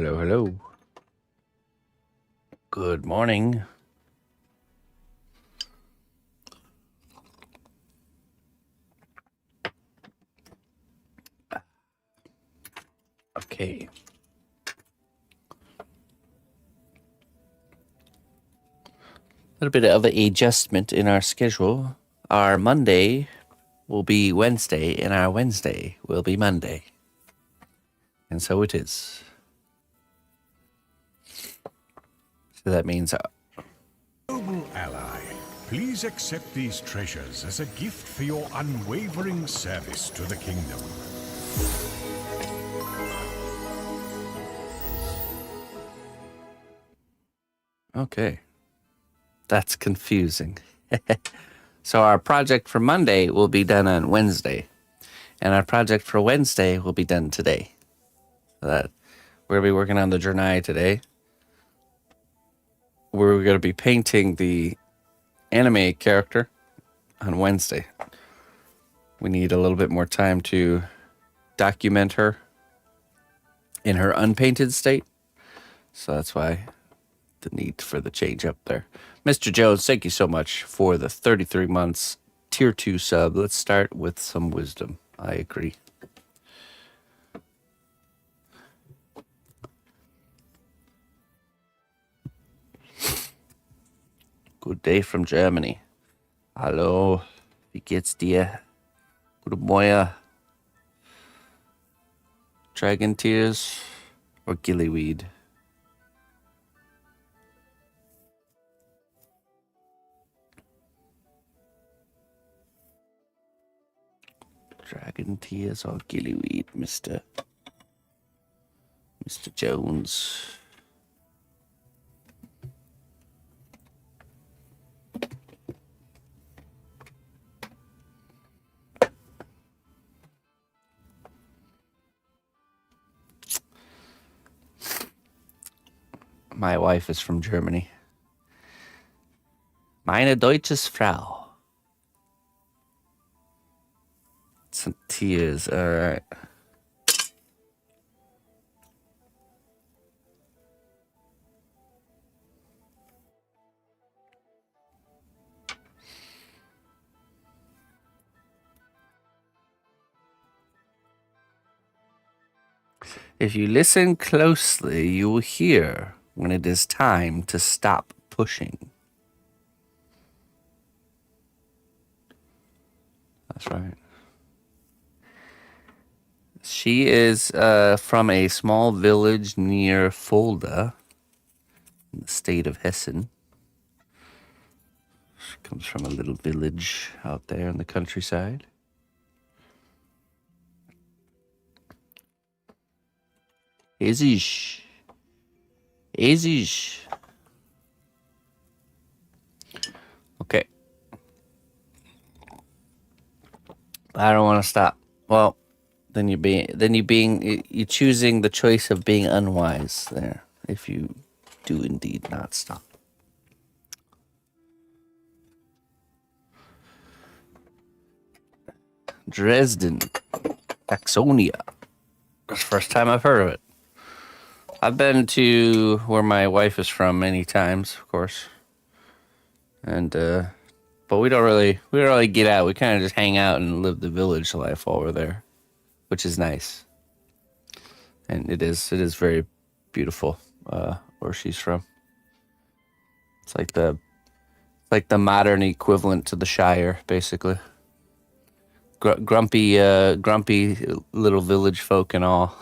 Hello, hello. Good morning. Okay. A little bit of an adjustment in our schedule. Our Monday will be Wednesday, and our Wednesday will be Monday. And so it is. So that means Noble ally, please accept these treasures as a gift for your unwavering service to the kingdom. okay. That's confusing. So our project for Monday will be done on Wednesday, and our project for Wednesday will be done today. So that we're gonna be working on the Draenei today. We're gonna be painting the anime character on Wednesday. We need a little bit more time to document her in her unpainted state. So that's why the need for the change up there. Mr. Jones, thank you so much for the 33 months tier 2 sub. Let's start with some wisdom. I agree. Good day from Germany. Hallo, wie geht's dir? Guten Morgen. Dragon tears or gillyweed? Dragon tears or gillyweed, Mr. Jones. My wife is from Germany. Meine deutsches Frau. Some tears, alright. If you listen closely, you will hear when it is time to stop pushing. That's right. She is from a small village near Fulda, in the state of Hessen. She comes from a little village out there in the countryside. Ezish. Okay. I don't want to stop. Well, then you're choosing the choice of being unwise there if you do indeed not stop. Dresden, Saxonia. That's the first time I've heard of it. I've been to where my wife is from many times, of course, and but we don't really get out. We kind of just hang out and live the village life while we're there, which is nice. And it is very beautiful where she's from. It's like the modern equivalent to the Shire, basically. Grumpy little village folk and all.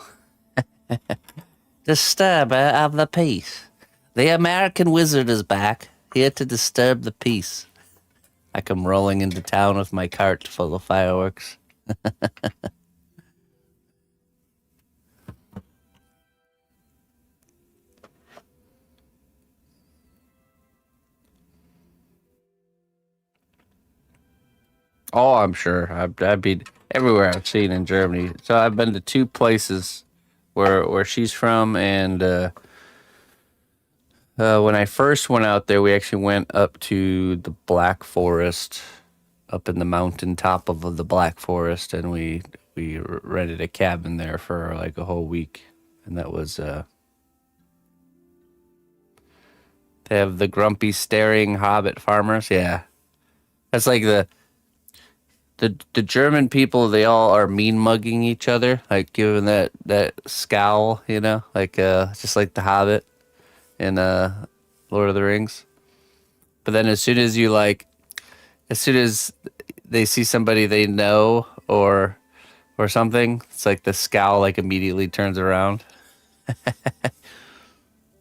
Disturber of the peace. The American wizard is back, here to disturb the peace. I come rolling into town with my cart full of fireworks. Oh, I'm sure. I've been everywhere I've seen in Germany. So I've been to two places where she's from, and when I first went out there, we actually went up to the Black Forest, up in the mountain top of the Black Forest, and we rented a cabin there for like a whole week, and that was They have the grumpy, staring hobbit farmers. Yeah, that's like the German people. They all are mean mugging each other, like giving that scowl, you know, like just like the Hobbit in Lord of the Rings. But then as soon as they see somebody they know or something, it's like the scowl like immediately turns around.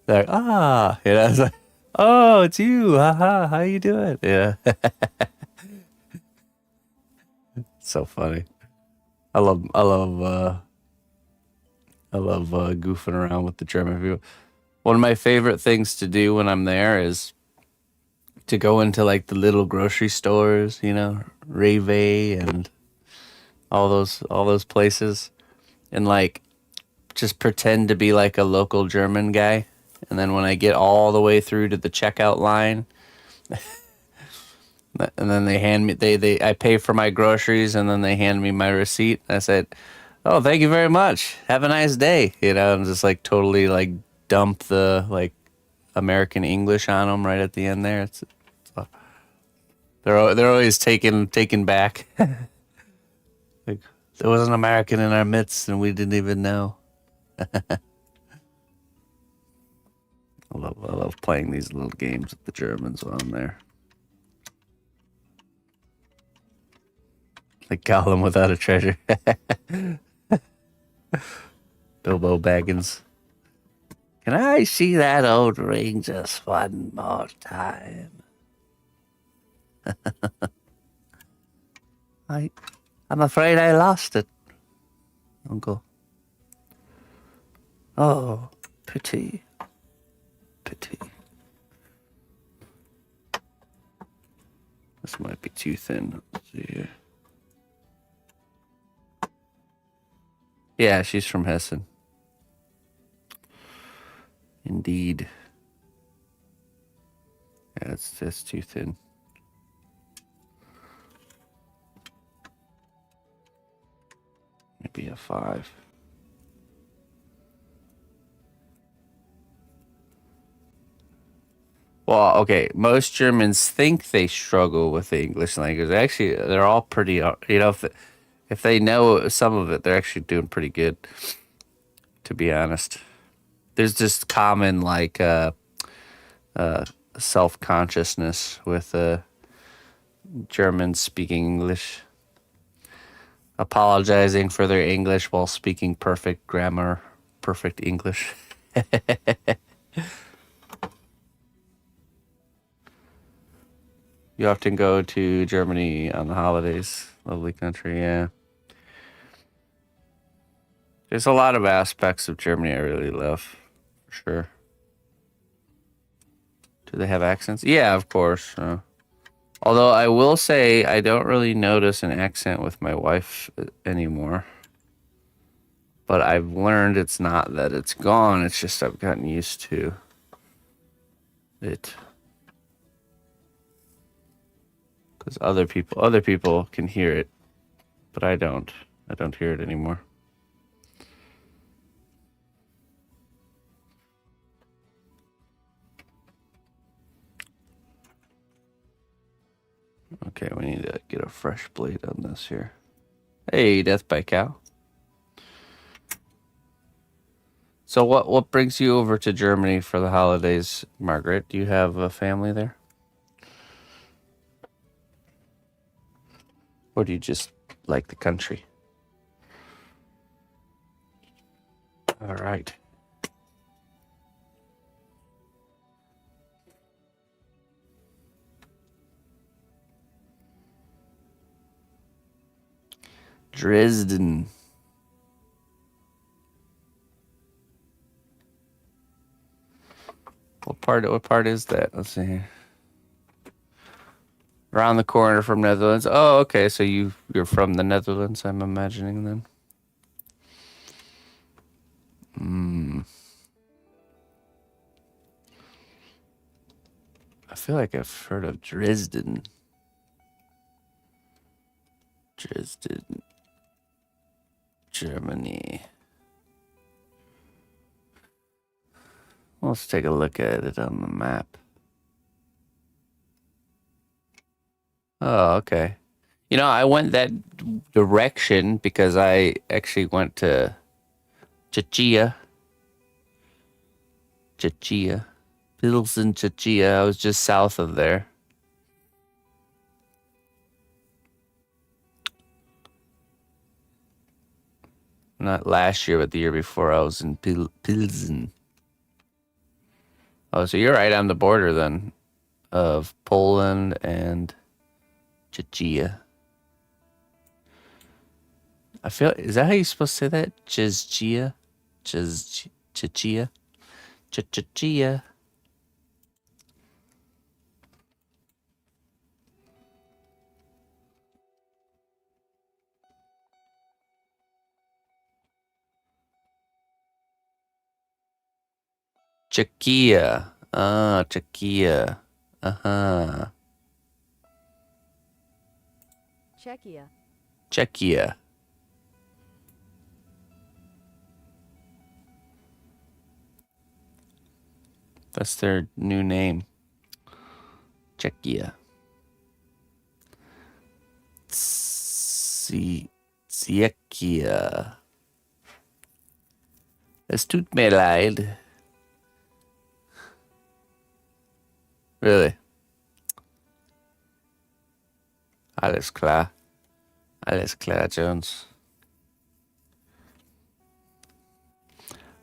They're like, ah, you know, it's like, oh, it's you, haha, how you doing? Yeah, it's so funny. I love goofing around with the German people. One of my favorite things to do when I'm there is to go into like the little grocery stores, you know, Rewe and all those places, and like just pretend to be like a local German guy. And then when I get all the way through to the checkout line, and then they hand me I pay for my groceries, and then they hand me my receipt. I said, "Oh, thank you very much. Have a nice day." You know, and just like totally like dump the like American English on them right at the end there. They're always taken back. Like there was an American in our midst, and we didn't even know. I love playing these little games with the Germans while I'm there. Like Gollum without a treasure. Bilbo Baggins. Can I see that old ring just one more time? I'm afraid I lost it, Uncle. Oh, pity. Pity. This might be too thin. Let's see here. Yeah, she's from Hessen. Indeed. Yeah, that's too thin. Maybe a 5. Well, okay. Most Germans think they struggle with the English language. Actually, they're all pretty. You know, if they know some of it, they're actually doing pretty good. To be honest, there's just common like self consciousness with Germans speaking English, apologizing for their English while speaking perfect grammar, perfect English. You often go to Germany on the holidays. Lovely country, yeah. There's a lot of aspects of Germany I really love, for sure. Do they have accents? Yeah, of course. Although I will say I don't really notice an accent with my wife anymore. But I've learned it's not that it's gone. It's just I've gotten used to it. Because other people can hear it, but I don't. I don't hear it anymore. Okay, we need to get a fresh blade on this here. Hey, Death by Cow. So what brings you over to Germany for the holidays, Margaret? Do you have a family there? Or do you just like the country? All right. Dresden. What part is that? Let's see here. Around the corner from Netherlands. Oh, okay. So you're from the Netherlands, I'm imagining then. I feel like I've heard of Dresden. Dresden, Germany. Let's take a look at it on the map. Oh, okay. You know, I went that direction because I actually went to Chachia. Chachia. Pilsen, Chachia. I was just south of there. Not last year, but the year before. I was in Pilsen. Oh, so you're right on the border then of Poland and Chachia. I feel, is that how you're supposed to say that? Chachia? Chachia? Chachia? Czechia. Ah, Czechia. Uh-huh. Czechia. Czechia. That's their new name. Czechia. Czechia. Es tut mir leid. Really? Alles klar. Alles klar, Jones.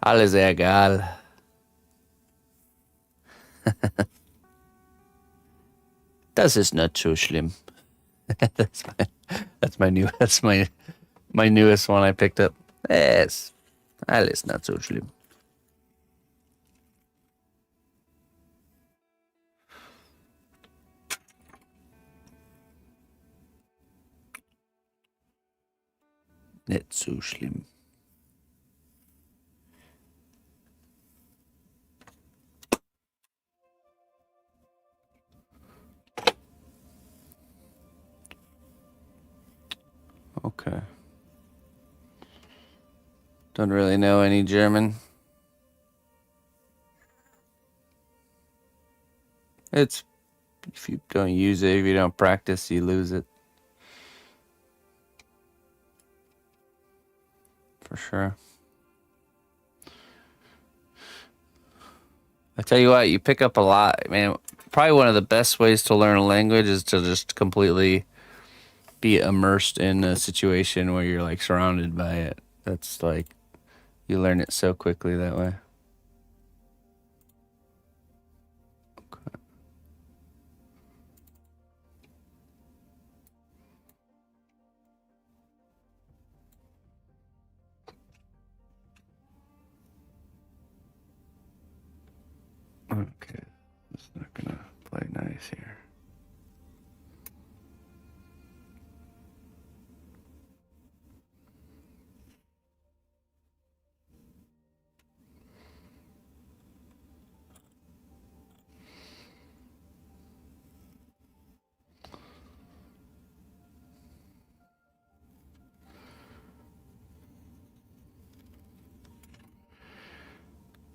Alles egal. Das ist not so schlimm. that's my newest one I picked up. Yes. Alles not so schlimm. Nicht so schlimm. Okay. Don't really know any German. It's, if you don't use it, if you don't practice, you lose it. For sure. I tell you what, you pick up a lot, man. Probably one of the best ways to learn a language is to just completely be immersed in a situation where you're like surrounded by it. That's like, you learn it so quickly that way. Okay. Okay, it's not gonna play nice here.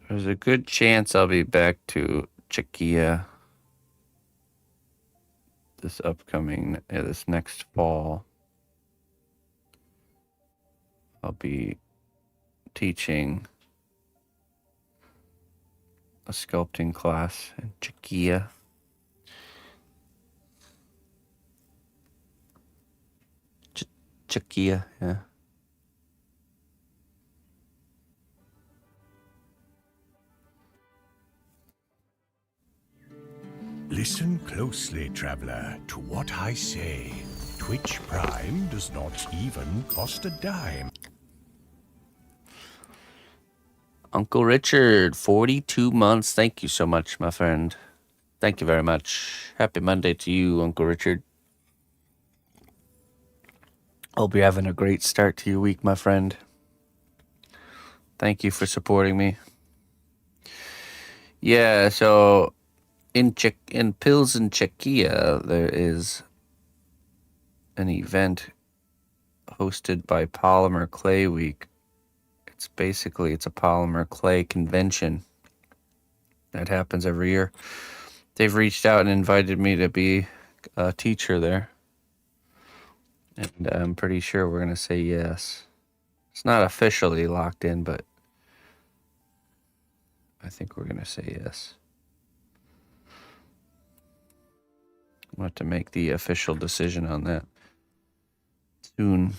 There's a good chance I'll be back to Czechia this next fall. I'll be teaching a sculpting class in Czechia. Czechia, yeah. Listen closely, traveler, to what I say. Twitch Prime does not even cost a dime. Uncle Richard, 42 months. Thank you so much, my friend. Thank you very much. Happy Monday to you, Uncle Richard. Hope you're having a great start to your week, my friend. Thank you for supporting me. Yeah, so in Pilsen, Czechia, there is an event hosted by Polymer Clay Week. It's a polymer clay convention that happens every year. They've reached out and invited me to be teacher there. And I'm pretty sure we're going to say yes. It's not officially locked in, but I think we're going to say yes. We'll have to make the official decision on that soon.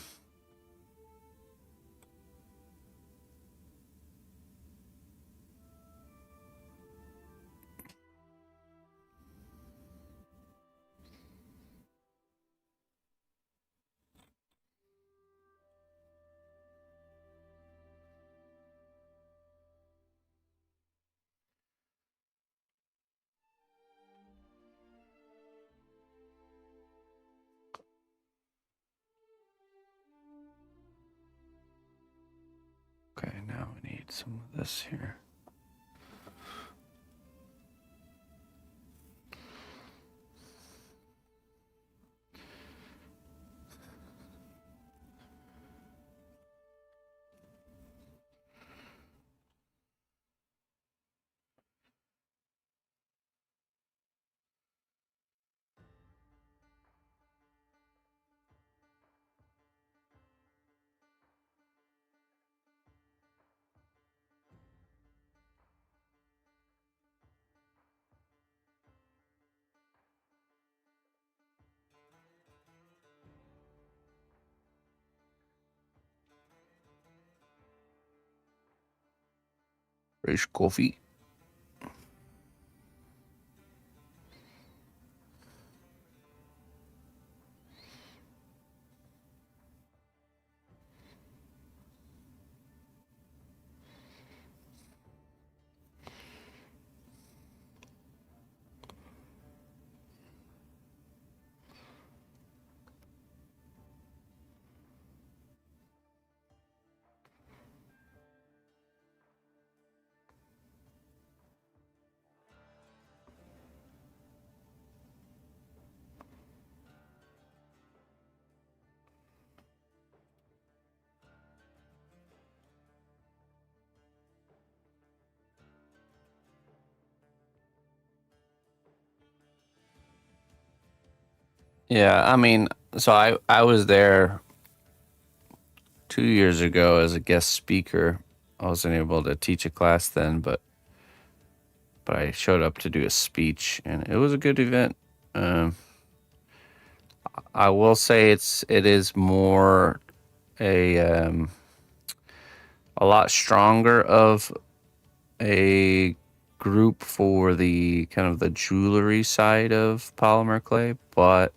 Okay, now we need some of this here. Fresh coffee. Yeah, I mean, so I was there 2 years ago as a guest speaker. I wasn't able to teach a class then, but I showed up to do a speech, and it was a good event. Um, I will say it is more a a lot stronger of a group for the kind of the jewelry side of polymer clay, but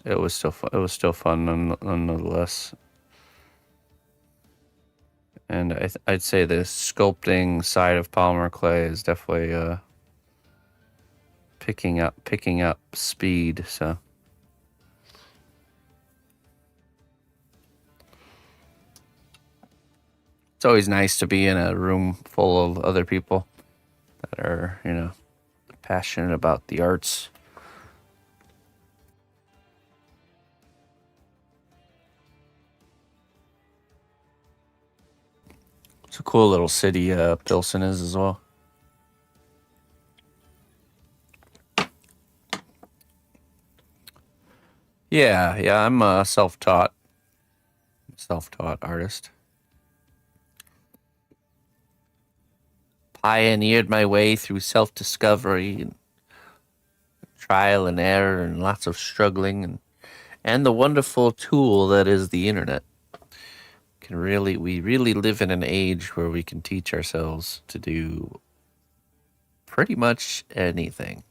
it was still fun. It was still fun nonetheless. And I'd say the sculpting side of polymer clay is definitely picking up speed. So it's always nice to be in a room full of other people that are, passionate about the arts. It's a cool little city, Pilsen is as well. Yeah, I'm a self-taught artist. Pioneered my way through self-discovery and trial and error and lots of struggling and the wonderful tool that is the internet. We really live in an age where we can teach ourselves to do pretty much anything.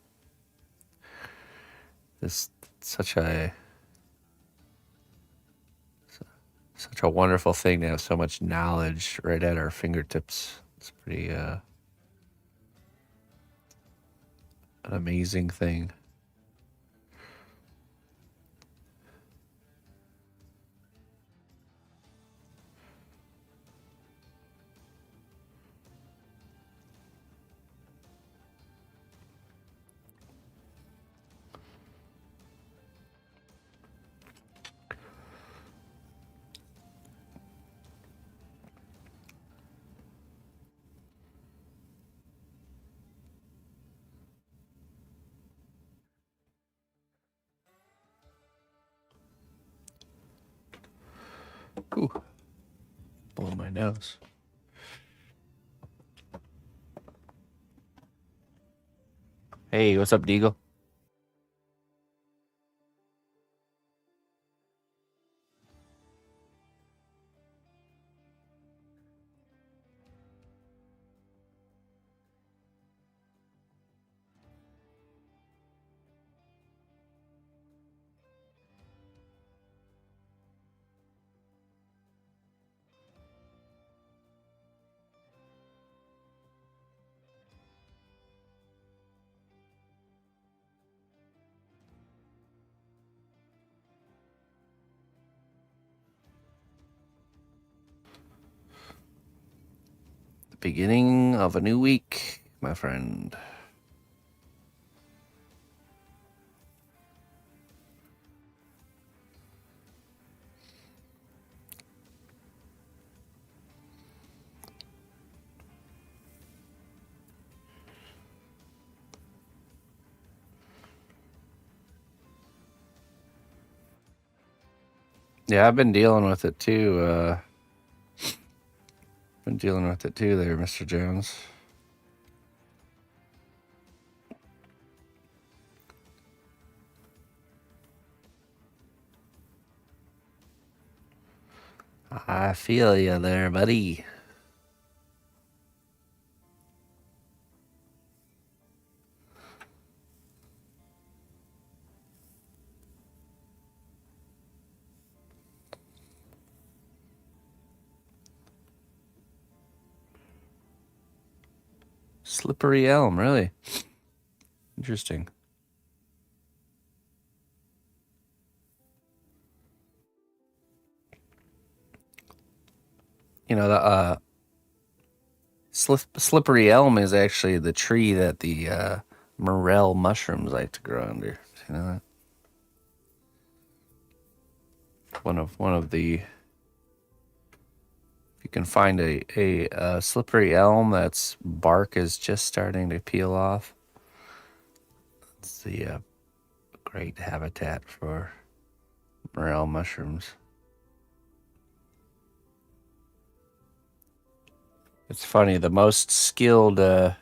It's such a wonderful thing to have so much knowledge right at our fingertips. It's pretty an amazing thing. Ooh, blow my nose. Hey, what's up, Deagle? The beginning of a new week, my friend. Yeah, I've been dealing with it too. Been dealing with it too there, Mr. Jones. I feel you there, buddy. Slippery elm, really? Interesting. You know, the slippery elm is actually the tree that the morel mushrooms like to grow under. You know that? One of the, if you can find a slippery elm that's bark is just starting to peel off, it's the great habitat for morel mushrooms. It's funny, the most skilled oh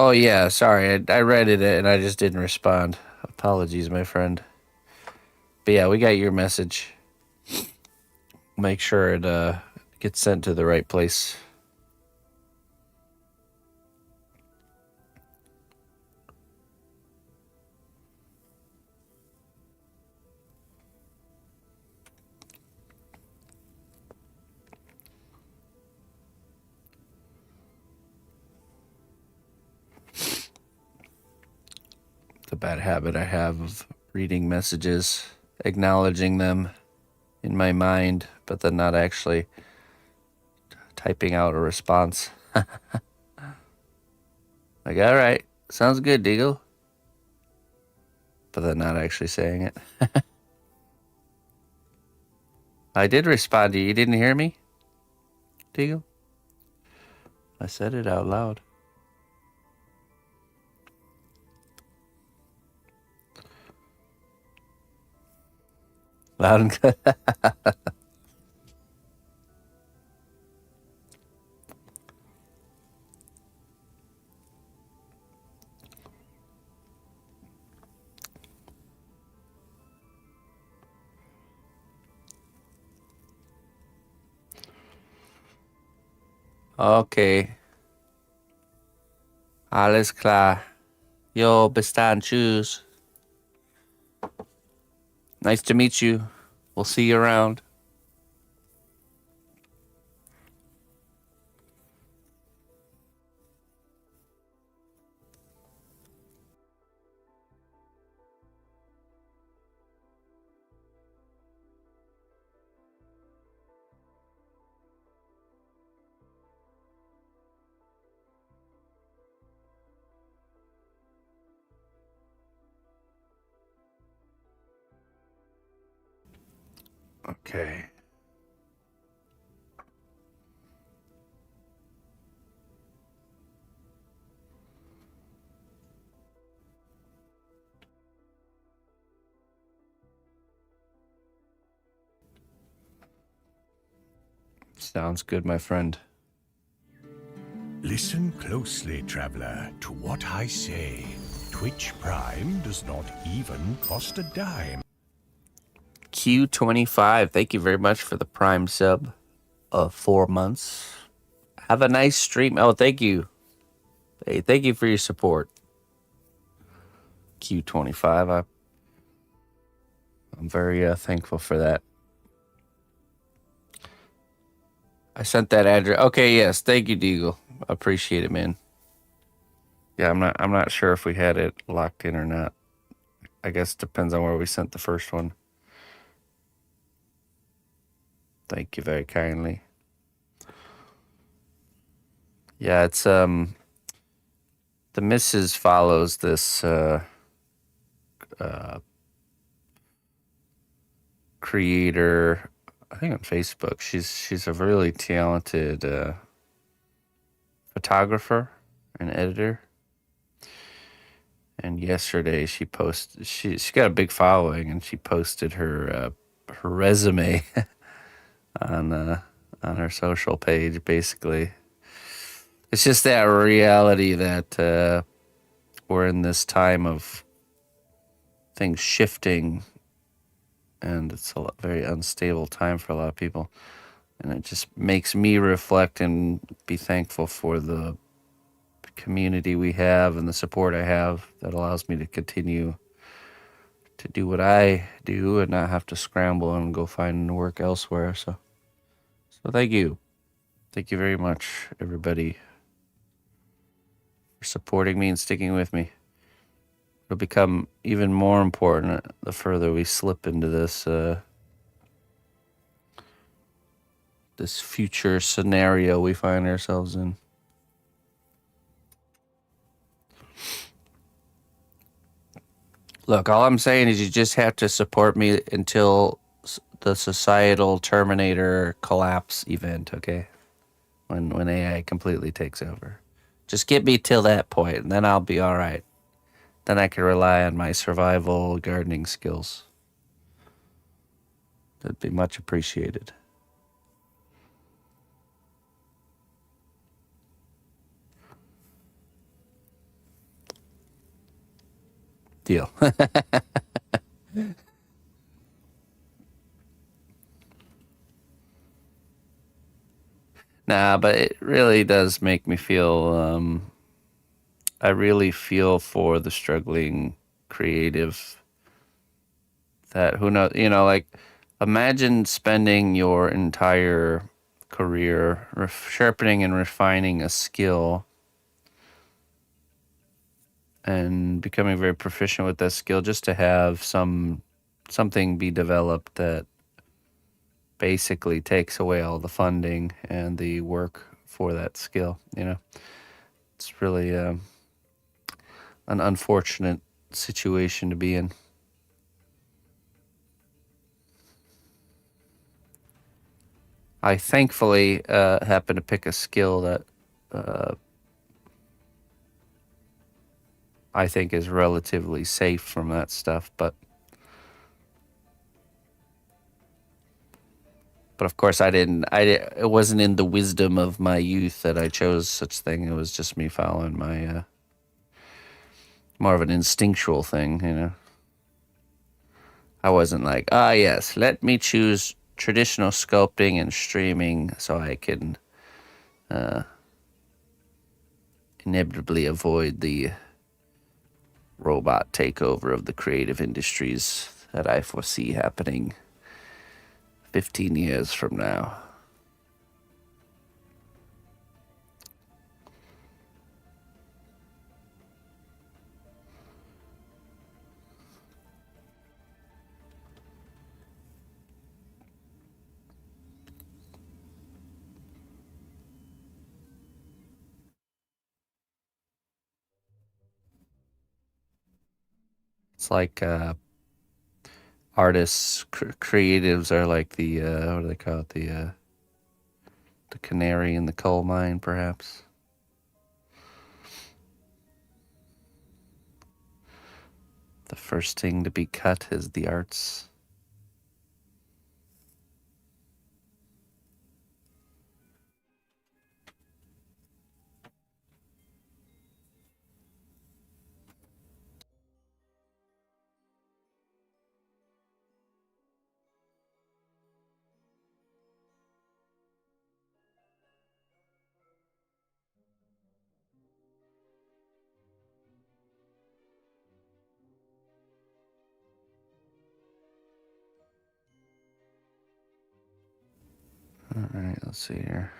yeah, sorry, I read it and I just didn't respond. Apologies, my friend. But yeah, we got your message. Make sure it gets sent to the right place. It's a bad habit I have of reading messages, acknowledging them in my mind, but then not actually typing out a response. Like, all right, sounds good, Deagle. But then not actually saying it. I did respond to you. You didn't hear me, Deagle? I said it out loud. Loud and good. Okay. Alles klar. Yo, Bistan Shoes. Nice to meet you. We'll see you around. Okay. Sounds good, my friend. Listen closely, traveler, to what I say. Twitch Prime does not even cost a dime. Q25, thank you very much for the Prime sub of 4 months. Have a nice stream. Oh, thank you. Hey, thank you for your support. Q25, I'm very thankful for that. I sent that address. Okay, yes, thank you, Deagle. I appreciate it, man. Yeah, I'm not sure if we had it locked in or not. I guess it depends on where we sent the first one. Thank you very kindly. Yeah, it's the missus follows this creator, I think on Facebook. She's a really talented photographer and editor. And yesterday she posted, she got a big following, and she posted her resume on her social page. Basically, it's just that reality that we're in this time of things shifting, and it's a very unstable time for a lot of people. And it just makes me reflect and be thankful for the community we have and the support I have that allows me to continue to do what I do and not have to scramble and go find work elsewhere. So thank you. Thank you very much, everybody, for supporting me and sticking with me. It'll become even more important the further we slip into this this future scenario we find ourselves in. Look, all I'm saying is you just have to support me until the societal Terminator collapse event, okay? When AI completely takes over. Just get me till that point, and then I'll be all right. Then I can rely on my survival gardening skills. That'd be much appreciated. Deal. Nah, but it really does make me feel, I really feel for the struggling creative that, who knows, like, imagine spending your entire career sharpening and refining a skill and becoming very proficient with that skill just to have something be developed that basically takes away all the funding and the work for that skill. It's really an unfortunate situation to be in. I thankfully happen to pick a skill that I think is relatively safe from that stuff, but of course it wasn't in the wisdom of my youth that I chose such thing. It was just me following my more of an instinctual thing. I wasn't like, yes, let me choose traditional sculpting and streaming so I can inevitably avoid the robot takeover of the creative industries that I foresee happening 15 years from now. It's like artists, creatives are like the what do they call it? The canary in the coal mine, perhaps. The first thing to be cut is the arts. All right, let's see here.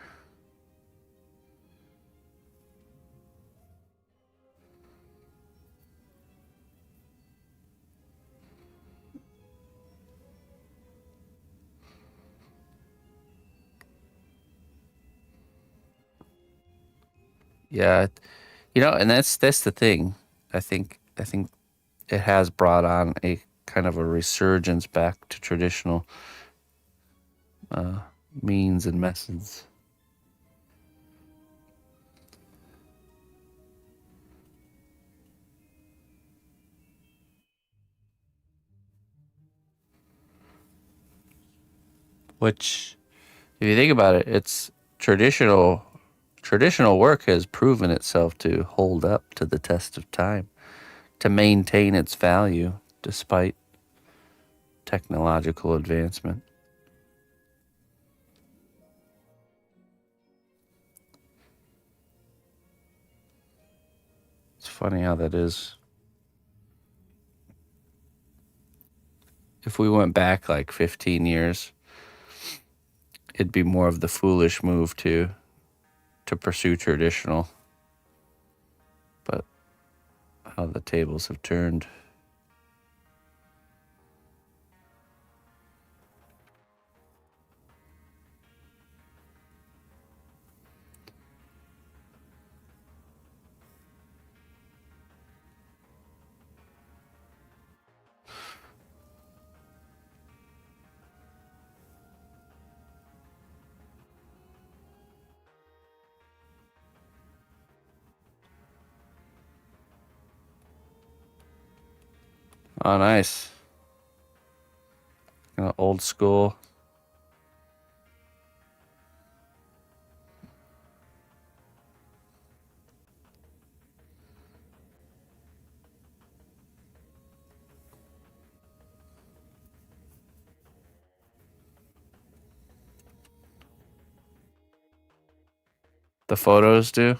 Yeah, and that's the thing. I think it has brought on a kind of a resurgence back to traditional means and methods. Which, if you think about it, it's traditional. Traditional work has proven itself to hold up to the test of time, to maintain its value despite technological advancement. It's funny how that is. If we went back like 15 years, it'd be more of the foolish move to pursue traditional. But how the tables have turned. Oh, nice. Old school. The photos do.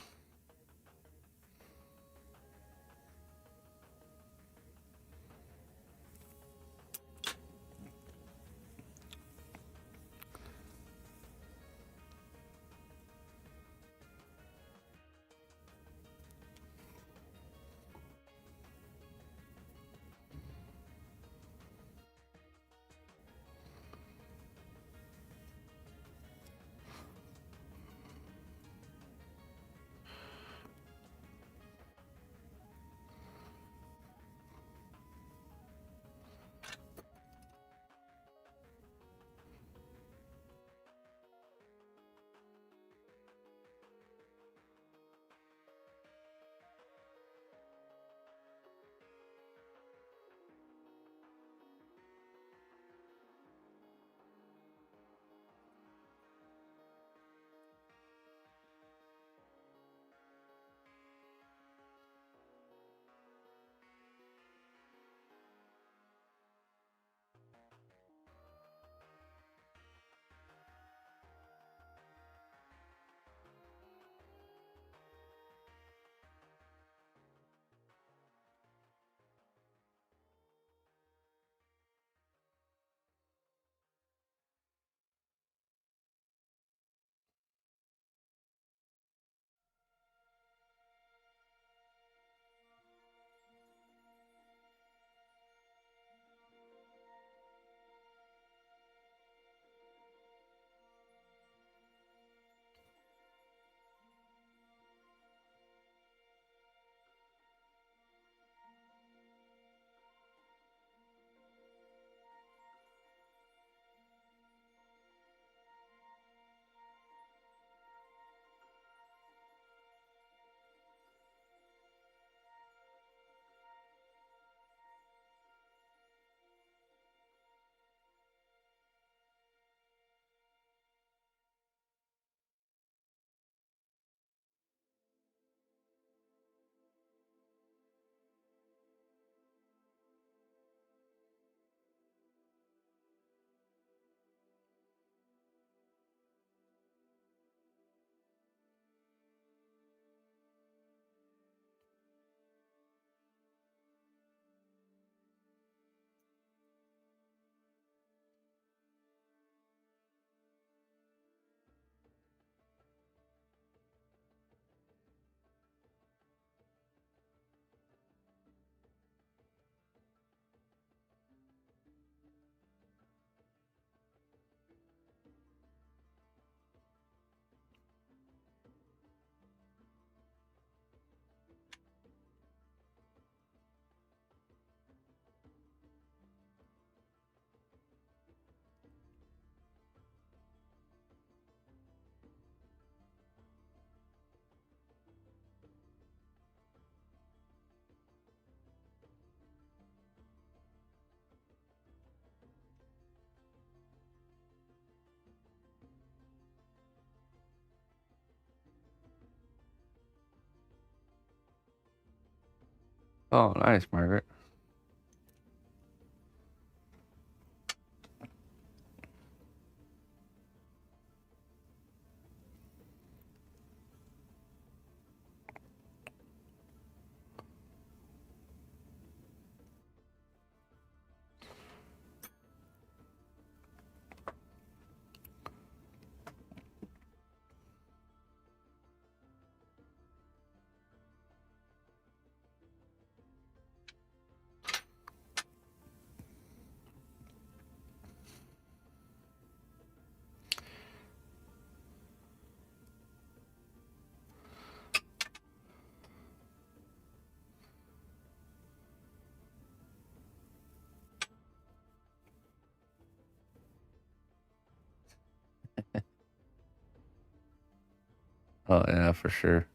Oh, nice, Margaret. Oh, yeah, for sure.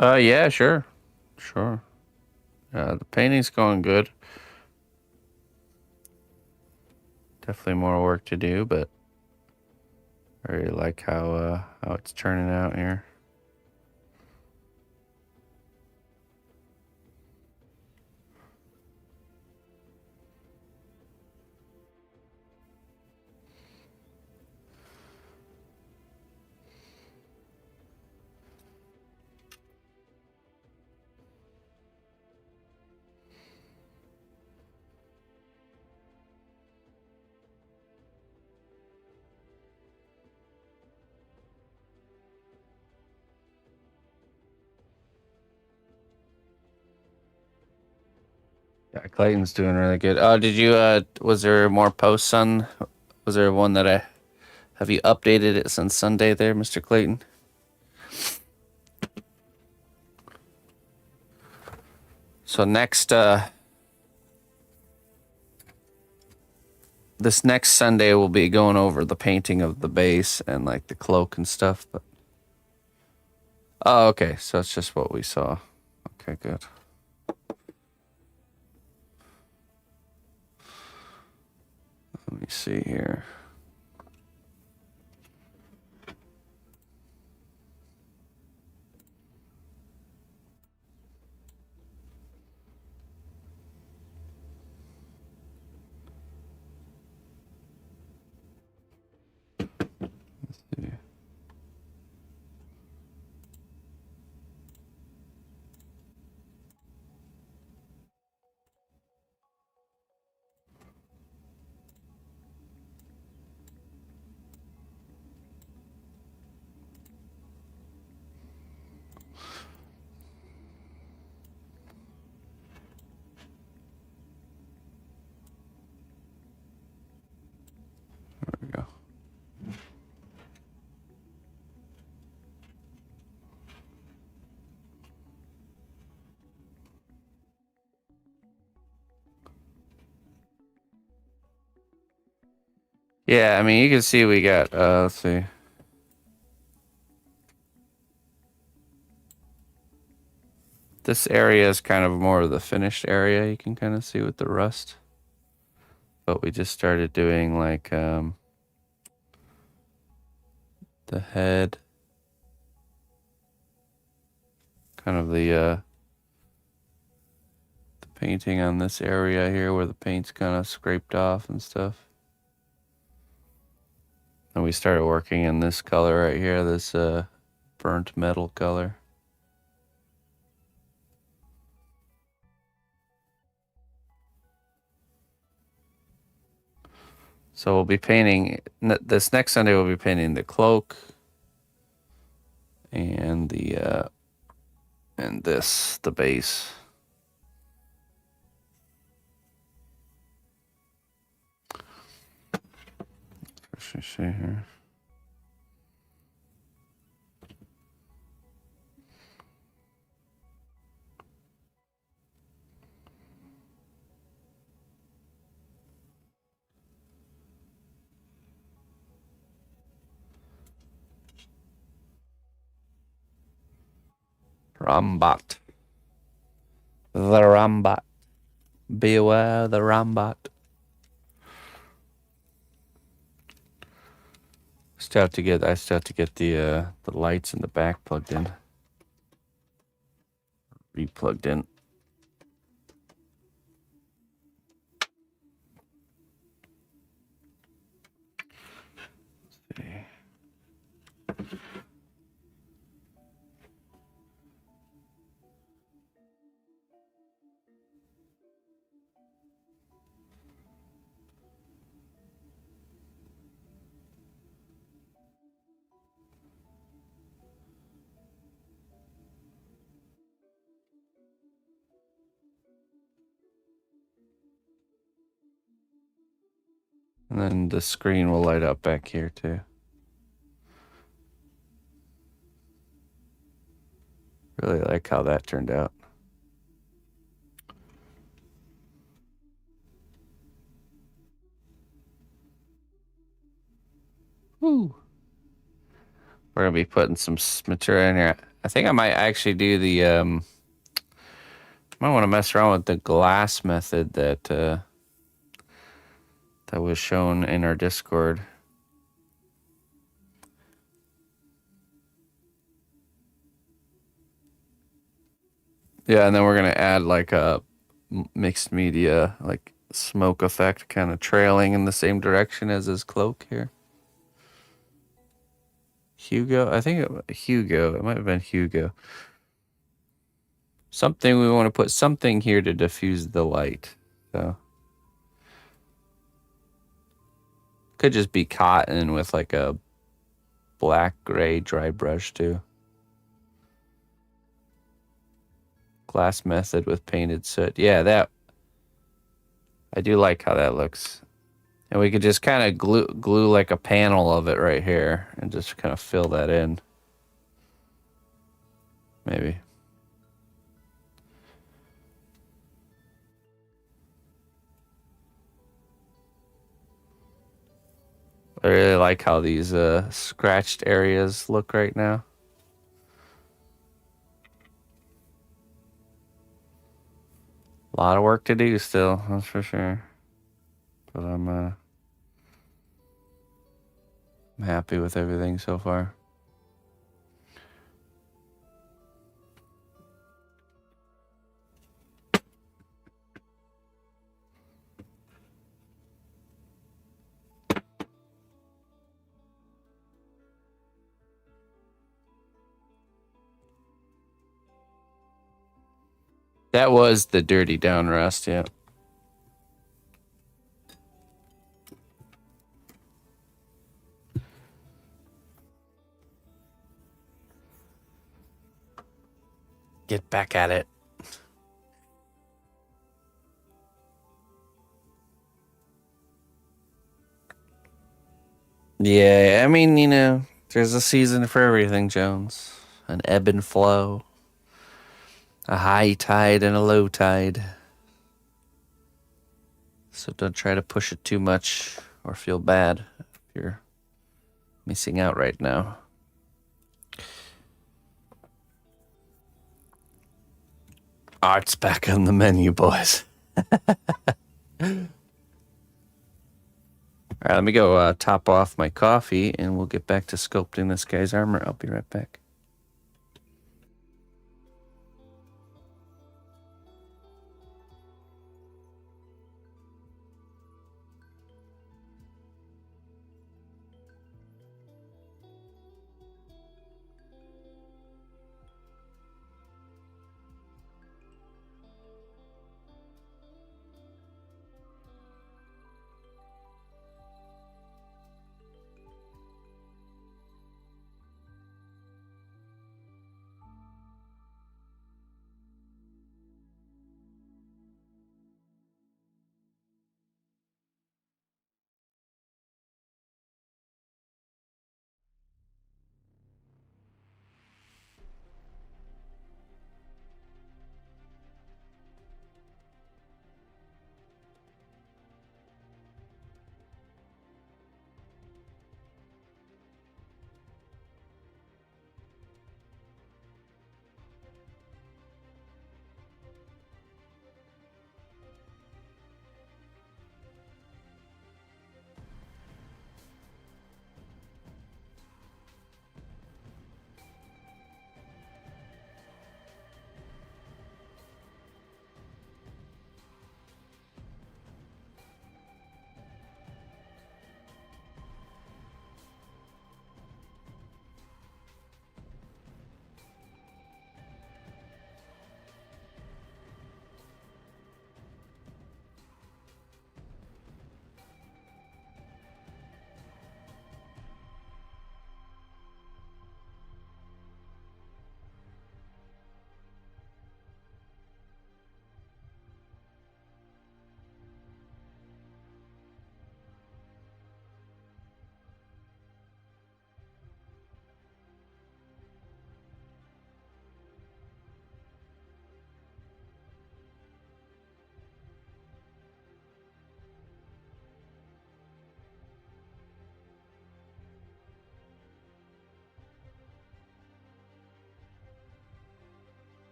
Yeah, sure. Sure. The painting's going good. Definitely more work to do, but I really like how it's turning out here. Yeah, Clayton's doing really good. Oh, did you was there more posts on was there one that I have you updated it since Sunday there, Mr. Clayton? So next this next Sunday we'll be going over the painting of the base and like the cloak and stuff, but oh, okay. So it's just what we saw. Okay, good. Let me see here. Let's see. There we go. Yeah, I mean you can see we got let's see. This area is kind of more of the finished area you can kind of see with the rust. But we just started doing like the head, kind of the painting on this area here where the paint's kind of scraped off and stuff. And we started working in this color right here, this burnt metal color. So we'll be painting this next Sunday. We'll be painting the cloak and the base. What should I say here? Rombot. The Rombot. Beware the Rombot. I still have to get the lights in the back plugged in. Replugged in. Let's see. And then the screen will light up back here too. Really like how that turned out. Woo. We're gonna be putting some material in here. I think I might actually do the might want to mess around with the glass method that that was shown in our Discord. Yeah, and then we're gonna add like a mixed media, like smoke effect, kind of trailing in the same direction as his cloak here. Hugo, I think Hugo. It might have been Hugo. Something we want to put something here to diffuse the light. So could just be cotton with like a black gray dry brush too. Glass method with painted soot. Yeah, that I do like how that looks. And we could just kind of glue like a panel of it right here and just kind of fill that in. Maybe. I really like how these scratched areas look right now. A lot of work to do still, that's for sure. But I'm happy with everything so far. That was the dirty down rust, yeah. Get back at it. Yeah, I mean, you know, there's a season for everything, Jones. An ebb and flow. A high tide and a low tide. So don't try to push it too much or feel bad if you're missing out right now. Art's back on the menu, boys. All right, let me go top off my coffee, and we'll get back to sculpting this guy's armor. I'll be right back.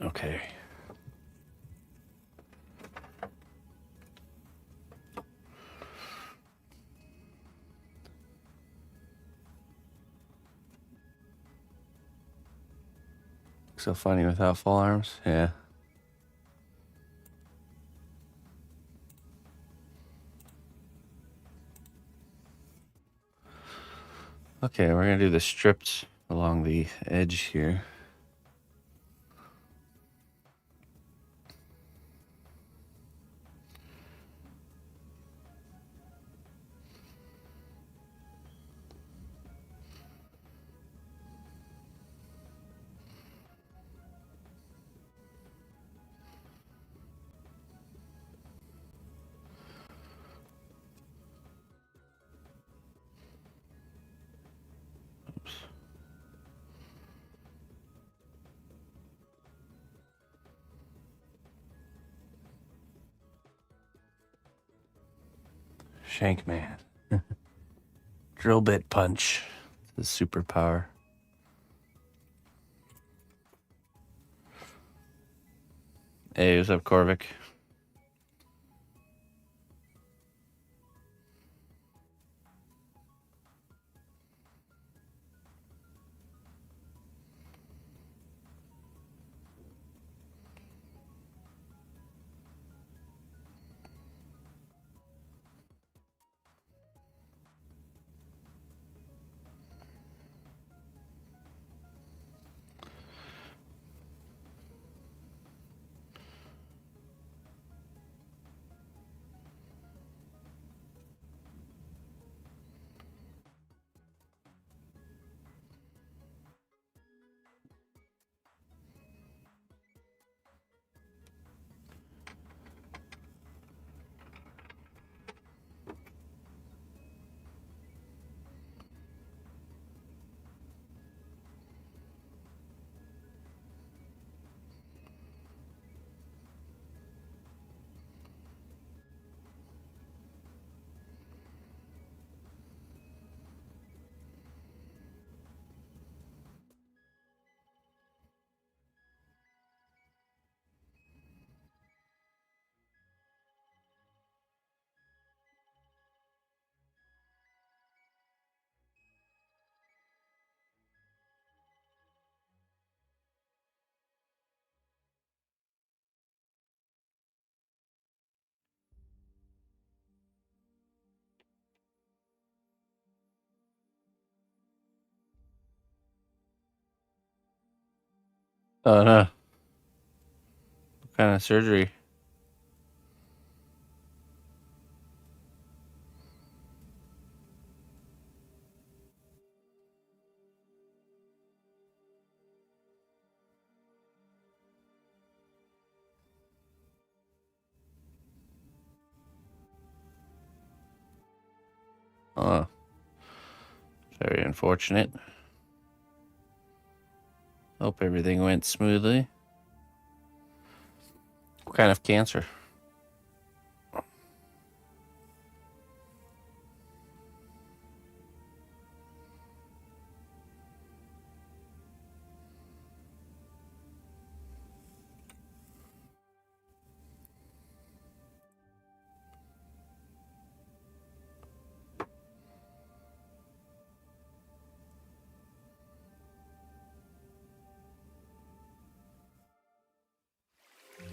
Okay. So funny without full arms. Yeah. Okay, we're gonna do the strips along the edge here. Shankman. Drill bit punch. The superpower. Hey, what's up, Korvik? Oh no. What kind of surgery? Oh, very unfortunate. Hope everything went smoothly. What kind of cancer?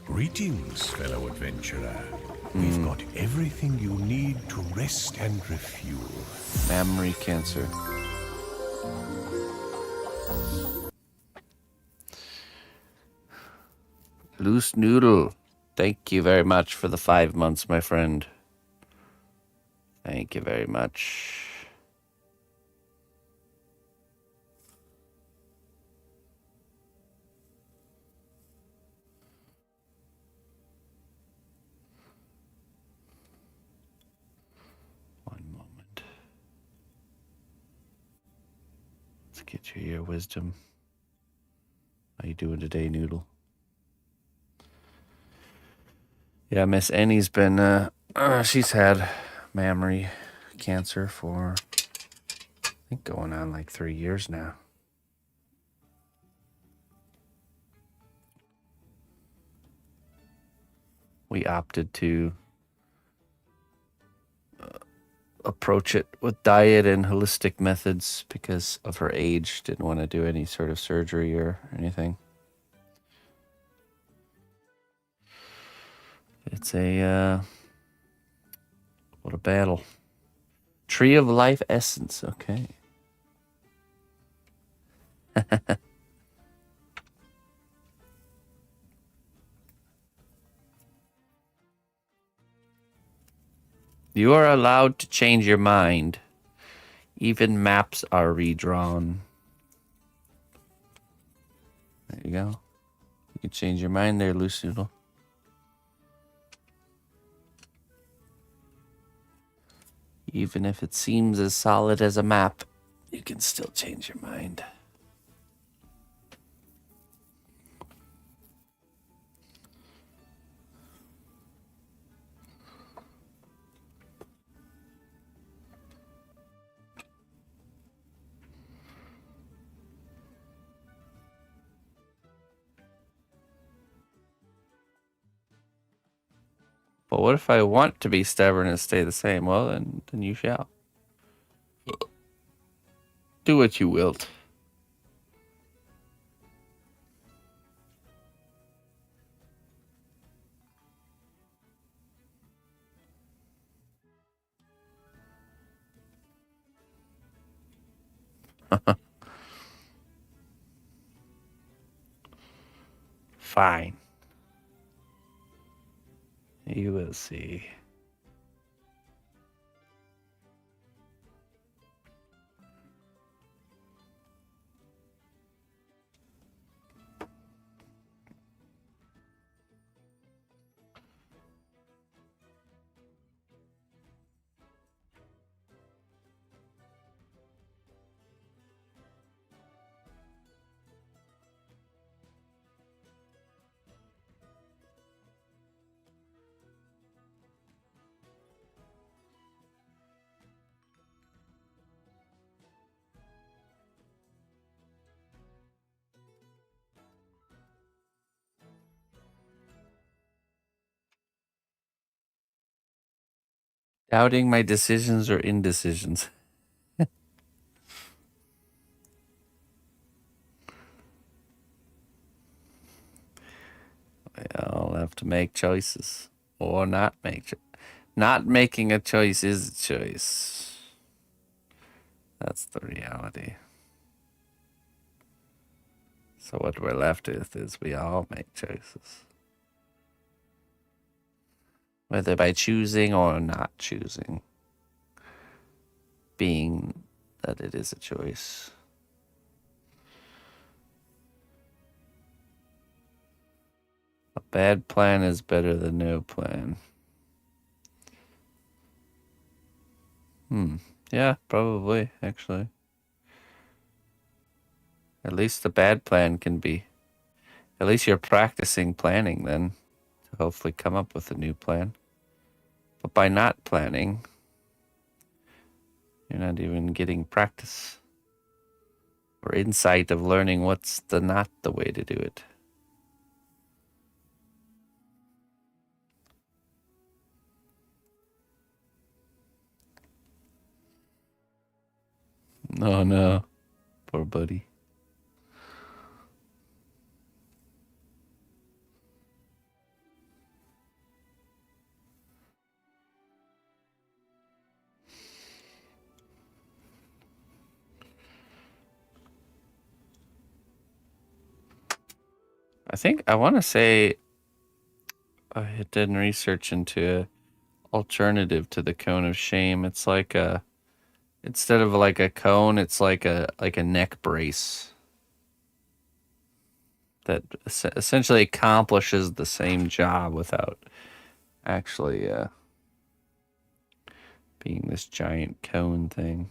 Greetings, fellow adventurer. We've got everything you need to rest and refuel. Mammary cancer. Loose noodle. Thank you very much for the 5 months, my friend. Thank you very much. One moment. Let's get you your wisdom. How you doing today, Noodle? Yeah, Miss Annie's been, she's had mammary cancer for, I think, going on like 3 years now. we opted to approach it with diet and holistic methods because of her age. Didn't want to do any sort of surgery or anything. It's what a battle. Tree of Life Essence, okay. You are allowed to change your mind. Even maps are redrawn. There you go. You can change your mind there, Loose Noodle. Even if it seems as solid as a map, you can still change your mind. But what if I want to be stubborn and stay the same? Well, then you shall. Do what you wilt. Fine. You will see. Doubting my decisions or indecisions. I'll have to make choices or not make. Not making a choice is a choice. That's the reality. So what we're left with is we all make choices. Whether by choosing or not choosing. Being that it is a choice. A bad plan is better than no plan. Yeah, probably, actually. At least the bad plan can be. At least you're practicing planning then to hopefully come up with a new plan. But by not planning, you're not even getting practice or insight of learning what's not the way to do it. Oh no, poor buddy. I think I want to say I had done research into an alternative to the cone of shame. It's like instead of like a cone, it's like a neck brace that essentially accomplishes the same job without actually being this giant cone thing.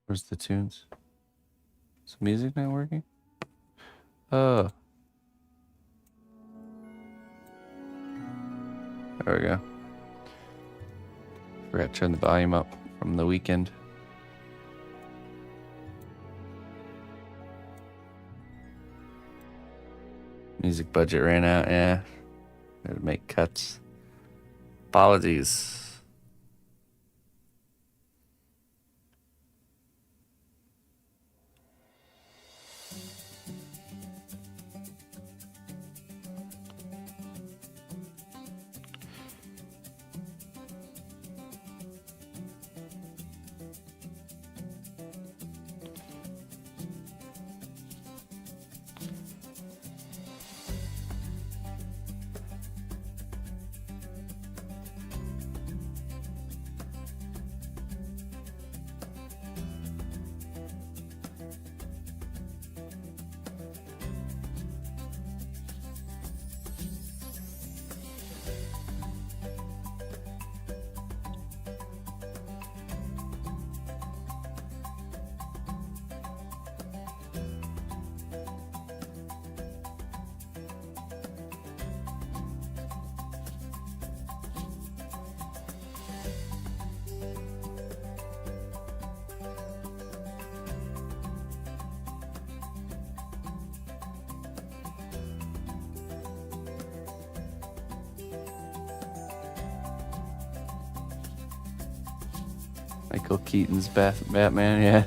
Where's the tunes? Is the music not working? Oh. There we go. Forgot to turn the volume up from the weekend. Music budget ran out, yeah. Had to make cuts. Apologies. Michael Keaton's Batman, yeah.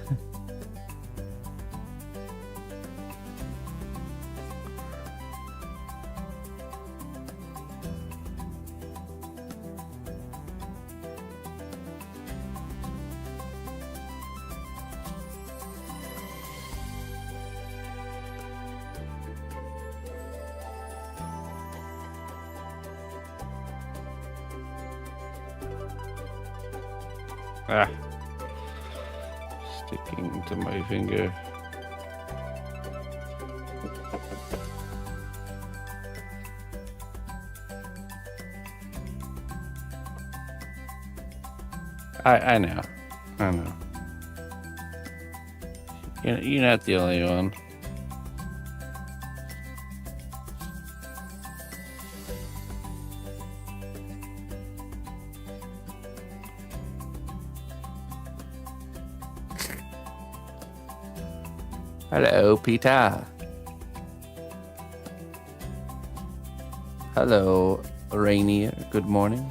Ah. Sticking to my finger. I know. I know. You're not the only one. Hello, Peter. Hello, Rainier. Good morning.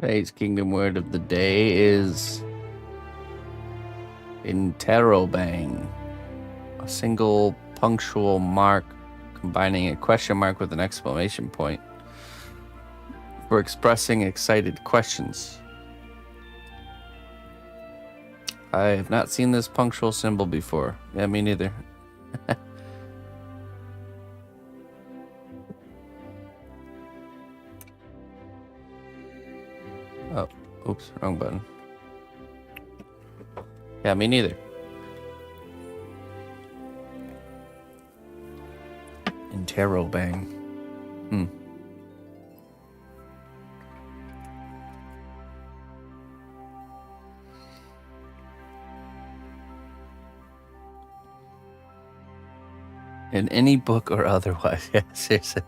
Today's kingdom word of the day is interrobang, a single punctual mark combining a question mark with an exclamation point for expressing excited questions. I have not seen this punctual symbol before. Yeah, me neither. Oh, oops, wrong button. Yeah, me neither. Interrobang. In any book or otherwise, yeah, seriously.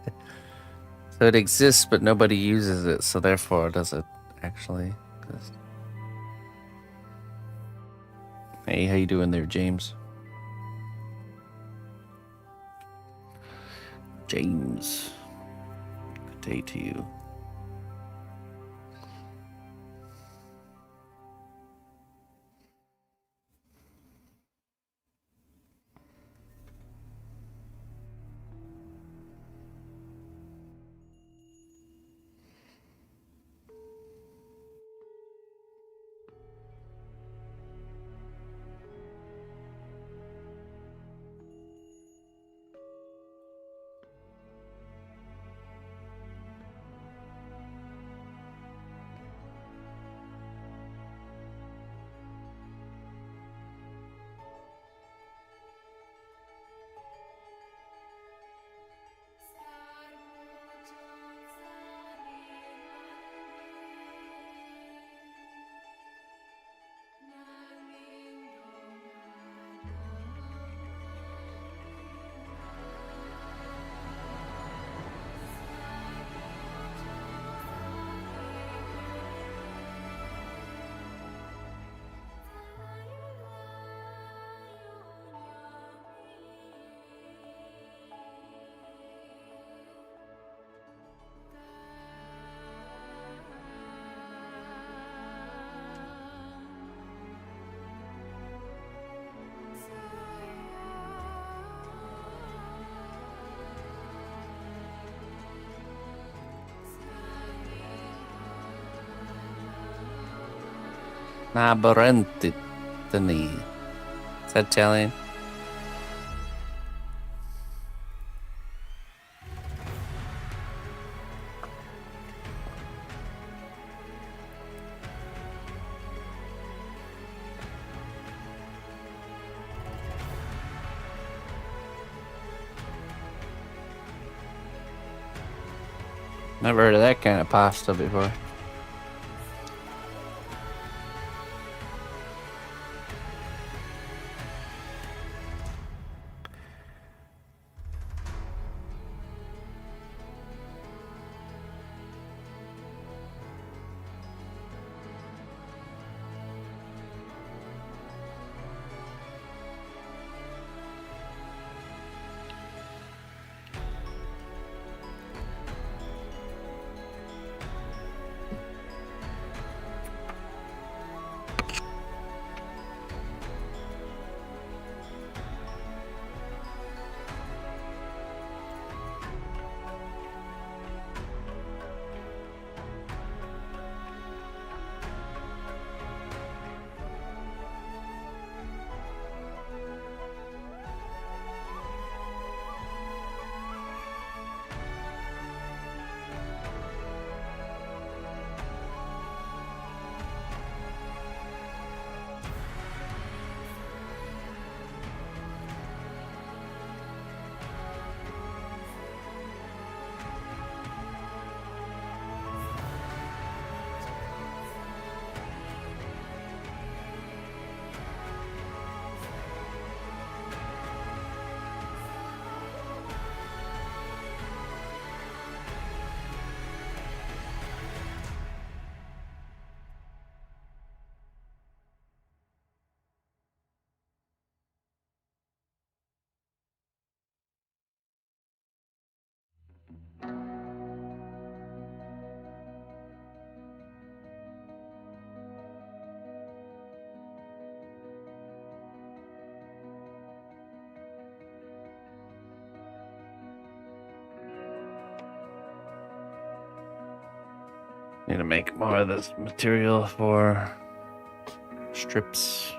So it exists, but nobody uses it, so therefore does it actually exist? Hey, how you doing there, James? James. Good day to you. Nabarentitani. Is that Italian? Never heard of that kind of pasta before. Need to make more of this material for strips.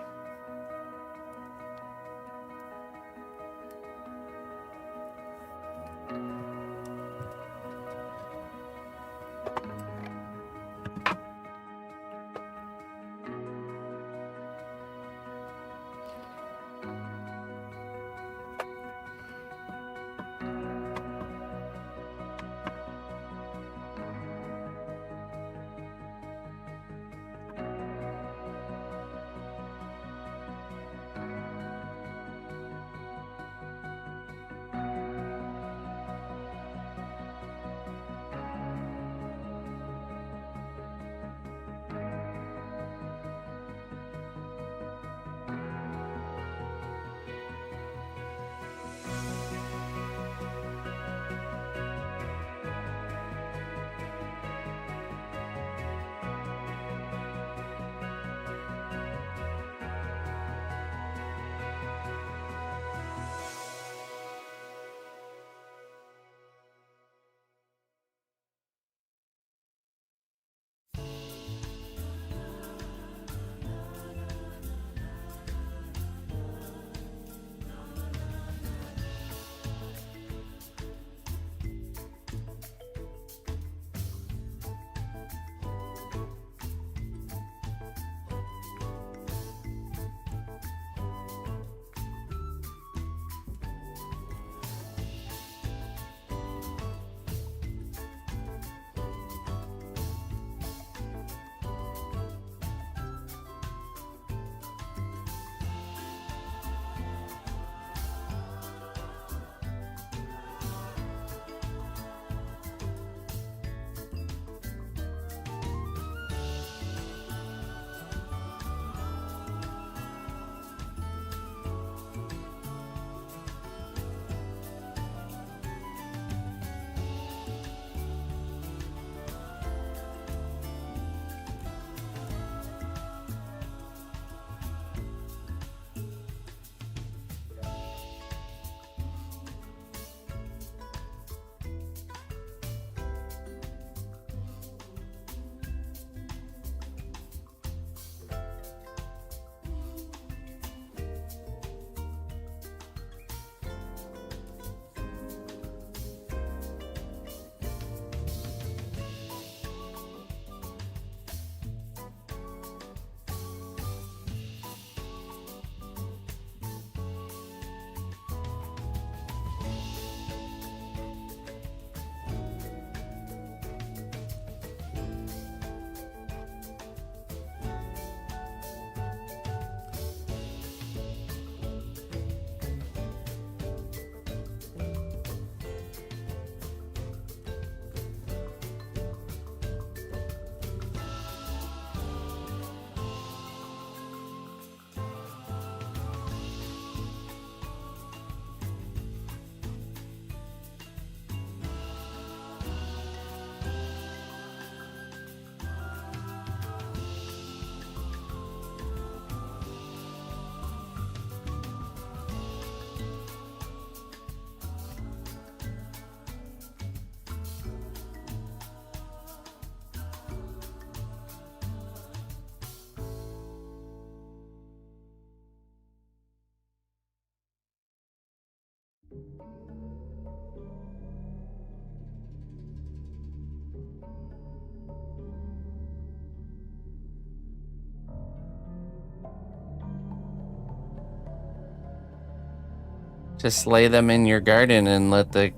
Just lay them in your garden and let the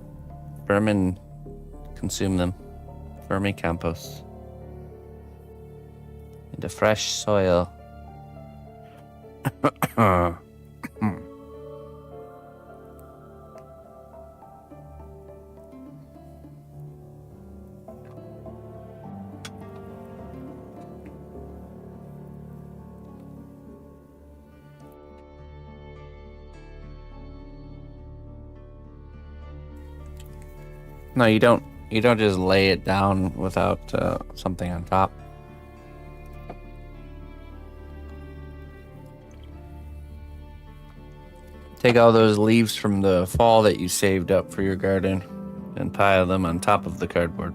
vermin consume them. Vermicompost. Into fresh soil. No, you don't. You don't just lay it down without something on top. Take all those leaves from the fall that you saved up for your garden and pile them on top of the cardboard.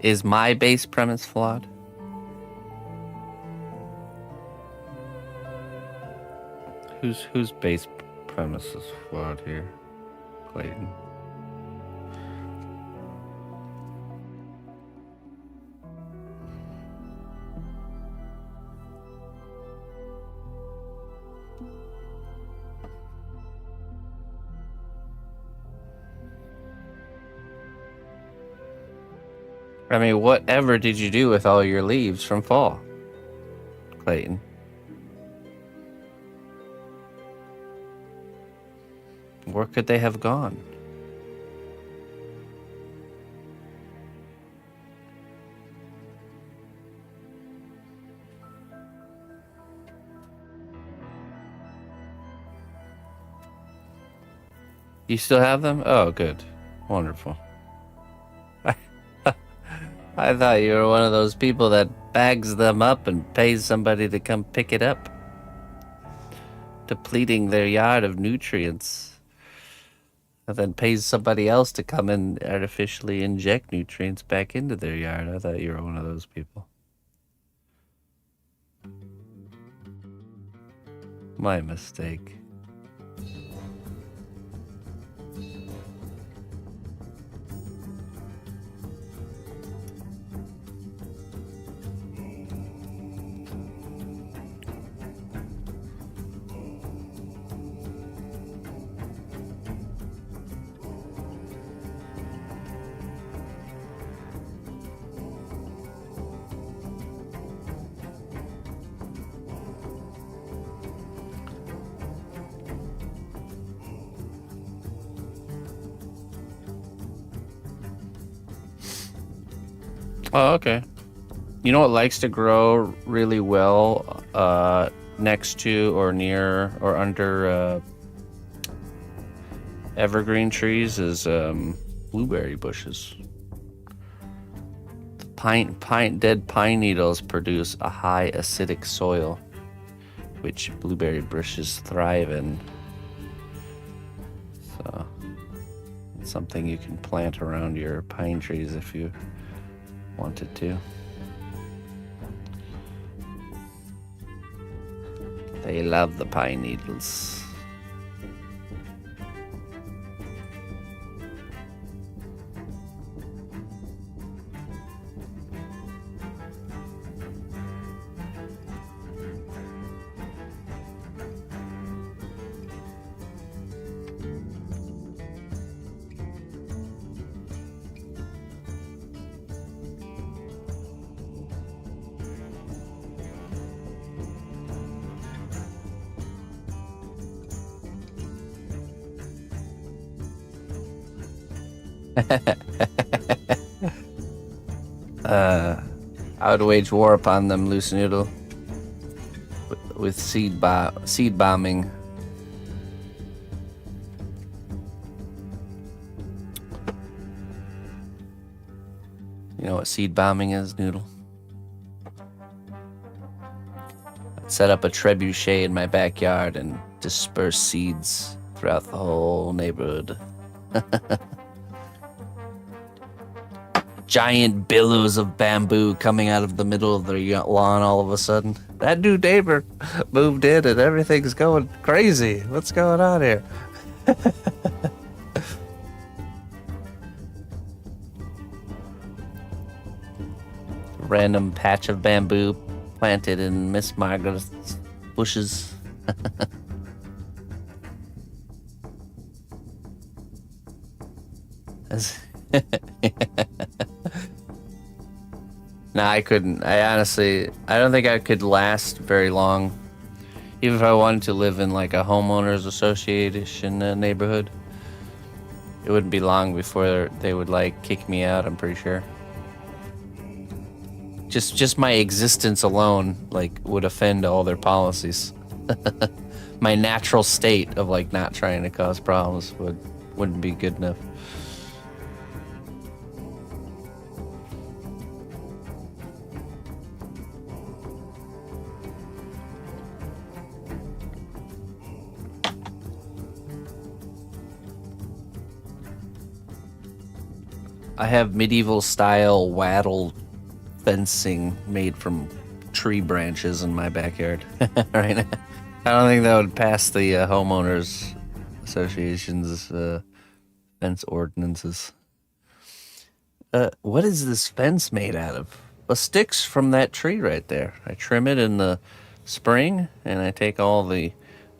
Is my base premise flawed? Whose base premise is flawed here, Clayton? I mean, whatever did you do with all your leaves from fall, Clayton? Where could they have gone? You still have them? Oh, good. Wonderful. I thought you were one of those people that bags them up and pays somebody to come pick it up, depleting their yard of nutrients, and then pays somebody else to come and artificially inject nutrients back into their yard. I thought you were one of those people. My mistake. Oh, okay. You know what likes to grow really well next to or near or under evergreen trees is blueberry bushes. Dead pine needles produce a high acidic soil, which blueberry bushes thrive in. So it's something you can plant around your pine trees if you wanted to. They love the pine needles. I would wage war upon them, Loose Noodle, with seed bombing. You know what seed bombing is, Noodle? I'd set up a trebuchet in my backyard and disperse seeds throughout the whole neighborhood. Giant billows of bamboo coming out of the middle of their lawn all of a sudden. That new neighbor moved in and everything's going crazy. What's going on here? Random patch of bamboo planted in Miss Margaret's bushes. No, I couldn't. I don't think I could last very long. Even if I wanted to live in like a homeowners association neighborhood, it wouldn't be long before they would like kick me out, I'm pretty sure. Just my existence alone like would offend all their policies. My natural state of like not trying to cause problems wouldn't be good enough. I have medieval style wattle fencing made from tree branches in my backyard right now. I don't think that would pass the homeowners association's fence ordinances. What is this fence made out of? Well, sticks from that tree right there. I trim it in the spring, and I take all the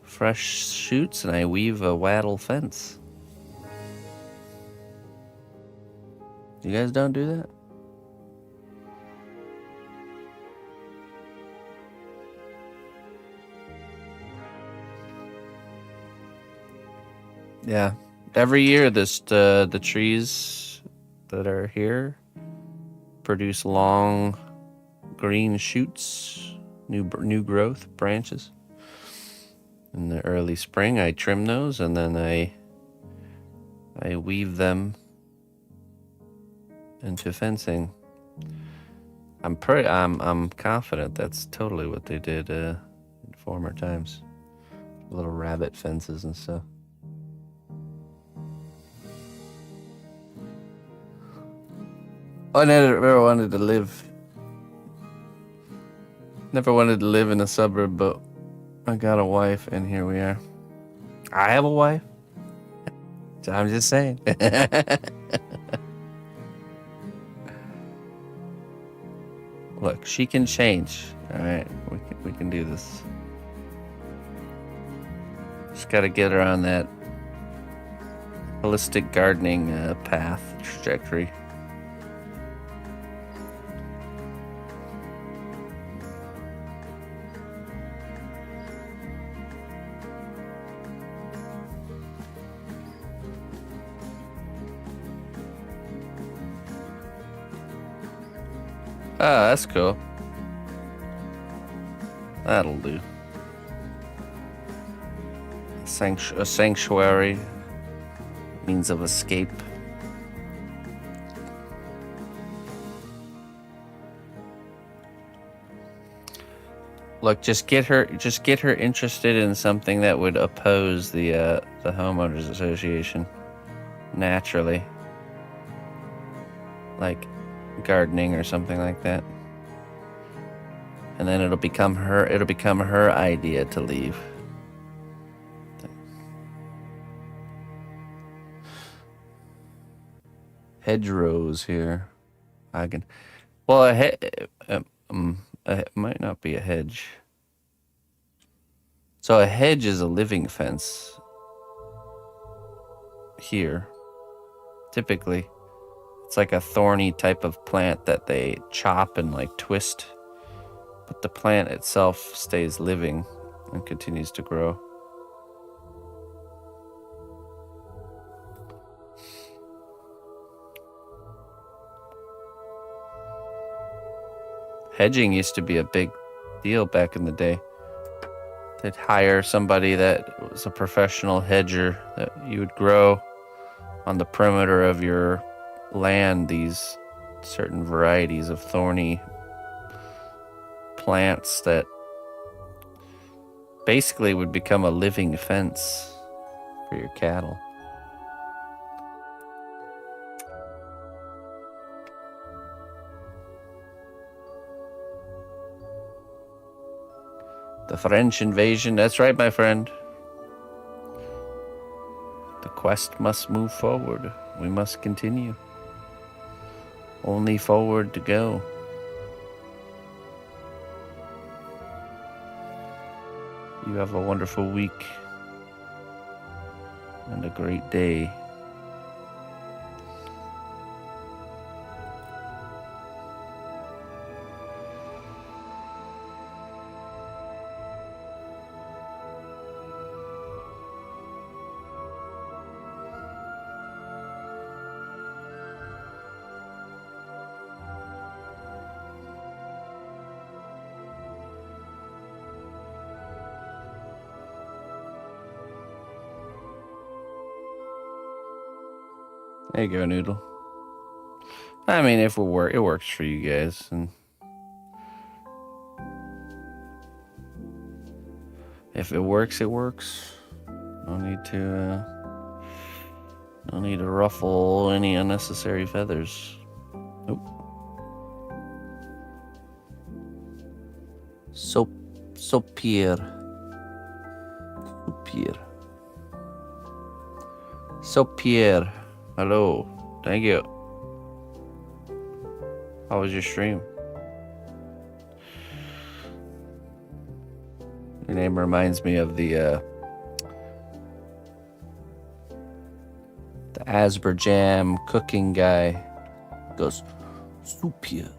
fresh shoots and I weave a wattle fence. You guys don't do that? Yeah. Every year, the trees that are here produce long green shoots, new growth branches. In the early spring, I trim those and then I weave them into fencing. I'm confident that's totally what they did in former times. Little rabbit fences and stuff. I never wanted to live. Never wanted to live in a suburb, but I got a wife, and here we are. I have a wife. I'm just saying. Look, she can change. All right, we can do this. Just got to get her on that holistic gardening path trajectory. Ah, that's cool. That'll do. A sanctuary, means of escape. Look, just get her interested in something that would oppose the homeowners association naturally, like gardening or something like that, and then it'll become her idea to leave. Hedgerows here. I can. Well, it might not be a hedge. So a hedge is a living fence. Here, typically, it's like a thorny type of plant that they chop and like twist, but the plant itself stays living and continues to grow. Hedging used to be a big deal back in the day. They'd hire somebody that was a professional hedger, that you would grow on the perimeter of your land these certain varieties of thorny plants that basically would become a living fence for your cattle. The French invasion, that's right, my friend. The quest must move forward. We must continue. Only forward to go. You have a wonderful week and a great day. There you go, Noodle. I mean, if it works for you guys, and if it works, it works. No need to No need to ruffle any unnecessary feathers. Nope. Sopier. Sopier. Hello. Thank you. How was your stream? Your name reminds me of the Asperjam cooking guy. Goes, Sopier.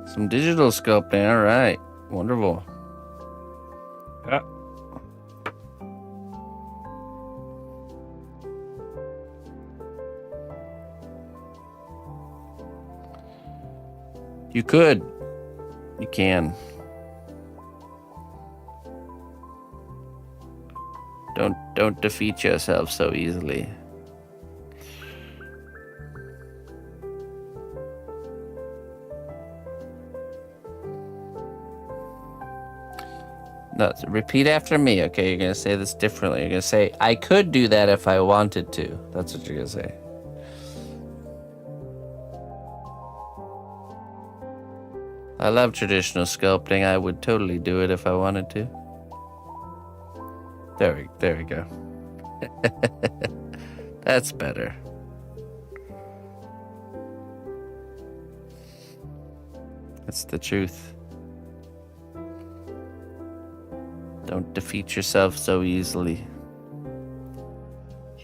Some digital sculpting, all right. Wonderful. Yeah. You could. You can. Don't defeat yourself so easily. No, repeat after me, okay? You're gonna say this differently. You're gonna say, I could do that if I wanted to. That's what you're gonna say. I love traditional sculpting. I would totally do it if I wanted to. There we go. That's better. That's the truth. Don't defeat yourself so easily.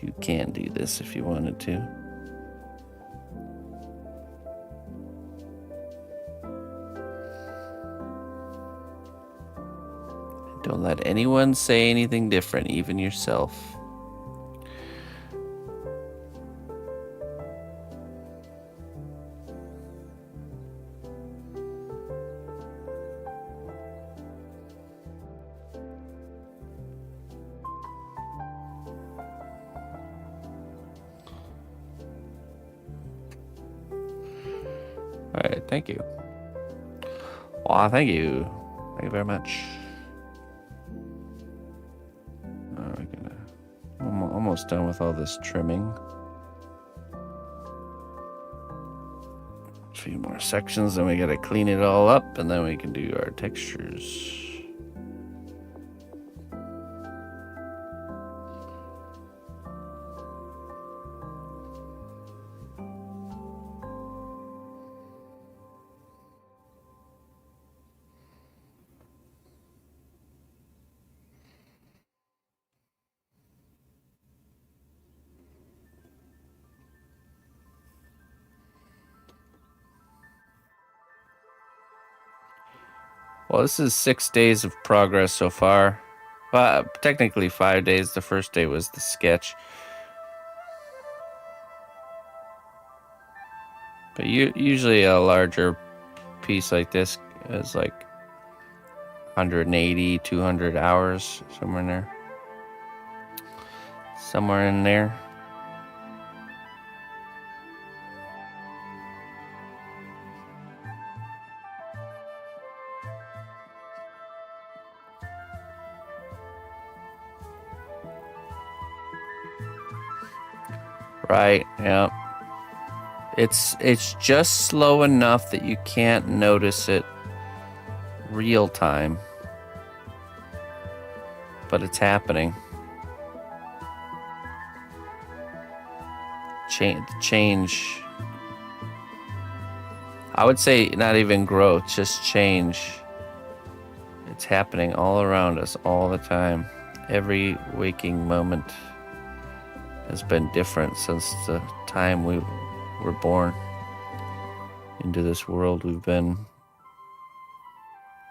You can do this if you wanted to. Don't let anyone say anything different, even yourself. All right, thank you. Aw, thank you. Thank you very much. I'm almost done with all this trimming. A few more sections, then we gotta clean it all up, and then we can do our textures. Well, this is 6 days of progress so far. Technically 5 days. The first day was the sketch. But usually a larger piece like this is like 180, 200 hours, somewhere in there. Somewhere in there. Right, yeah. It's just slow enough that you can't notice it real time. But it's happening. Change. I would say not even growth, just change. It's happening all around us all the time. Every waking moment has been different since the time we were born into this world. We've been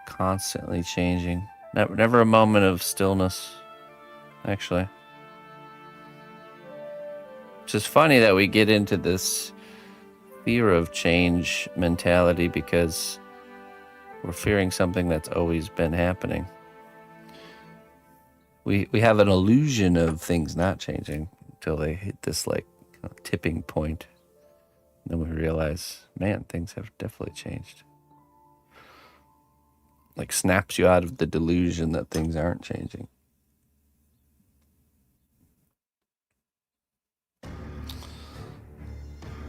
constantly changing. Never a moment of stillness, actually. It's just funny that we get into this fear of change mentality because We're fearing something that's always been happening. We have an illusion of things not changing until they hit this like tipping point. Then we realize, man, things have definitely changed. Like snaps you out of the delusion that things aren't changing.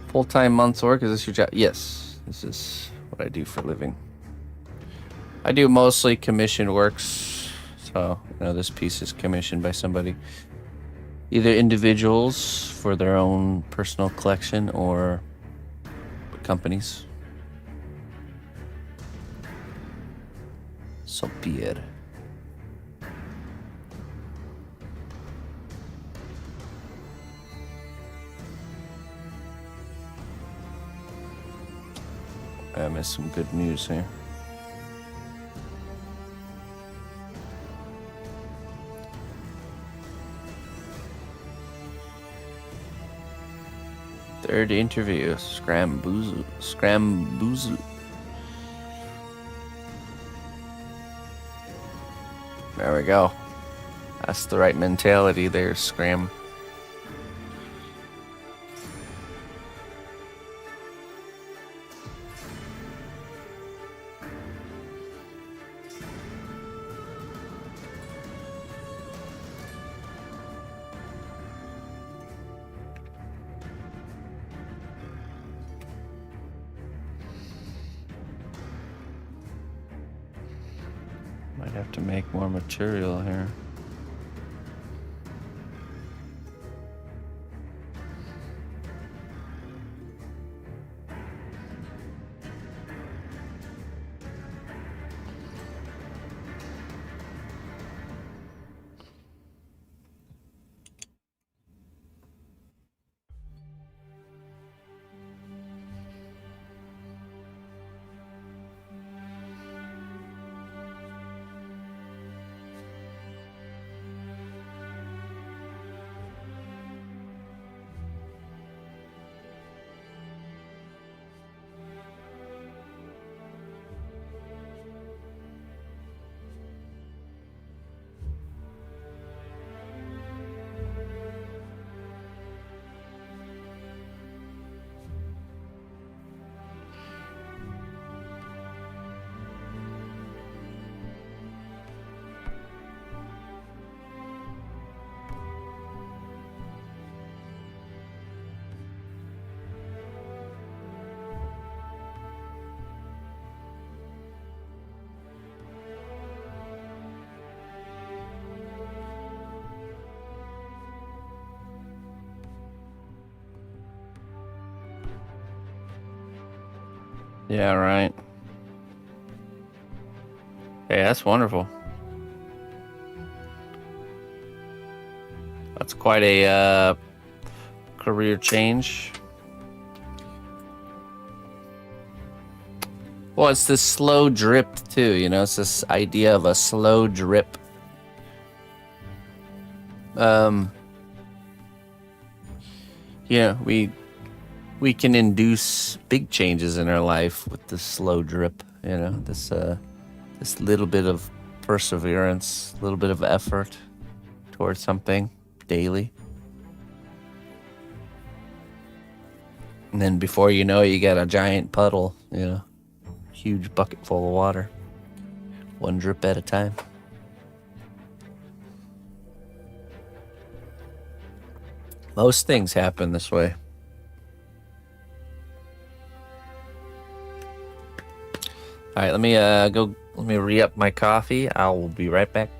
Full-time month's work, is this your job? Yes, this is what I do for a living. I do mostly commission works. So, this piece is commissioned by somebody. Either individuals for their own personal collection or companies. So be it. I missed some good news here. Third interview, Scramboozle. There we go. That's the right mentality there, Scram. Might have to make more material here. Yeah, right. Hey, that's wonderful. That's quite a career change. Well, it's this slow drip too, it's this idea of a slow drip. We can induce big changes in our life with this slow drip, this little bit of perseverance, a little bit of effort towards something daily. And then before you know it, you got a giant puddle, huge bucket full of water, one drip at a time. Most things happen this way. All right, let me re-up my coffee. I will be right back.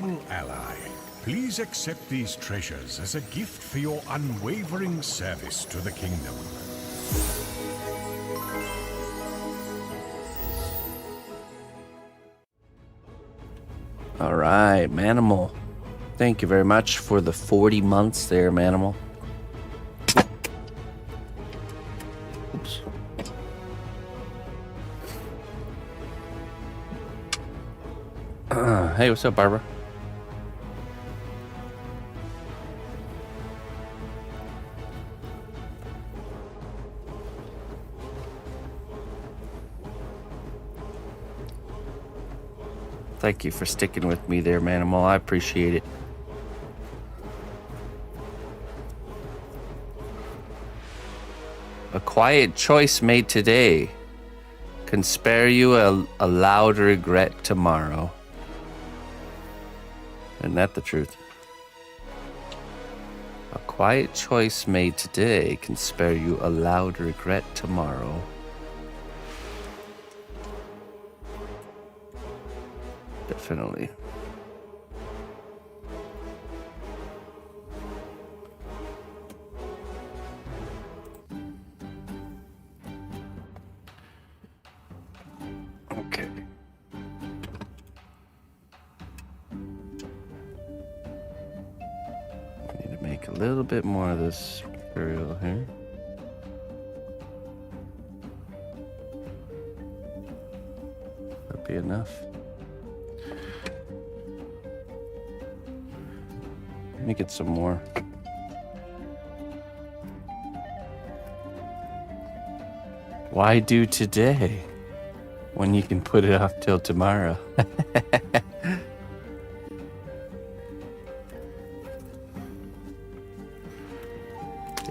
noble ally, please accept these treasures as a gift for your unwavering service to the kingdom. All right, Manimal. Thank you very much for the 40 months there, Manimal. Oops. Hey, what's up, Barbara? Thank you for sticking with me there, Manimal. I appreciate it. A quiet choice made today can spare you a loud regret tomorrow. Isn't that the truth? A quiet choice made today can spare you a loud regret tomorrow. Definitely. Okay. I need to make a little bit more of this material here. That'd be enough. Let me get some more. Why do today when you can put it off till tomorrow?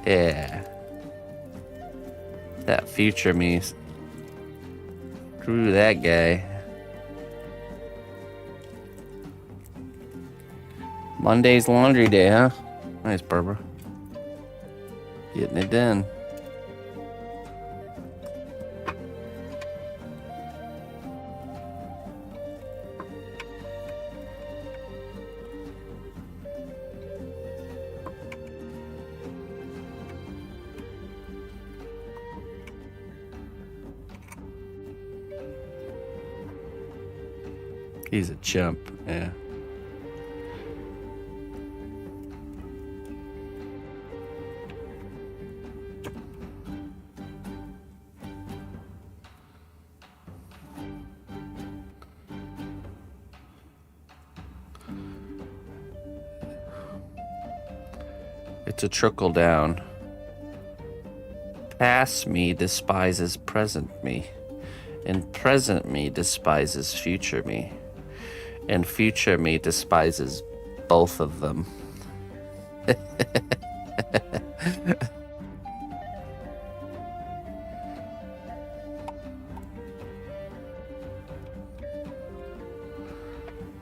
Yeah. That future me. Screw that guy. Monday's laundry day, huh? Nice, Barbara. Getting it done. He's a chump, yeah. It's a trickle down. Past me despises present me, and present me despises future me, and future me despises both of them.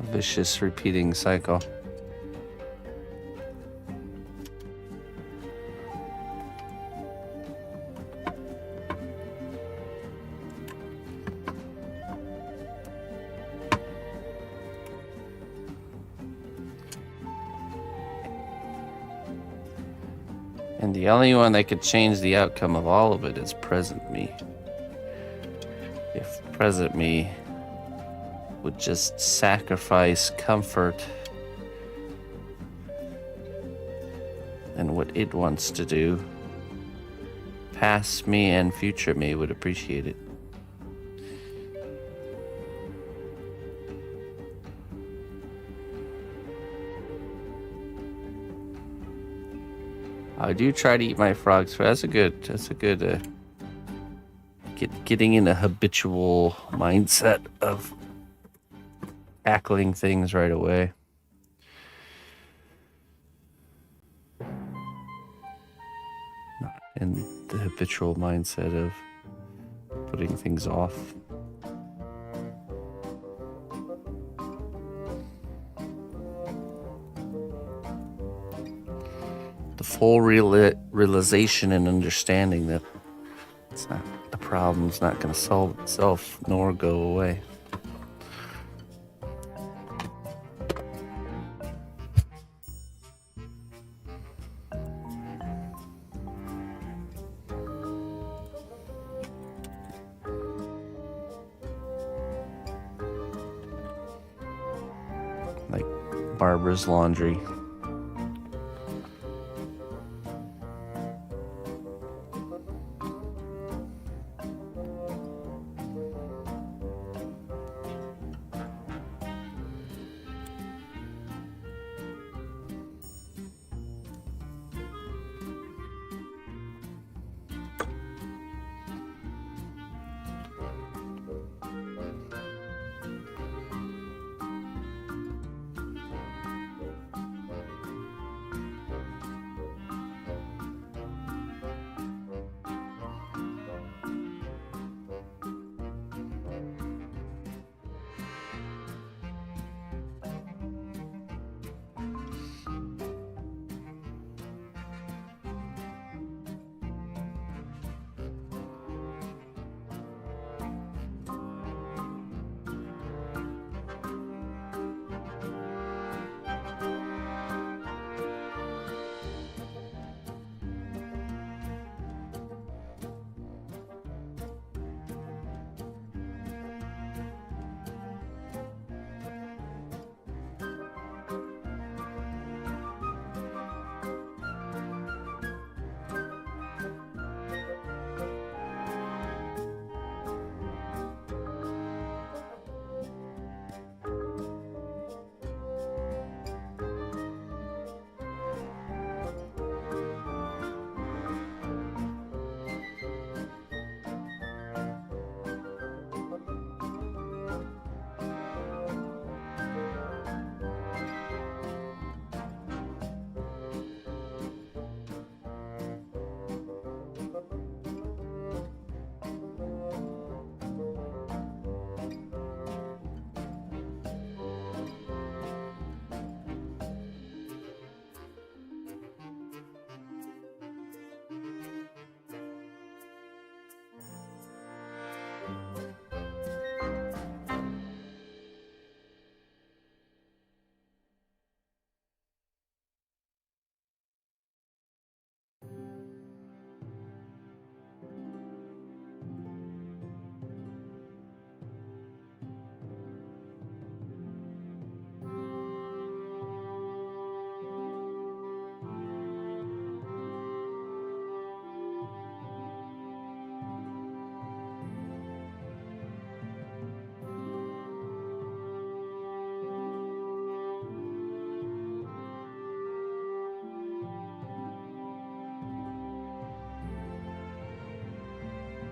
Vicious repeating cycle. And the only one that could change the outcome of all of it is present me. If present me would just sacrifice comfort and what it wants to do, past me and future me would appreciate it. I do try to eat my frogs, but that's a good getting in a habitual mindset of tackling things right away. Not in the habitual mindset of putting things off. The full realization and understanding that it's not, the problem's not going to solve itself nor go away. Barbara's laundry.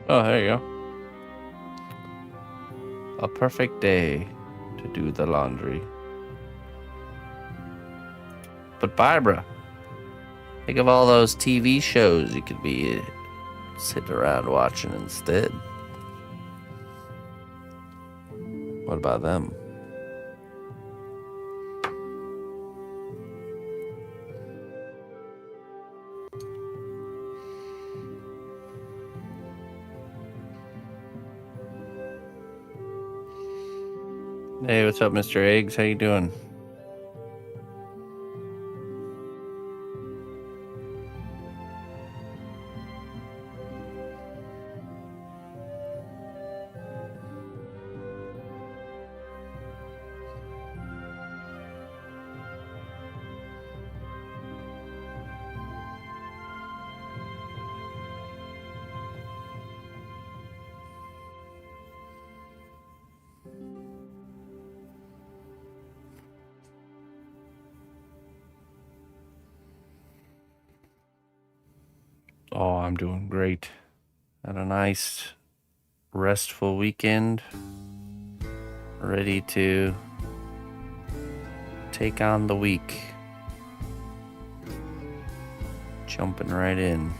Oh, there you go. A perfect day to do the laundry. But Barbara, think of all those TV shows you could be sitting around watching instead. What about them? Hey, what's up, Mr. Eggs? How you doing? Oh, I'm doing great. Had a nice, restful weekend. Ready to take on the week. Jumping right in.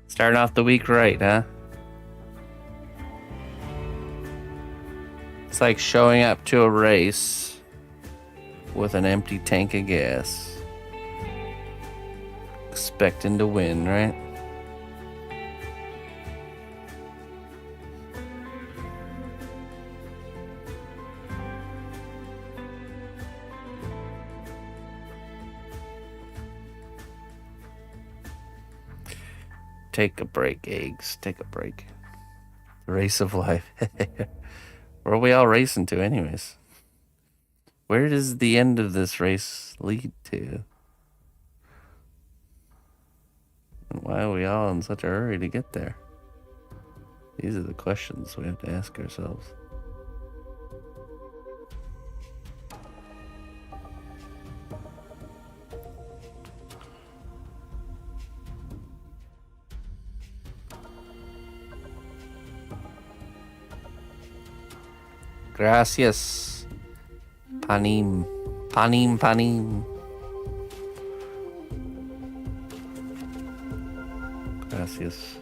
Starting off the week right, huh? It's like showing up to a race with an empty tank of gas. Expecting to win, right? Take a break, eggs. Take a break. The race of life. Where are we all racing to, anyways? Where does the end of this race lead to? And why are we all in such a hurry to get there? These are the questions we have to ask ourselves. Gracias. Panim. Panim, panim. Gracias.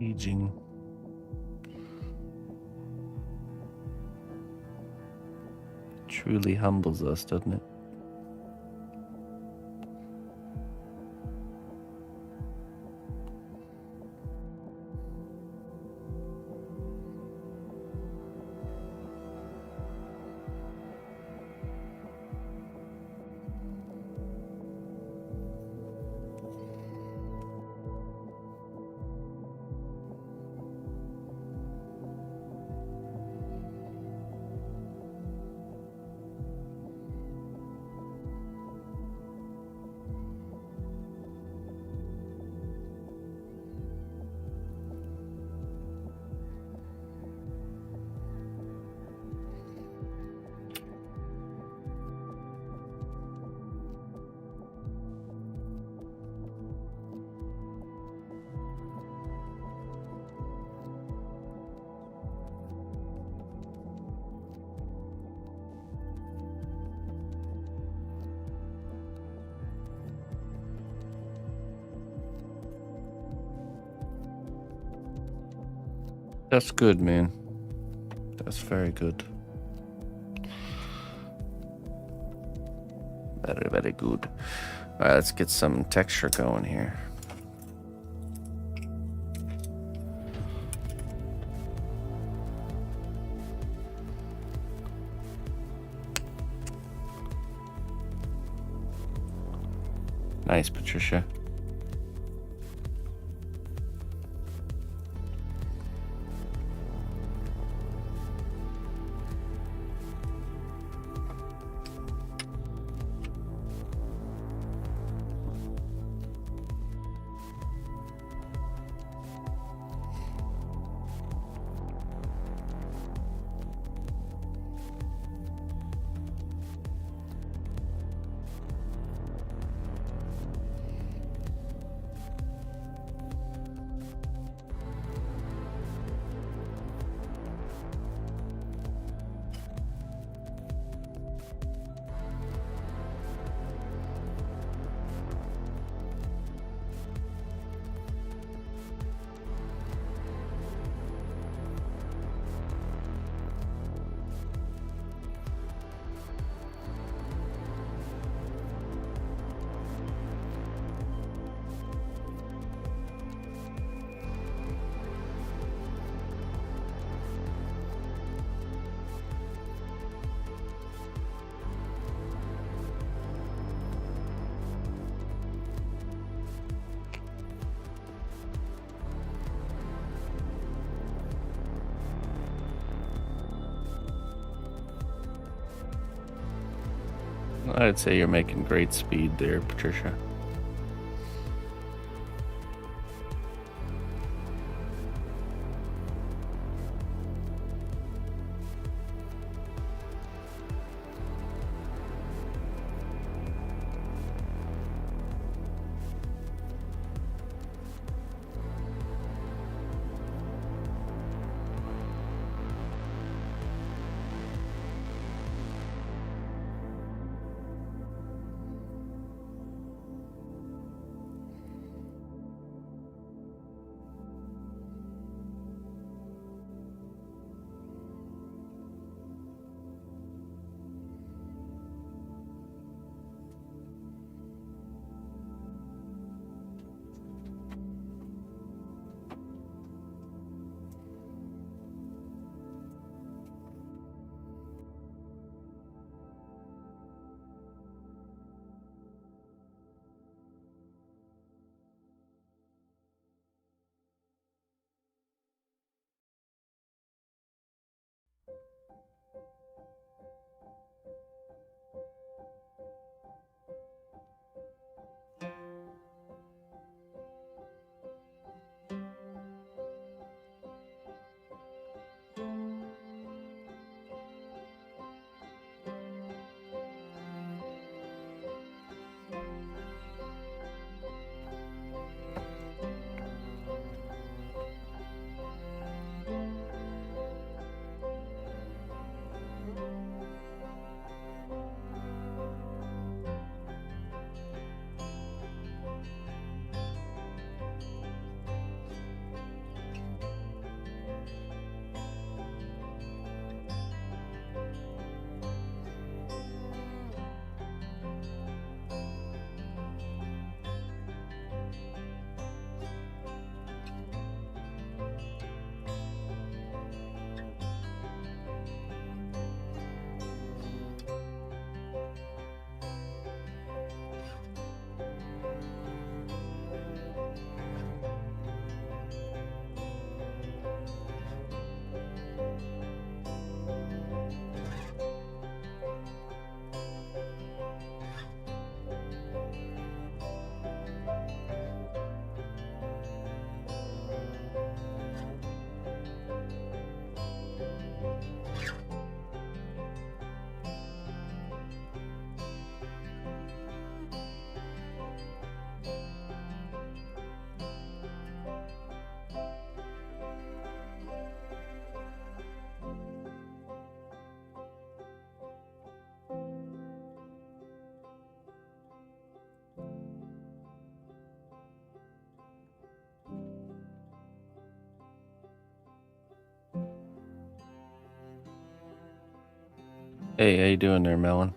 Aging. Truly humbles us, doesn't it? That's good, man. That's very good. Very, very good. All right, let's get some texture going here. Nice, Patricia. I'd say you're making great speed there, Patricia. Hey, how you doing there, Melon?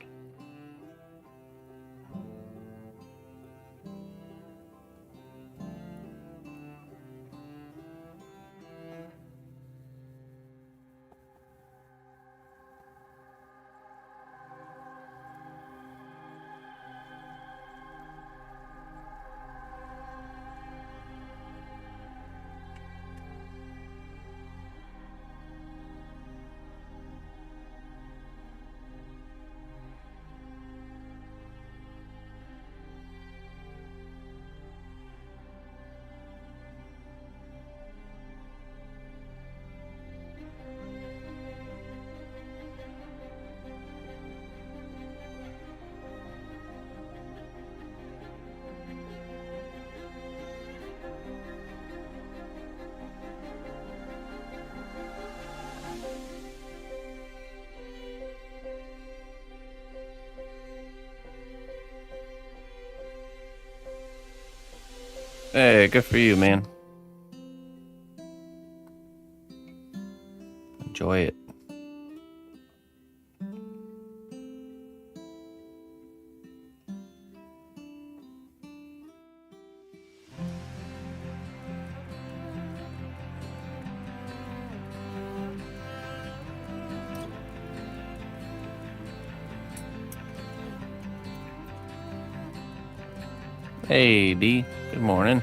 Hey, good for you, man. Enjoy it. Hey, D. Good morning.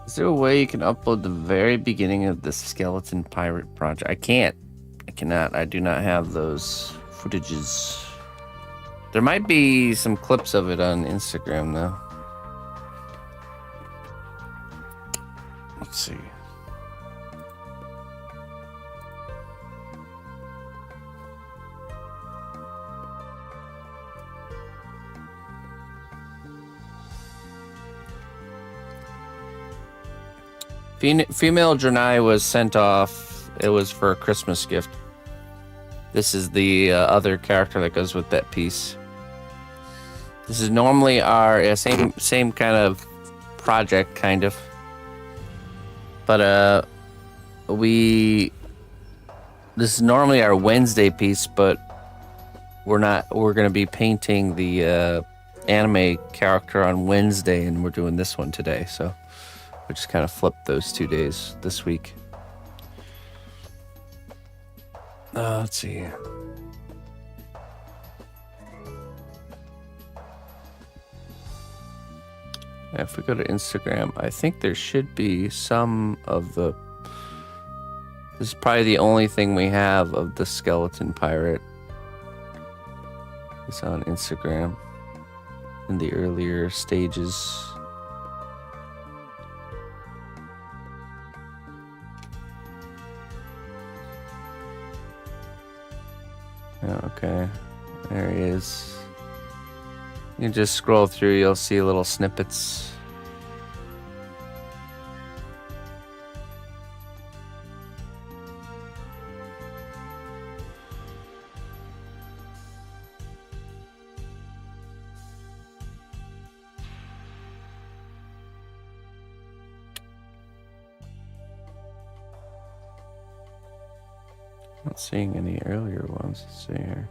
Is there a way you can upload the very beginning of the Skeleton Pirate project? I can't. I cannot. I do not have those footages. There might be some clips of it on Instagram, though. Let's see. Female Draenei was sent off. It was for a Christmas gift. This is the other character that goes with that piece. This is normally our same kind of project, kind of. But this is normally our Wednesday piece, but we're not. We're gonna be painting the anime character on Wednesday, and we're doing this one today. So We just kind of flipped those 2 days this week. Let's see. If we go to Instagram, I think there should be some of the... This is probably the only thing we have of the skeleton pirate. It's on Instagram in the earlier stages. Okay, there he is. You can just scroll through, you'll see little snippets. Not seeing any earlier ones. Let's see here.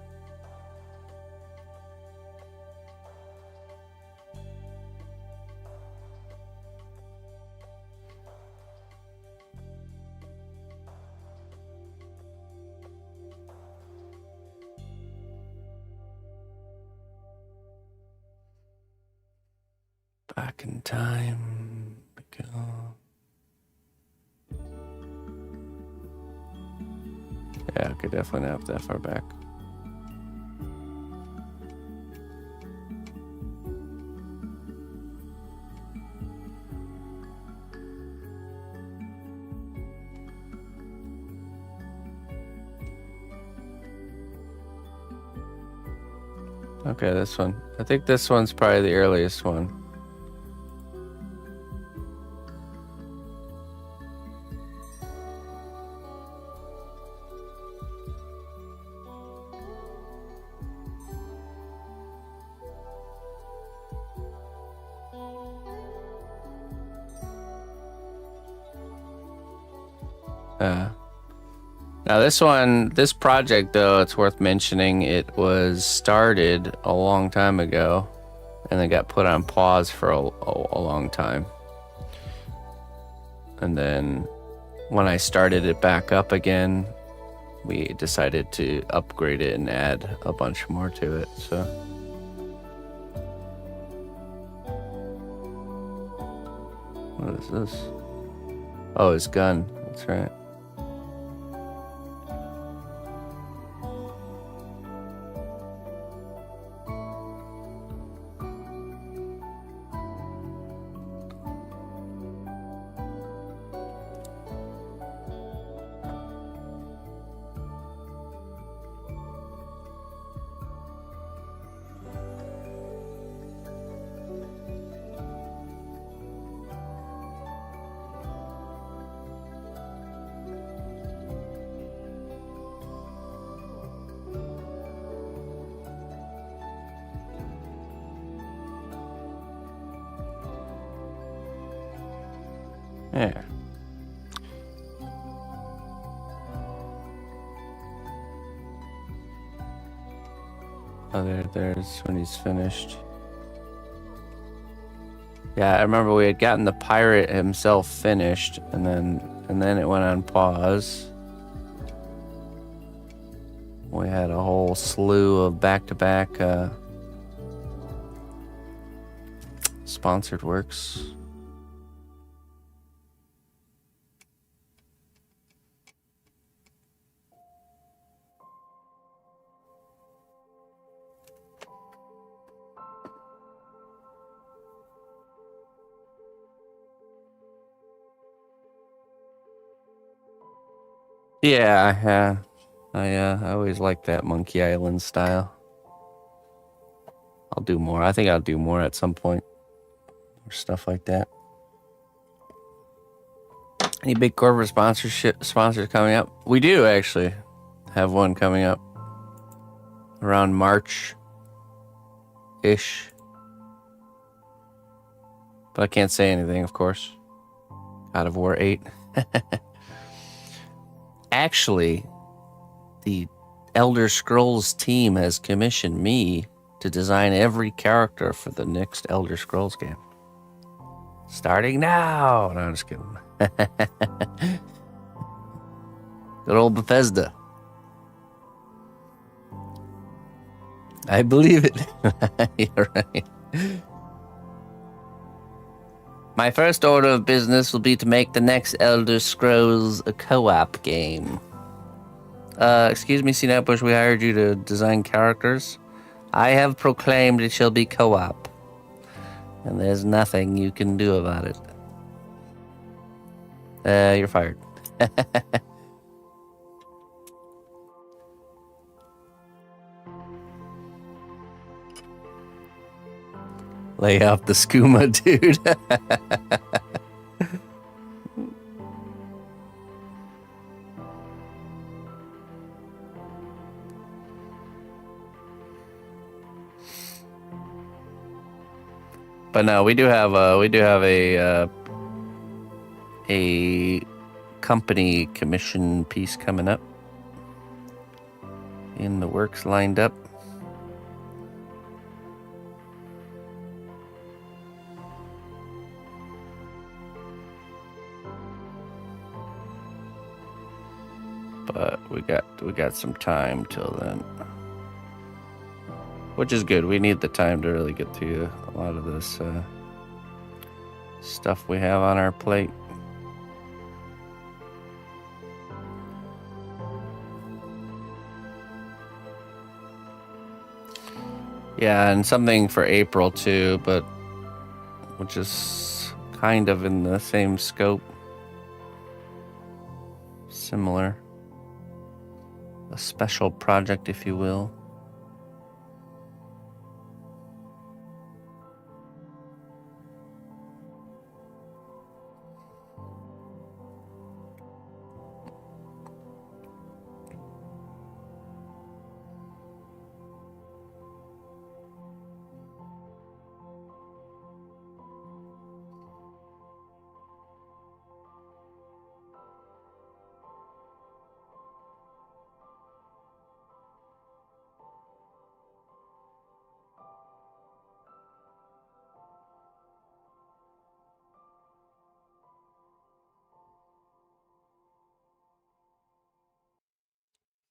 Back in time. Go. Yeah, okay, definitely not that far back. Okay, this one. I think this one's probably the earliest one. Now this project though, it's worth mentioning, it was started a long time ago and then got put on pause for a long time. And then when I started it back up again, we decided to upgrade it and add a bunch more to it, so. What is this? Oh, his gun, that's right. Yeah. Oh, there's when he's finished. Yeah, I remember we had gotten the pirate himself finished, and then it went on pause. We had a whole slew of back-to-back sponsored works. Yeah, I always liked that Monkey Island style. I'll do more. I think I'll do more at some point. Or stuff like that. Any big corporate sponsors coming up? We do actually have one coming up around March-ish. But I can't say anything, of course. God of War 8. Actually, the Elder Scrolls team has commissioned me to design every character for the next Elder Scrolls game. Starting now. No, I'm just kidding. Good old Bethesda. I believe it. You're right. My first order of business will be to make the next Elder Scrolls a co-op game. Excuse me, cnotbusch, we hired you to design characters. I have proclaimed it shall be co-op. And there's nothing you can do about it. You're fired. Lay off the skooma, dude. But no, we do have a company commission piece coming up. In the works, lined up. But we got some time till then, which is good. We need the time to really get through a lot of this stuff we have on our plate. Yeah, and something for April too, but which is kind of in the same scope. Similar. A special project, if you will.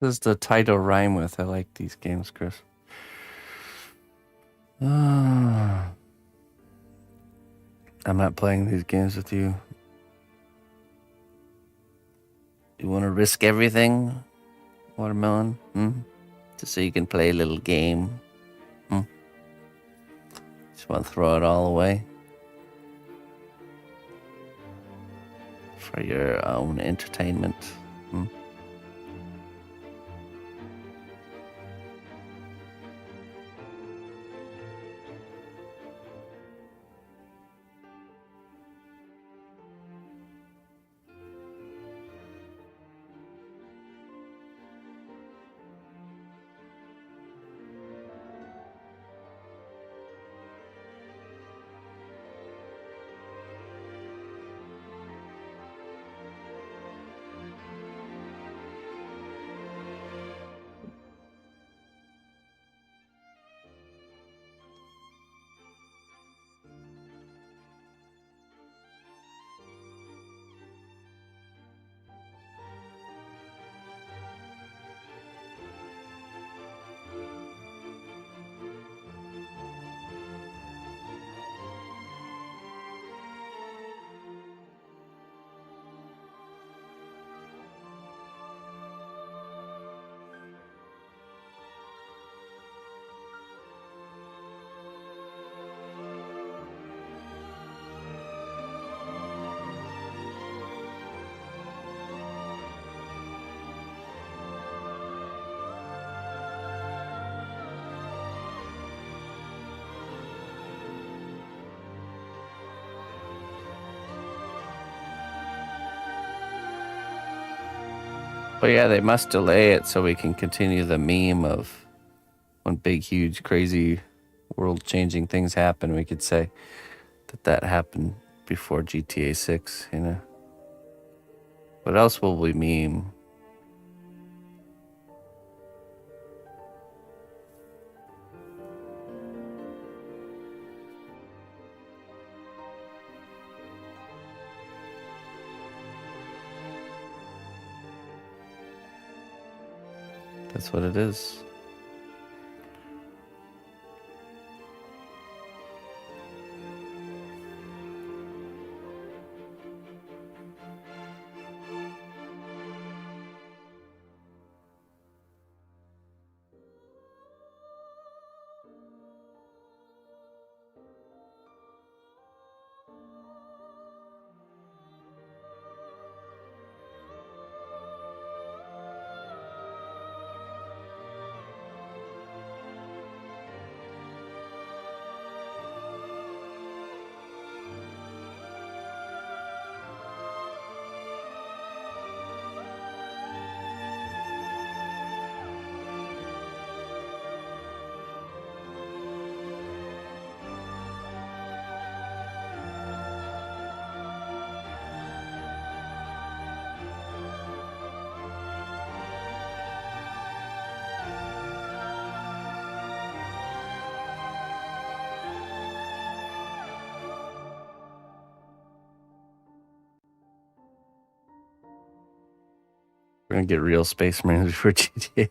This is the title rhyme with. I like these games, Chris. I'm not playing these games with you. You want to risk everything, Watermelon? Just so you can play a little game? Just want to throw it all away? For your own entertainment? But yeah, they must delay it so we can continue the meme of when big, huge, crazy, world-changing things happen. We could say that happened before GTA 6, you know? What else will we meme? That's what it is. We're gonna get real Space Marines before GTA.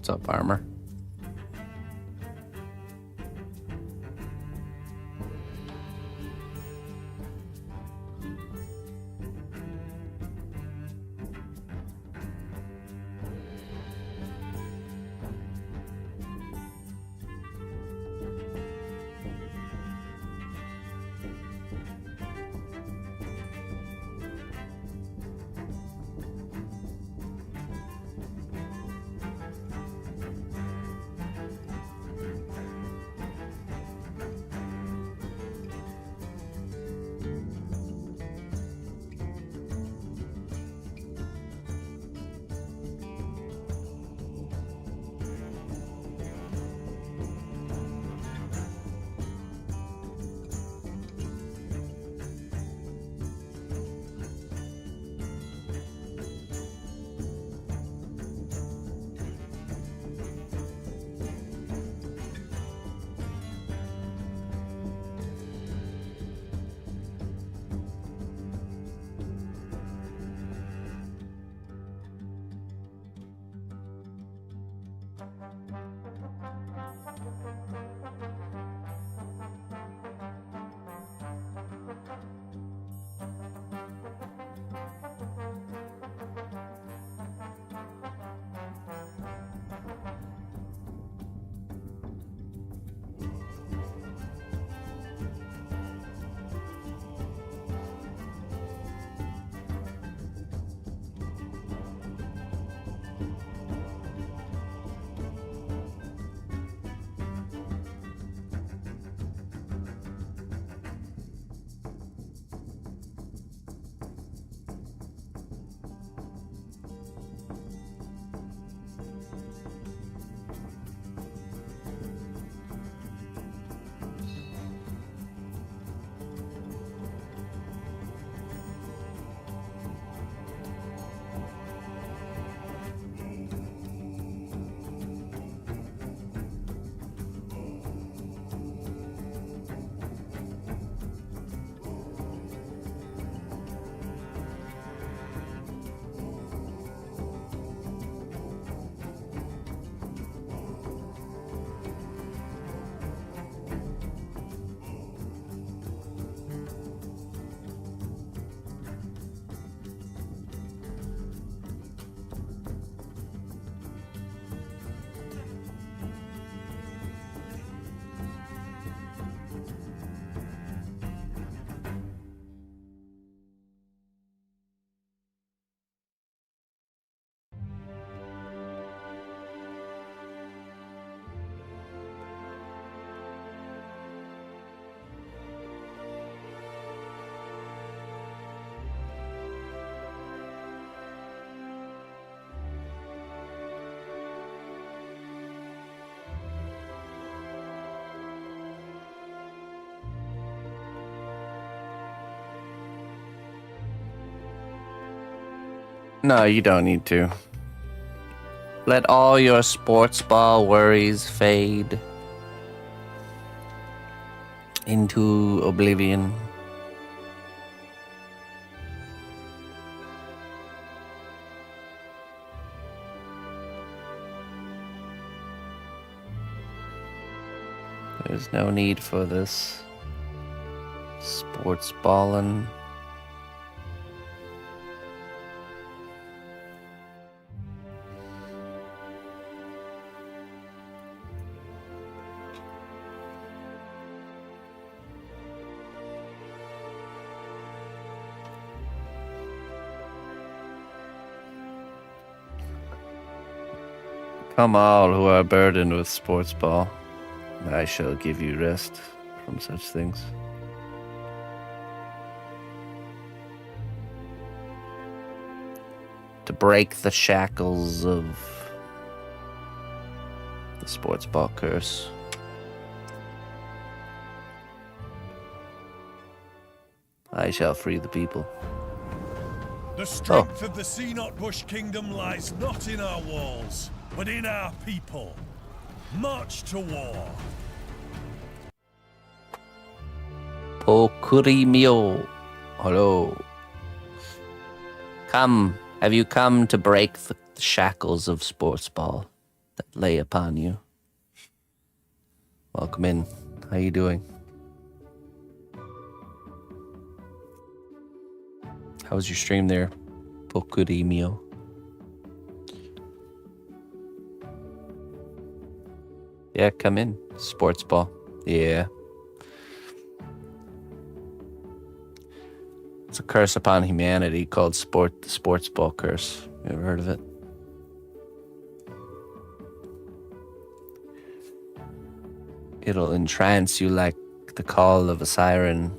What's up, Armor? No, you don't need to. Let all your sports ball worries fade into oblivion. There's no need for this sports ballin'. Come all who are burdened with sports ball, I shall give you rest from such things. To break the shackles of the sports ball curse. I shall free the people. The strength of the cnotbusch kingdom lies not in our walls, but in our people. March to war. Pokuri mio. Hello. Come, have you come to break the shackles of sports ball that lay upon you? Welcome in. How you doing? How was your stream there, Pokuri mio? Yeah, come in. Sports ball. Yeah. It's a curse upon humanity called the sports ball curse. You ever heard of it? It'll entrance you like the call of a siren.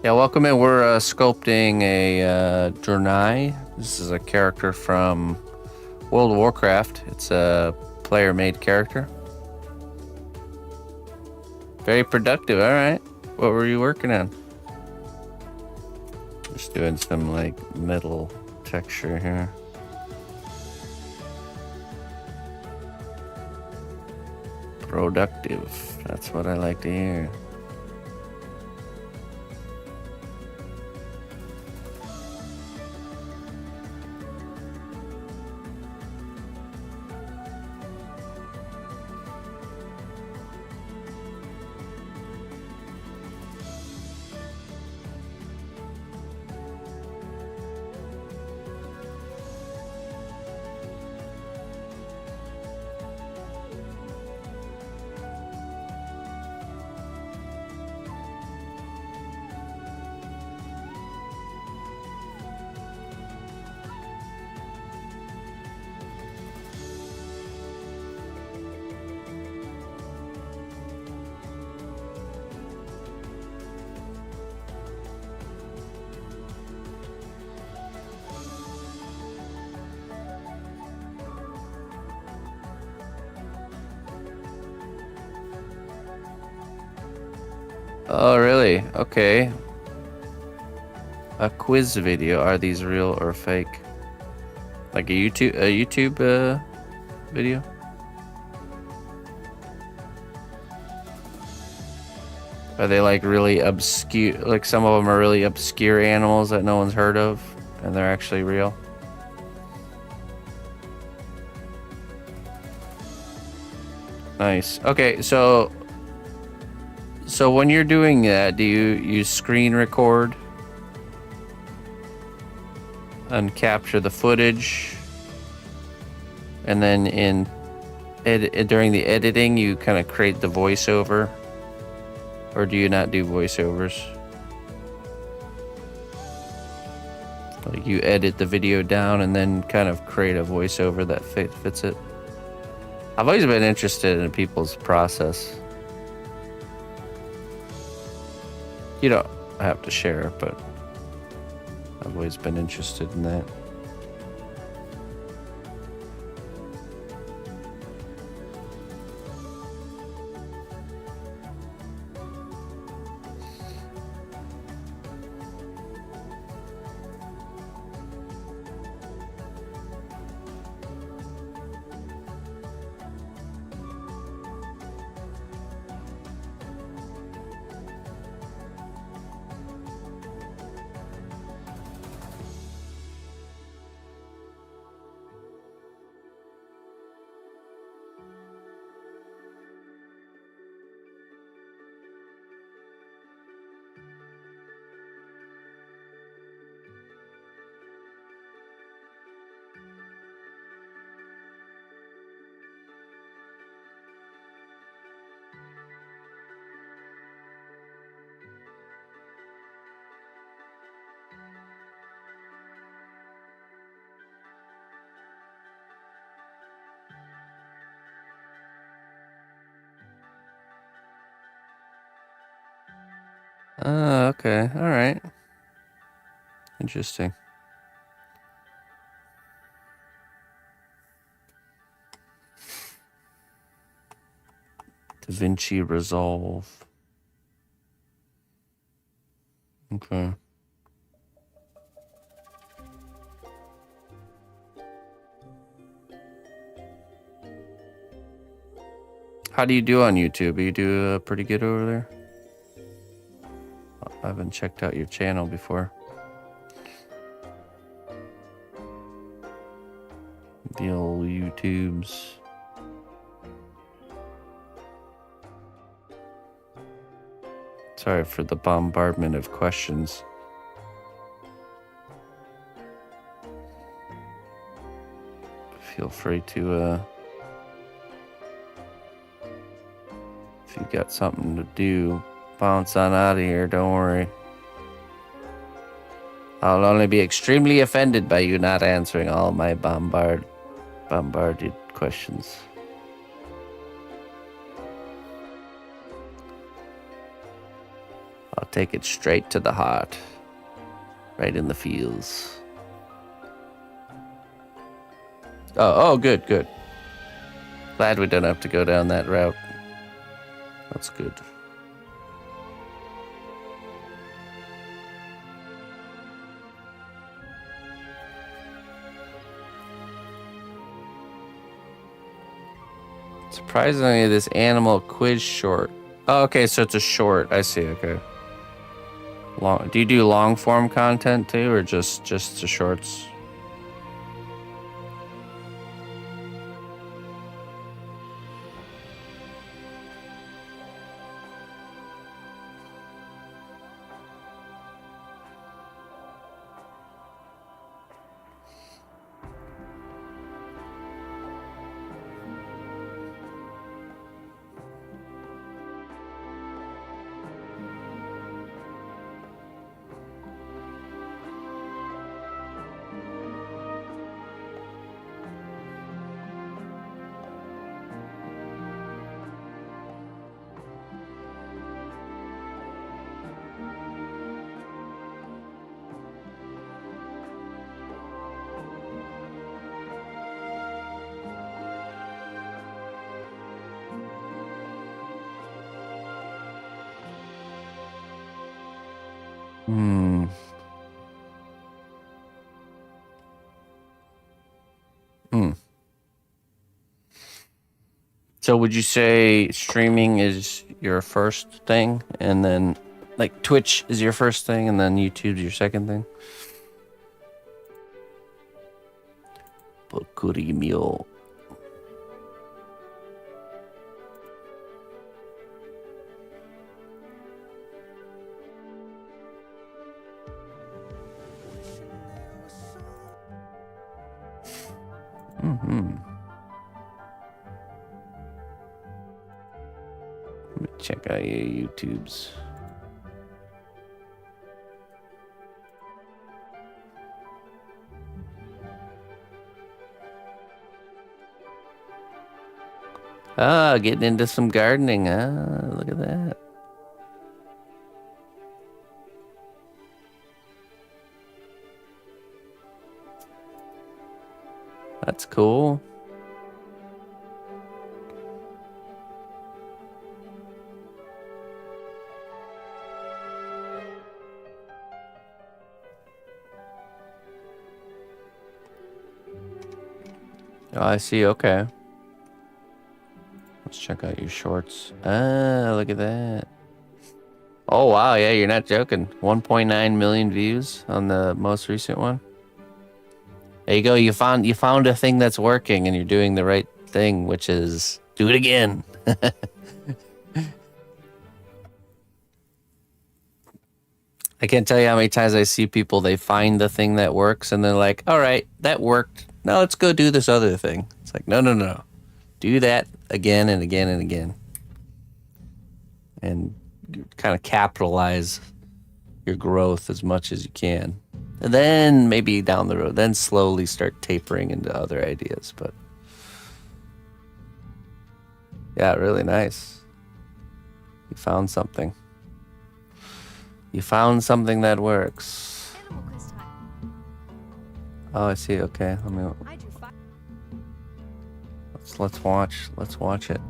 Yeah, welcome in. We're sculpting a Draenei. This is a character from World of Warcraft. It's a player-made character. Very productive. All right. What were you working on? Just doing some like metal texture here. Productive. That's what I like to hear. Oh, really? Okay. A quiz video. Are these real or fake? Like a YouTube video? Are they like really obscure? Like some of them are really obscure animals that no one's heard of, and they're actually real? Nice. Okay, so when you're doing that, do you screen record and capture the footage, and then during the editing you kind of create the voiceover, or do you not do voiceovers? Like you edit the video down and then kind of create a voiceover that fits it? I've always been interested in people's process. You don't have to share, but I've always been interested in that. Okay. All right. Interesting. DaVinci Resolve. Okay. How do you do on YouTube? You do pretty good over there? I haven't checked out your channel before. The old YouTubes. Sorry for the bombardment of questions. Feel free to, if you got something to do, bounce on out of here, don't worry. I'll only be extremely offended by you not answering all my bombarded questions. I'll take it straight to the heart. Right in the feels. Oh, good, good. Glad we don't have to go down that route. That's good. Surprisingly, this animal quiz short. Oh, okay, so it's a short. I see, okay. Long. Do you do long form content too, or just the shorts? Hmm. So would you say streaming is your first thing, and then like Twitch is your first thing, and then YouTube's your second thing? Bokuri meal. Let me check out your YouTubes. Ah, getting into some gardening. Ah, look at that. That's cool. Oh, I see. Okay. Let's check out your shorts. Ah, look at that. Oh, wow. Yeah, you're not joking. 1.9 million views on the most recent one. There you go. You found a thing that's working, and you're doing the right thing, which is do it again. I can't tell you how many times I see people, they find the thing that works, and they're like, all right, that worked. Now let's go do this other thing. It's like, no. Do that again and again and again. And kind of capitalize your growth as much as you can. And then maybe down the road, then slowly start tapering into other ideas. But yeah, really nice. You found something. You found something that works. Animal quiz time. Oh, I see. Okay, let me. I drew 5. Let's watch. Let's watch it.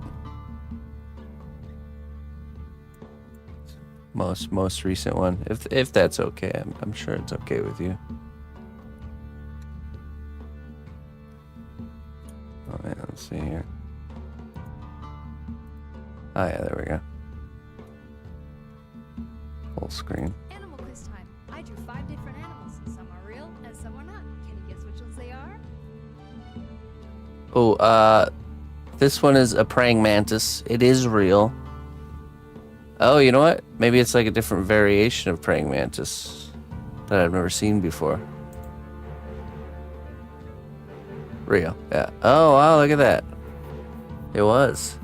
Most recent one, if that's okay. I'm sure it's okay with you. Oh yeah, let's see here. Oh yeah, there we go. Full screen. Animal quiz time. I drew 5 different animals. Some are real and some are not. Can you guess which ones they are? Oh, this one is a praying mantis. It is real. Oh, you know what? Maybe it's like a different variation of praying mantis that I've never seen before. Real, yeah. Oh, wow, look at that. It was.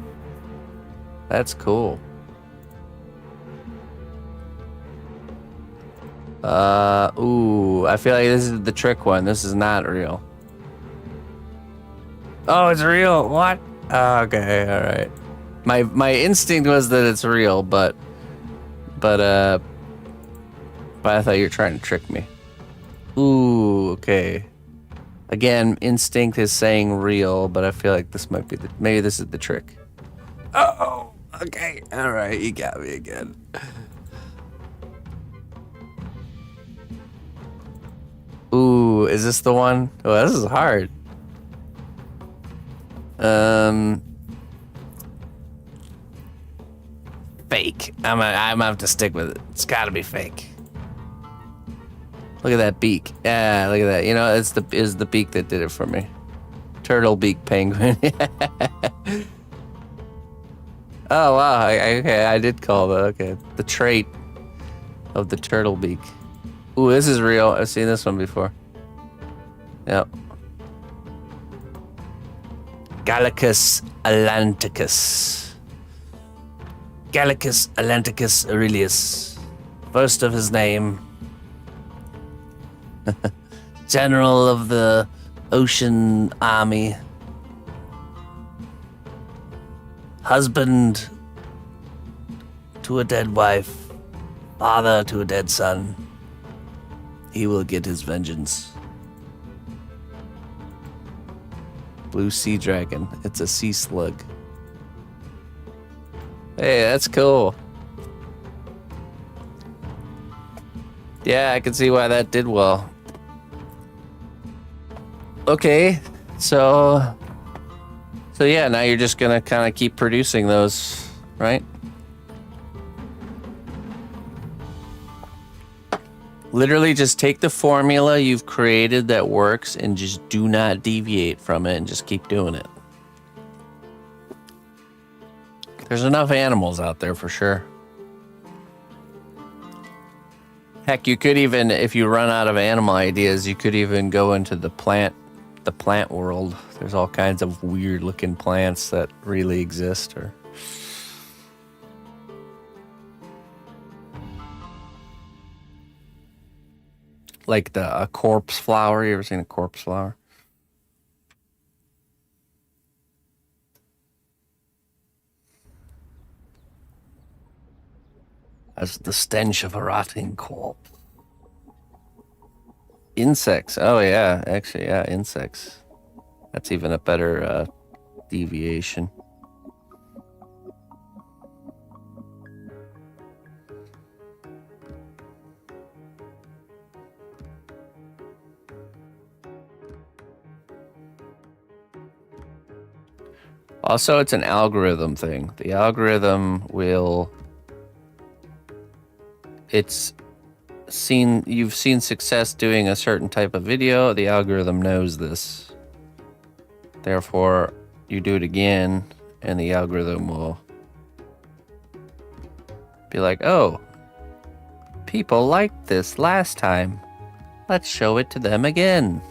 That's cool. Ooh, I feel like this is the trick one. This is not real. Oh, it's real. What? Okay, all right. My instinct was that it's real, but I thought you were trying to trick me. Ooh, okay. Again, instinct is saying real, but I feel like this might be maybe this is the trick. Oh, okay. All right, you got me again. Ooh, is this the one? Oh, this is hard. Fake. I'm gonna have to stick with it. It's gotta be fake. Look at that beak. Yeah, look at that. You know, it's the beak that did it for me. Turtle beak penguin. Oh wow. Okay, I did call that. Okay, the trait of the turtle beak. Ooh, this is real. I've seen this one before. Yep. Gallicus atlanticus. Gallicus atlanticus aurelius. First of his name. General of the Ocean Army. Husband to a dead wife. Father to a dead son. He will get his vengeance. Blue sea dragon. It's a sea slug. Hey, that's cool. Yeah, I can see why that did well. Okay, so yeah, now you're just gonna kind of keep producing those, right? Literally just take the formula you've created that works and just do not deviate from it and just keep doing it. There's enough animals out there for sure. Heck, you could even, if you run out of animal ideas, you could even go into the plant world. There's all kinds of weird looking plants that really exist, or like a corpse flower. You ever seen a corpse flower? As the stench of a rotting corpse. Insects. Oh yeah, actually, yeah, insects. That's even a better deviation. Also, it's an algorithm thing. The algorithm will... You've seen success doing a certain type of video. The algorithm knows this. Therefore, you do it again, and the algorithm will be like, oh, people liked this last time. Let's show it to them again.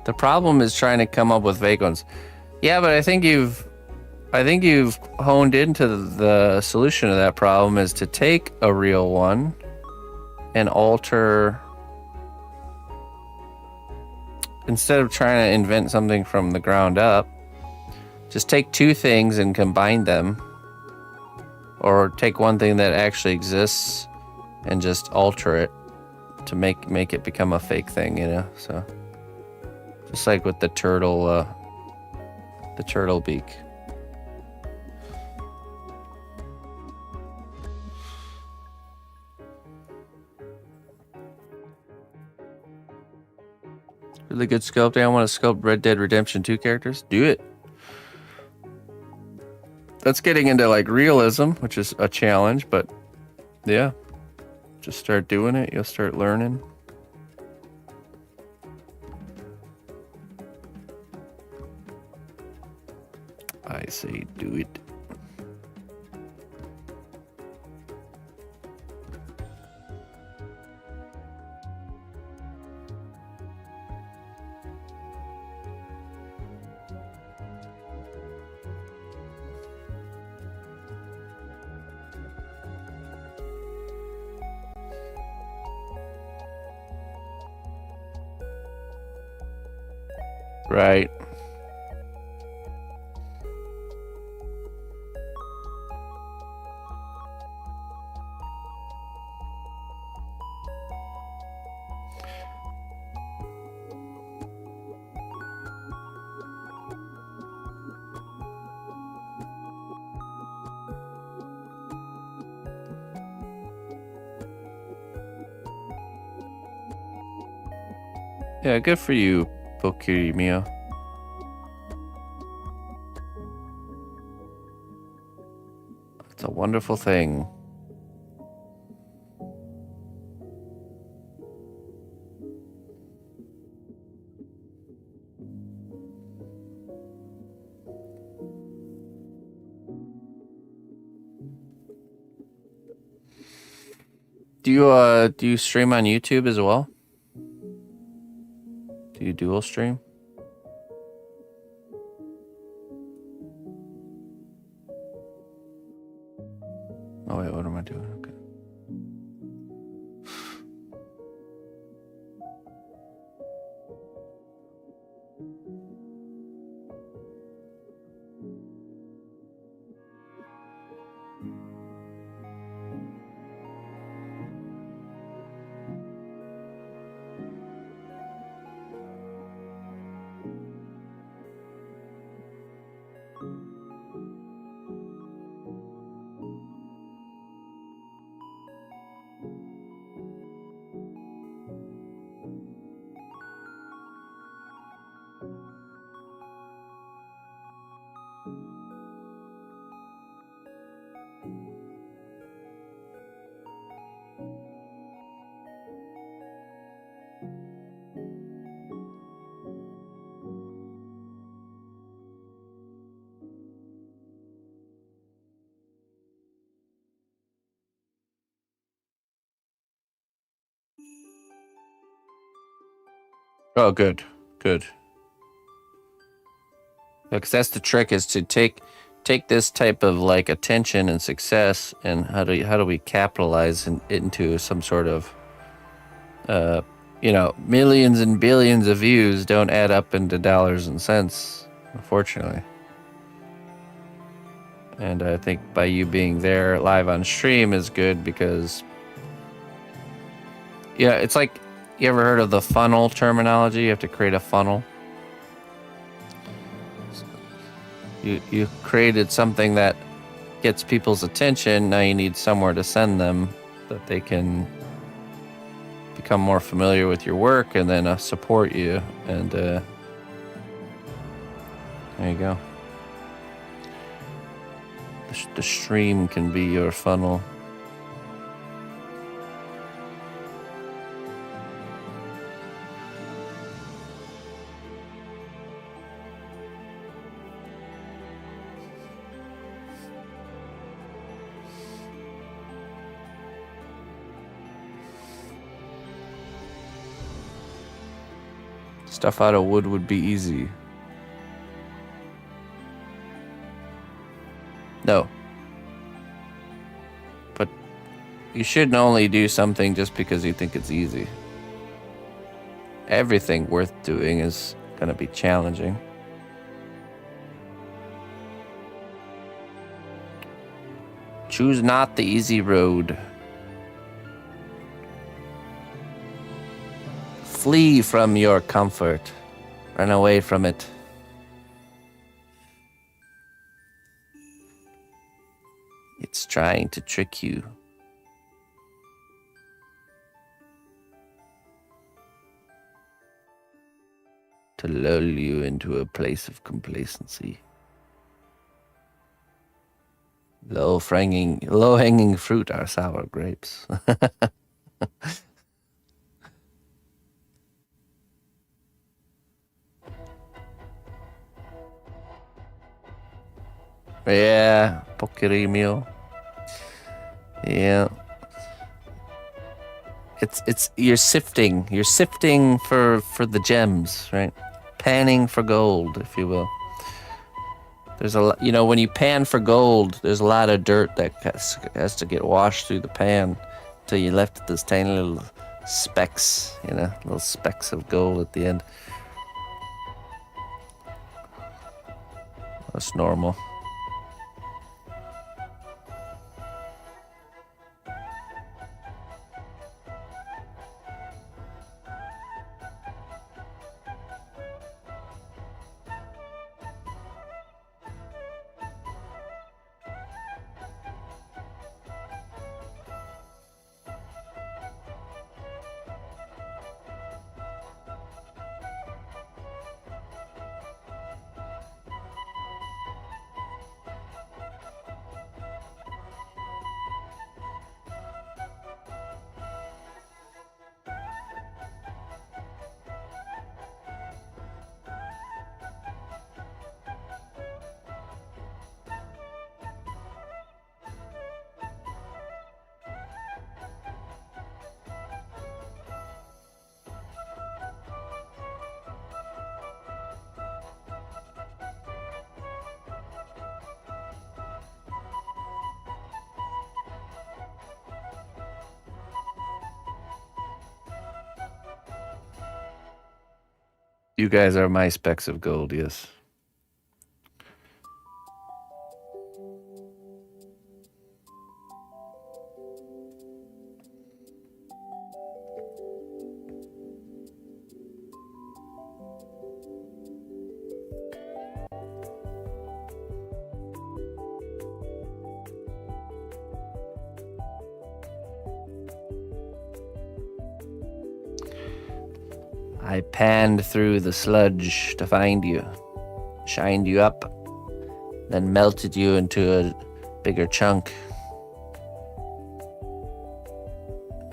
The problem is trying to come up with fake ones. Yeah, but I think you've honed into the solution to that problem is to take a real one and alter instead of trying to invent something from the ground up, just take two things and combine them. Or take one thing that actually exists and just alter it to make it become a fake thing, you know? So just like with the turtle beak. Really good sculpting. I want to sculpt Red Dead Redemption 2 characters. Do it. That's getting into like realism, which is a challenge, but yeah. Just start doing it. You'll start learning. I say do it. Right. Yeah, good for you, Pokemia. It's a wonderful thing. Do you stream on YouTube as well? Do you dual stream? Oh wait, what am I doing? Okay. Oh, good, good. Because that's the trick, is to take this type of like attention and success, and how do we capitalize into some sort of, millions and billions of views don't add up into dollars and cents, unfortunately. And I think by you being there live on stream is good, because, yeah, it's like, you ever heard of the funnel terminology? You have to create a funnel. You created something that gets people's attention. Now you need somewhere to send them that they can become more familiar with your work and then support you. And there you go. The stream can be your funnel. Stuff out of wood would be easy. No. But you shouldn't only do something just because you think it's easy. everything worth doing is going to be challenging. Choose not the easy road. Flee from your comfort. Run away from it. It's trying to trick you. To lull you into a place of complacency. Low-hanging fruit are sour grapes. Yeah, Pokerimio. Yeah. It's you're sifting for the gems, right? Panning for gold, if you will. There's a lot, when you pan for gold, there's a lot of dirt that has to get washed through the pan till you left those tiny little specks, little specks of gold at the end. That's normal. You guys are my specks of gold, yes. I panned through the sludge to find you, shined you up, then melted you into a bigger chunk.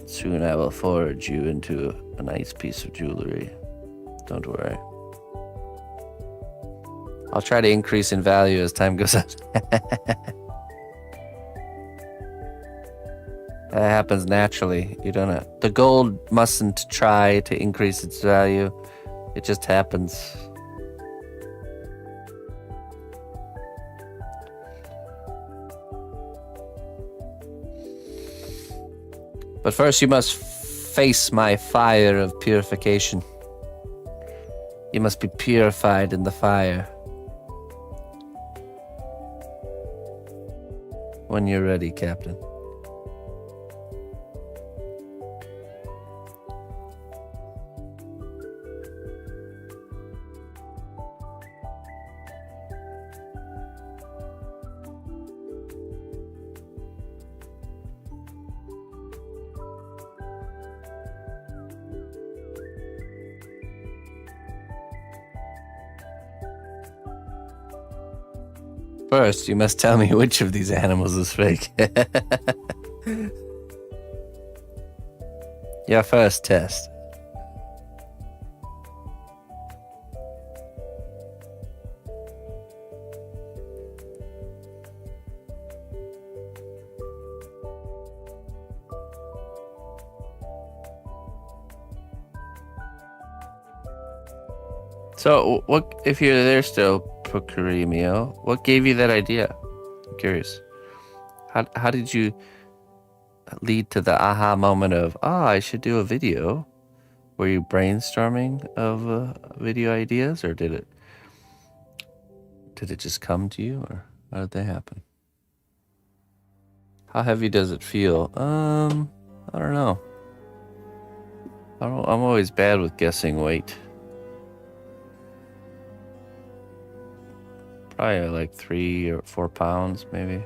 Soon I will forge you into a nice piece of jewelry. Don't worry. I'll try to increase in value as time goes on. That happens naturally. You don't know. The gold mustn't try to increase its value. It just happens. But first you must face my fire of purification. You must be purified in the fire. When you're ready, Captain. First, you must tell me which of these animals is fake. Your first test. So, what if you're there still, Procurimio? What gave you that idea? I'm curious. How did you lead to the aha moment of, I should do a video Were you brainstorming of video ideas, or did it just come to you, or how did that happen? How heavy does it feel? I don't know. I'm always bad with guessing weight. Probably like 3 or 4 pounds, maybe.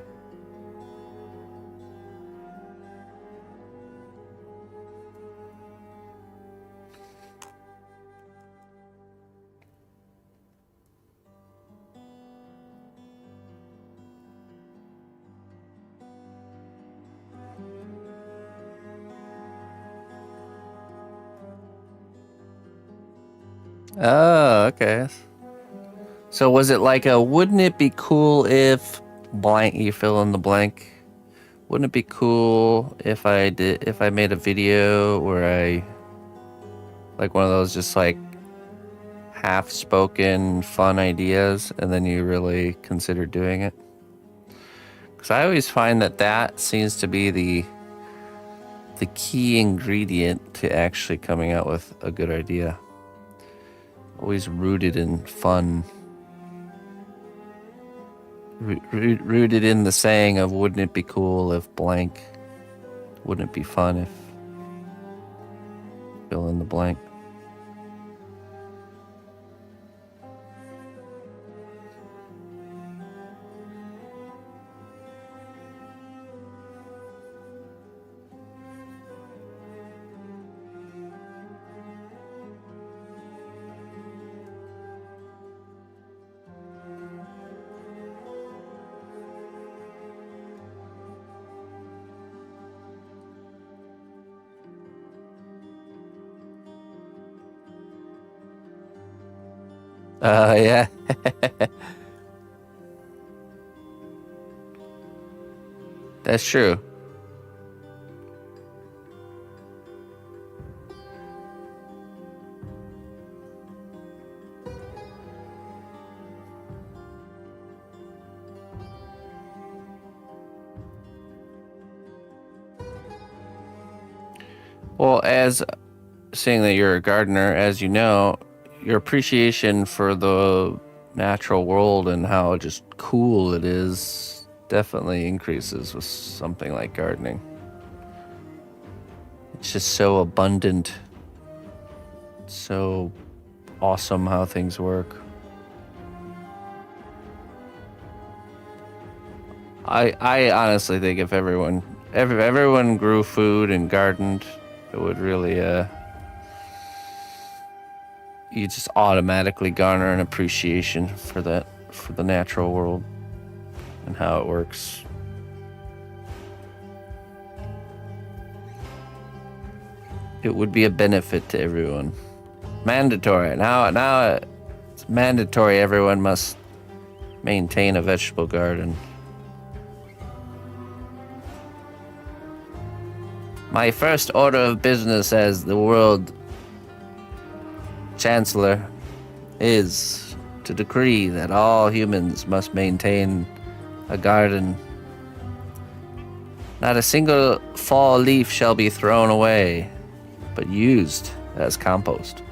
Oh, okay. So was it like a, wouldn't it be cool if blank, you fill in the blank? Wouldn't it be cool if I made a video where I, like one of those just like half-spoken fun ideas, and then you really consider doing it? Because I always find that seems to be the key ingredient to actually coming out with a good idea. Always rooted in fun. Rooted in the saying of, wouldn't it be cool if blank? Wouldn't it be fun if... Fill in the blank. Yeah. That's true. Well, as seeing that you're a gardener, as you know, your appreciation for the natural world and how just cool it is definitely increases with something like gardening. It's just so abundant, so awesome how things work. I honestly think if everyone grew food and gardened, it would really you just automatically garner an appreciation for the natural world and how it works. It would be a benefit to everyone. Mandatory. Now it's mandatory everyone must maintain a vegetable garden. My first order of business as the world chancellor is to decree that all humans must maintain a garden. Not a single fall leaf shall be thrown away, but used as compost.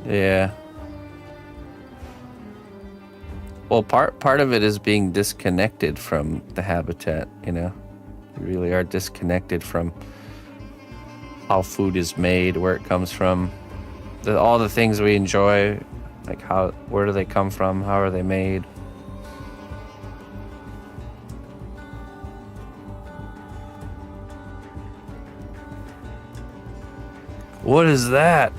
Yeah. Well, part of it is being disconnected from the habitat, you know. You really are disconnected from how food is made, where it comes from, all the things we enjoy, like where do they come from, how are they made. What is that?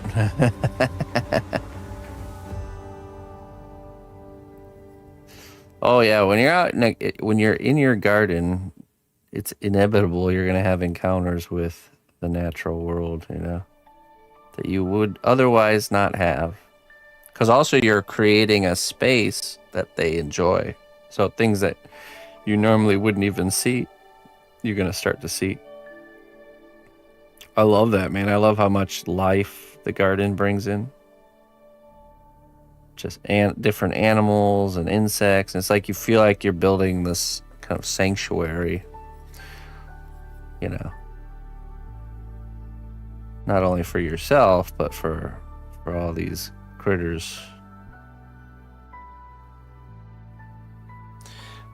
Oh yeah, when you're in your garden, it's inevitable you're gonna have encounters with the natural world, you know, that you would otherwise not have. Because also you're creating a space that they enjoy. So things that you normally wouldn't even see, you're gonna start to see. I love that, man. I love how much life the garden brings in. just different animals and insects. And it's like you feel like you're building this kind of sanctuary, you know, not only for yourself, but for all these critters.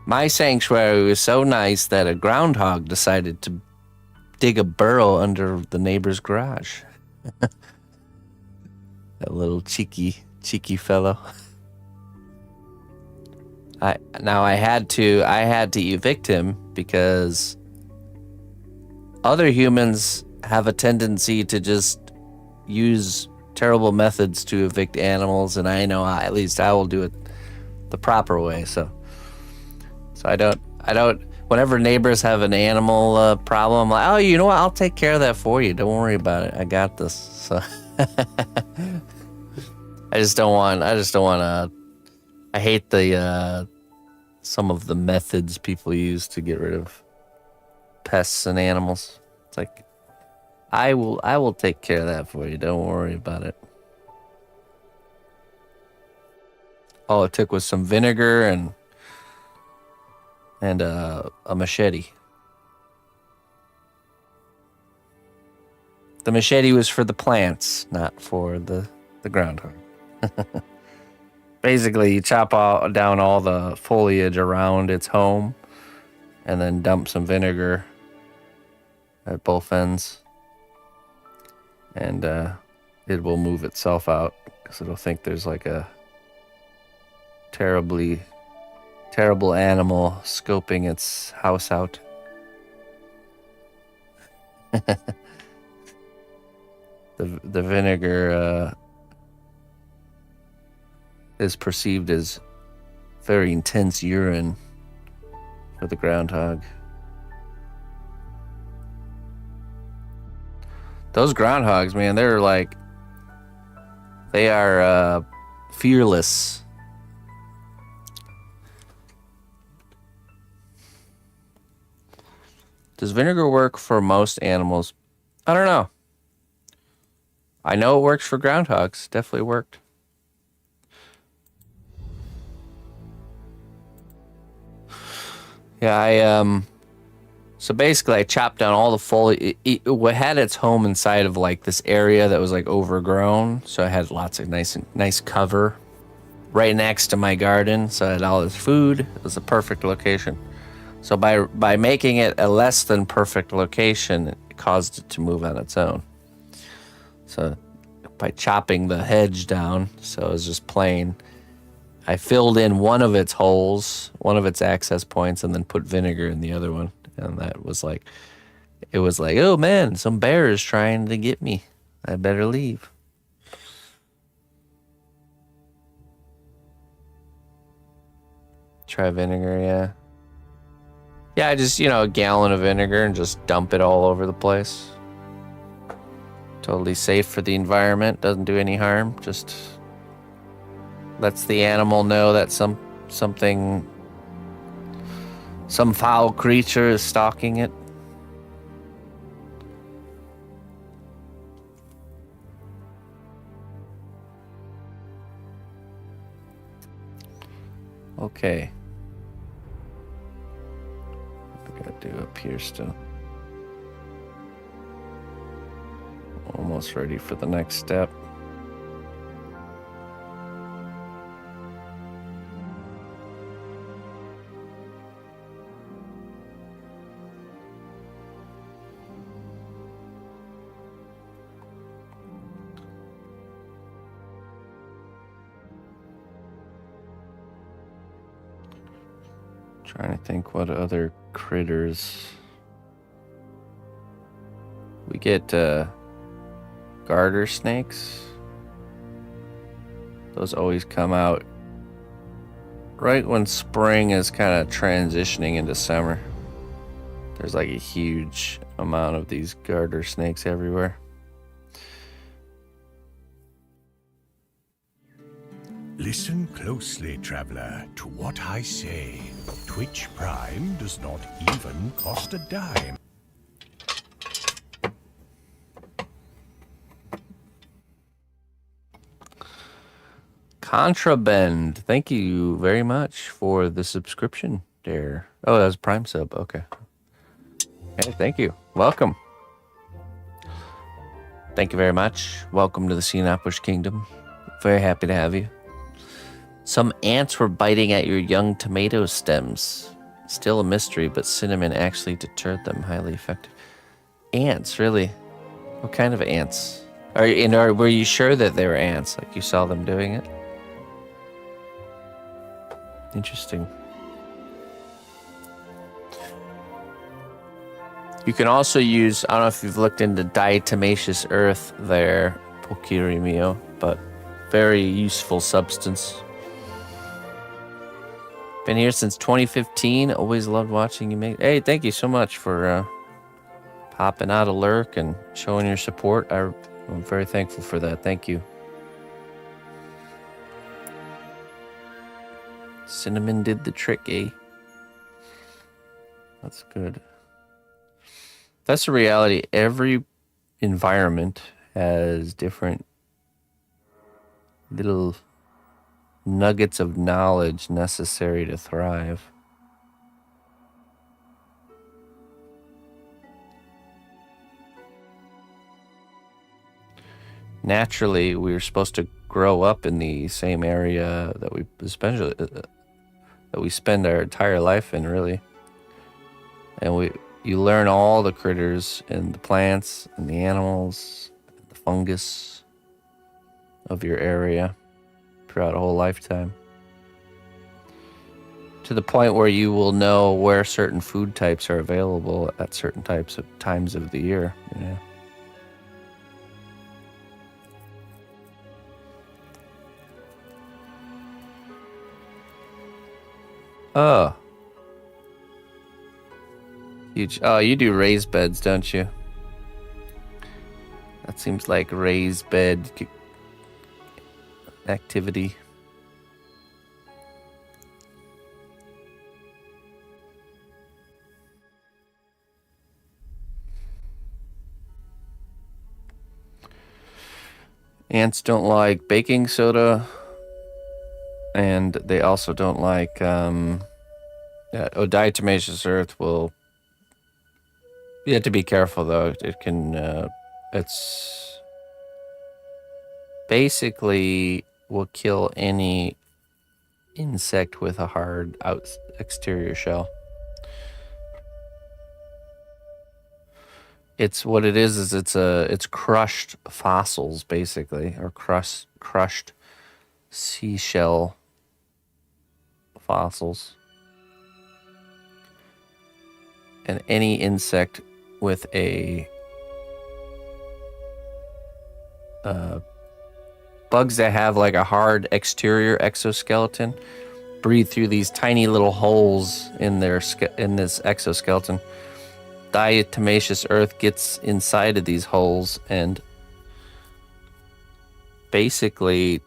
My sanctuary was so nice that a groundhog decided to dig a burrow under the neighbor's garage. That little cheeky fellow. I had to evict him because other humans have a tendency to just use terrible methods to evict animals, and I know at least I will do it the proper way. So I don't. Whenever neighbors have an animal problem, I'm like, oh, you know what? I'll take care of that for you. Don't worry about it. I got this. So I just don't want to. I hate the some of the methods people use to get rid of pests and animals. It's like, I will take care of that for you. Don't worry about it. All it took was some vinegar and a machete. The machete was for the plants, not for the groundhog. Basically, you chop down all the foliage around its home and then dump some vinegar at both ends. And it will move itself out because it'll think there's like a terrible animal scoping its house out. The vinegar is perceived as very intense urine for the groundhog. Those groundhogs, man, they are fearless. Does vinegar work for most animals? I don't know. I know it works for groundhogs. Definitely worked. Yeah, so basically I chopped down all the foliage. It had its home inside of like this area that was like overgrown. So I had lots of nice cover right next to my garden. So I had all this food. It was a perfect location. So by making it a less than perfect location, it caused it to move on its own. So by chopping the hedge down, so it was just plain, I filled in one of its holes, one of its access points, and then put vinegar in the other one. And that was like, it was like, oh man, some bear is trying to get me. I better leave. Try vinegar, yeah. Yeah, I just, a gallon of vinegar and just dump it all over the place. Totally safe for the environment, doesn't do any harm, just lets the animal know that some foul creature is stalking it. Okay. What we gotta do up here still? Almost ready for the next step. Trying to think what other critters. We get garter snakes. Those always come out right when spring is kind of transitioning into summer. There's like a huge amount of these garter snakes everywhere. Listen closely, traveler, to what I say. Twitch Prime does not even cost a dime. Contraband. Thank you very much for the subscription there. Oh, that was Prime sub. Okay. Hey, thank you. Welcome. Thank you very much. Welcome to the cnotbusch Kingdom. Very happy to have you. Some ants were biting at your young tomato stems. Still a mystery, but cinnamon actually deterred them. Highly effective. Ants, really? What kind of ants? Were you sure that they were ants? Like you saw them doing it? Interesting. You can also use, I don't know if you've looked into diatomaceous earth there, Pokiri Mio, but very useful substance. Been here since 2015. Always loved watching you make. Hey, thank you so much for popping out a lurk and showing your support. I'm very thankful for that. Thank you. Cinnamon did the trick, eh? That's good. That's the reality. Every environment has different little nuggets of knowledge necessary to thrive. Naturally, we were supposed to grow up in the same area that we especially that we spend our entire life in, really. And you learn all the critters and the plants and the animals, and the fungus of your area throughout a whole lifetime. To the point where you will know where certain food types are available at certain times of the year. Yeah. Oh. You do raised beds, don't you? That seems like raised bed activity. Ants don't like baking soda, and they also don't like diatomaceous earth will. You have to be careful though. It can it's basically will kill any insect with a hard exterior shell. It's what it is it's crushed fossils basically, or crushed seashell fossils. And any insect with a bugs that have like a hard exterior exoskeleton breathe through these tiny little holes in this exoskeleton. Diatomaceous earth gets inside of these holes and basically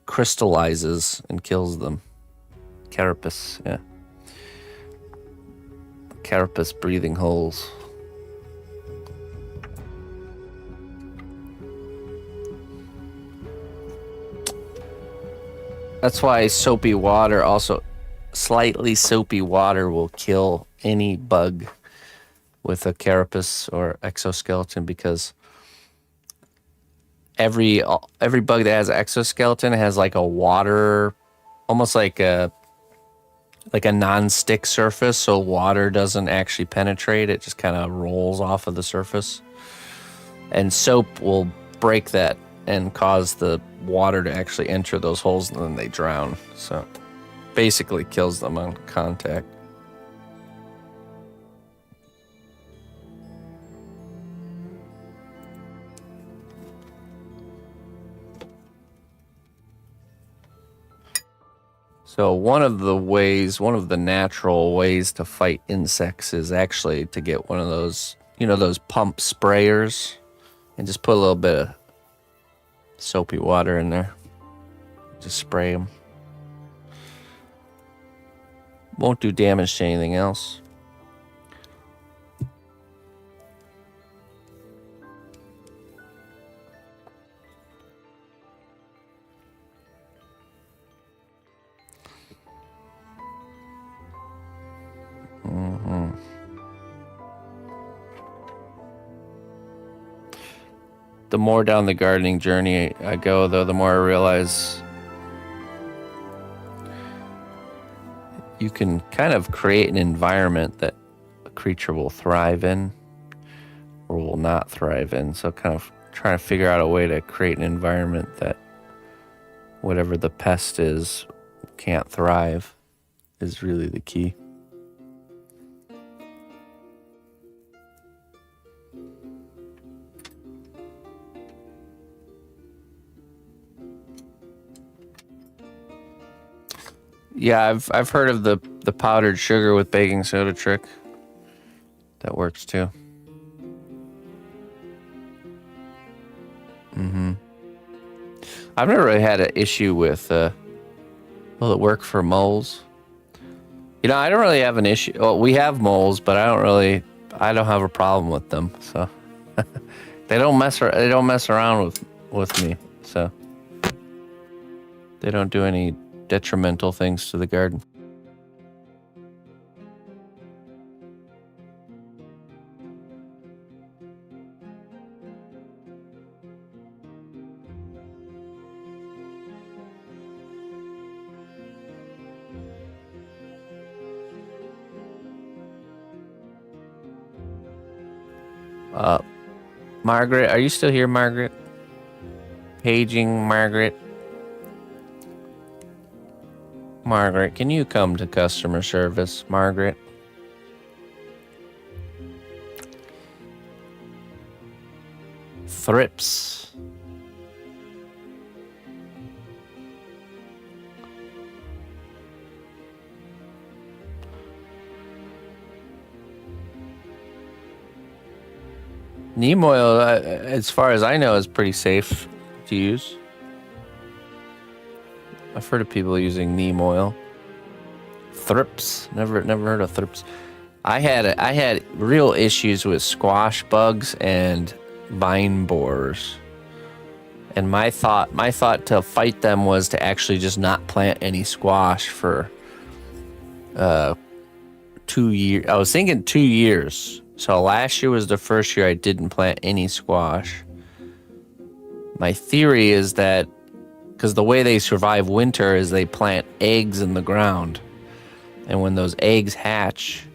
crystallizes and kills them. Carapace, yeah. Carapace breathing holes. That's why soapy water, also slightly soapy water, will kill any bug with a carapace or exoskeleton, because every bug that has an exoskeleton has like a water, almost like a non-stick surface, so water doesn't actually penetrate. It just kind of rolls off of the surface. And soap will break that and cause the water to actually enter those holes, and then they drown. So basically kills them on contact. So one of the natural ways to fight insects is actually to get one of those, those pump sprayers, and just put a little bit of soapy water in there. Just spray them. Won't do damage to anything else. the more down the gardening journey I go, though, the more I realize you can kind of create an environment that a creature will thrive in or will not thrive in. So kind of trying to figure out a way to create an environment that whatever the pest is can't thrive is really the key. Yeah, I've heard of the powdered sugar with baking soda trick. That works too. I've never really had an issue with will it work for moles? You know, I don't really have an issue. Well, we have moles, but I don't have a problem with them. So they don't mess around with me. So they don't do any detrimental things to the garden. Margaret, are you still here, Margaret? Paging Margaret. Margaret, can you come to customer service, Margaret? Thrips. Neem oil, as far as I know, is pretty safe to use. I've heard of people using neem oil. Thrips, never heard of thrips. I had real issues with squash bugs and vine borers, and my thought to fight them was to actually just not plant any squash for 2 years. I was thinking 2 years. So last year was the first year I didn't plant any squash. My theory is that because the way they survive winter is they plant eggs in the ground. And when those eggs hatch,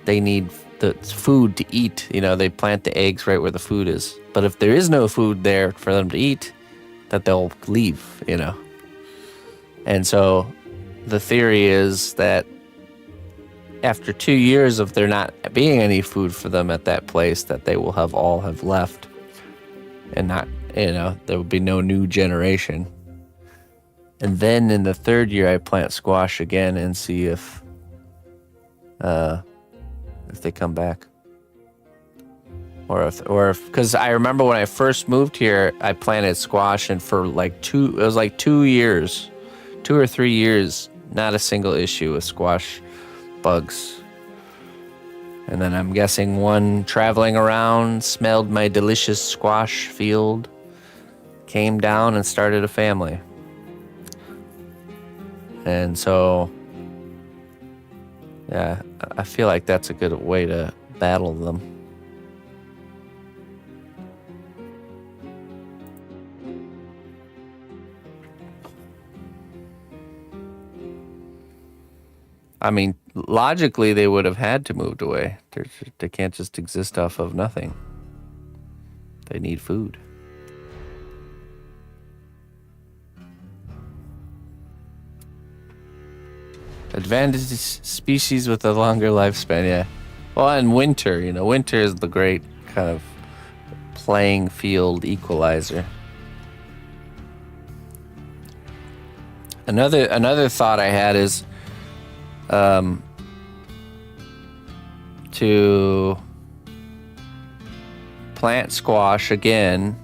they need the food to eat. You know, they plant the eggs right where the food is. But if there is no food there for them to eat, that they'll leave, you know. And so the theory is that after 2 years of there not being any food for them at that place, that they will all have left, and not, you know, there will be no new generation. And then in the third year, I plant squash again and see if they come back, or if because I remember when I first moved here, I planted squash, and for like 2 years, 2 or 3 years, not a single issue with squash bugs. And then I'm guessing one traveling around smelled my delicious squash field, came down and started a family. And so, yeah, I feel like that's a good way to battle them. I mean, logically, they would have had to moved away. They can't just exist off of nothing. They need food. Advantage species with a longer lifespan, yeah. Well, and winter, you know, winter is the great kind of playing field equalizer. Another thought I had is to plant squash again,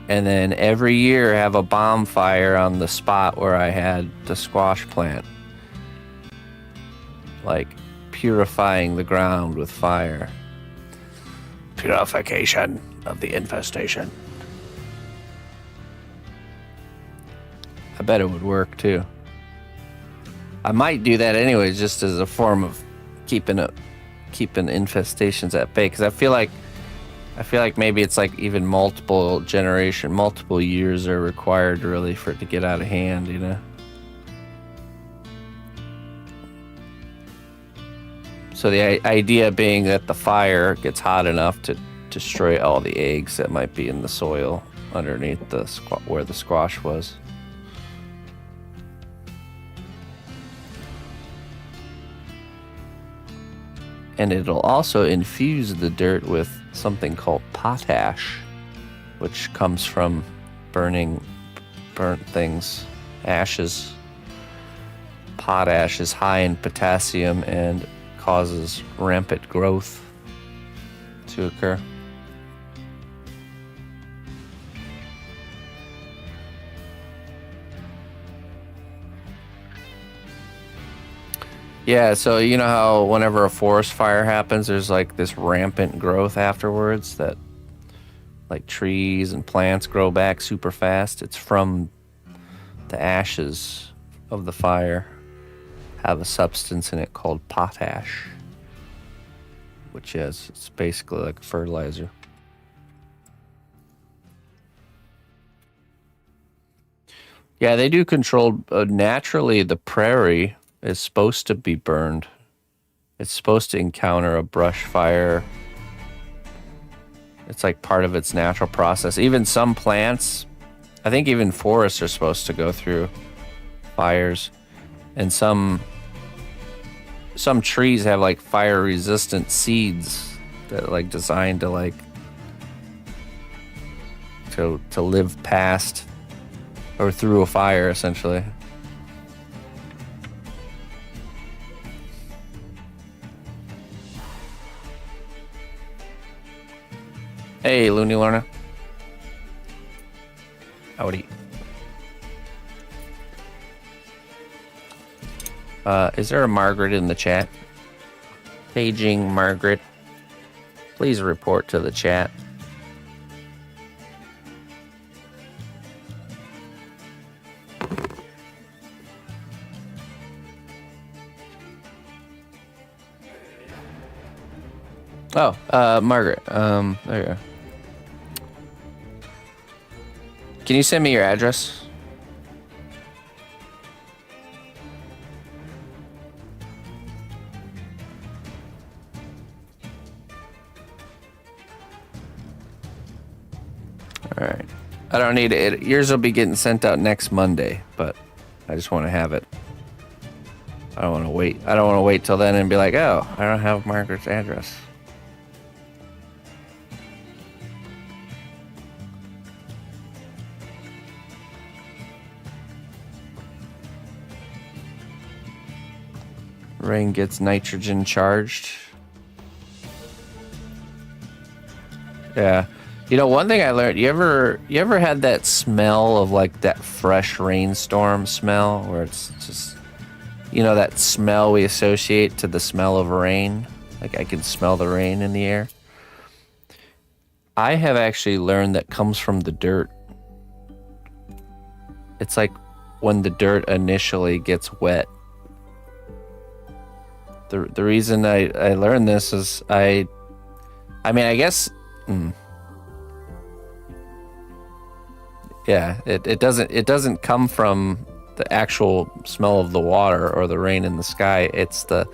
and then every year have a bonfire on the spot where I had the squash plant, like purifying the ground with fire. Purification of the infestation. I bet it would work too. I might do that anyways, just as a form of keeping infestations at bay, because I feel like I feel like maybe it's like even multiple years are required really for it to get out of hand, you know? So the idea being that the fire gets hot enough to destroy all the eggs that might be in the soil underneath where the squash was. And it'll also infuse the dirt with something called potash, which comes from burnt things, ashes. Potash is high in potassium and causes rampant growth to occur. Yeah, so you know how whenever a forest fire happens, there's like this rampant growth afterwards that like trees and plants grow back super fast? It's from the ashes of the fire have a substance in it called potash, which is, it's basically like a fertilizer. Yeah, they do control, naturally the prairie is supposed to be burned. It's supposed to encounter a brush fire. It's like part of its natural process. Even some plants, I think even forests are supposed to go through fires. And some trees have like fire resistant seeds that are like designed to like to live past or through a fire essentially. Hey, Looney Lorna. Howdy. Is there a Margaret in the chat? Paging Margaret. Please report to the chat. Oh, Margaret. There you go. Can you send me your address? All right. I don't need it. Yours will be getting sent out next Monday, but I just want to have it. I don't want to wait. I don't want to wait till then and be like, oh, I don't have Margaret's address. Rain gets nitrogen charged. Yeah. You know, one thing I learned, you ever had that smell of like that fresh rainstorm smell where it's just, you know, that smell we associate to the smell of rain? Like I can smell the rain in the air. I have actually learned that comes from the dirt. It's like when the dirt initially gets wet. The reason I learned this is I mean, I guess, yeah, it doesn't come from the actual smell of the water or the rain in the sky. It's the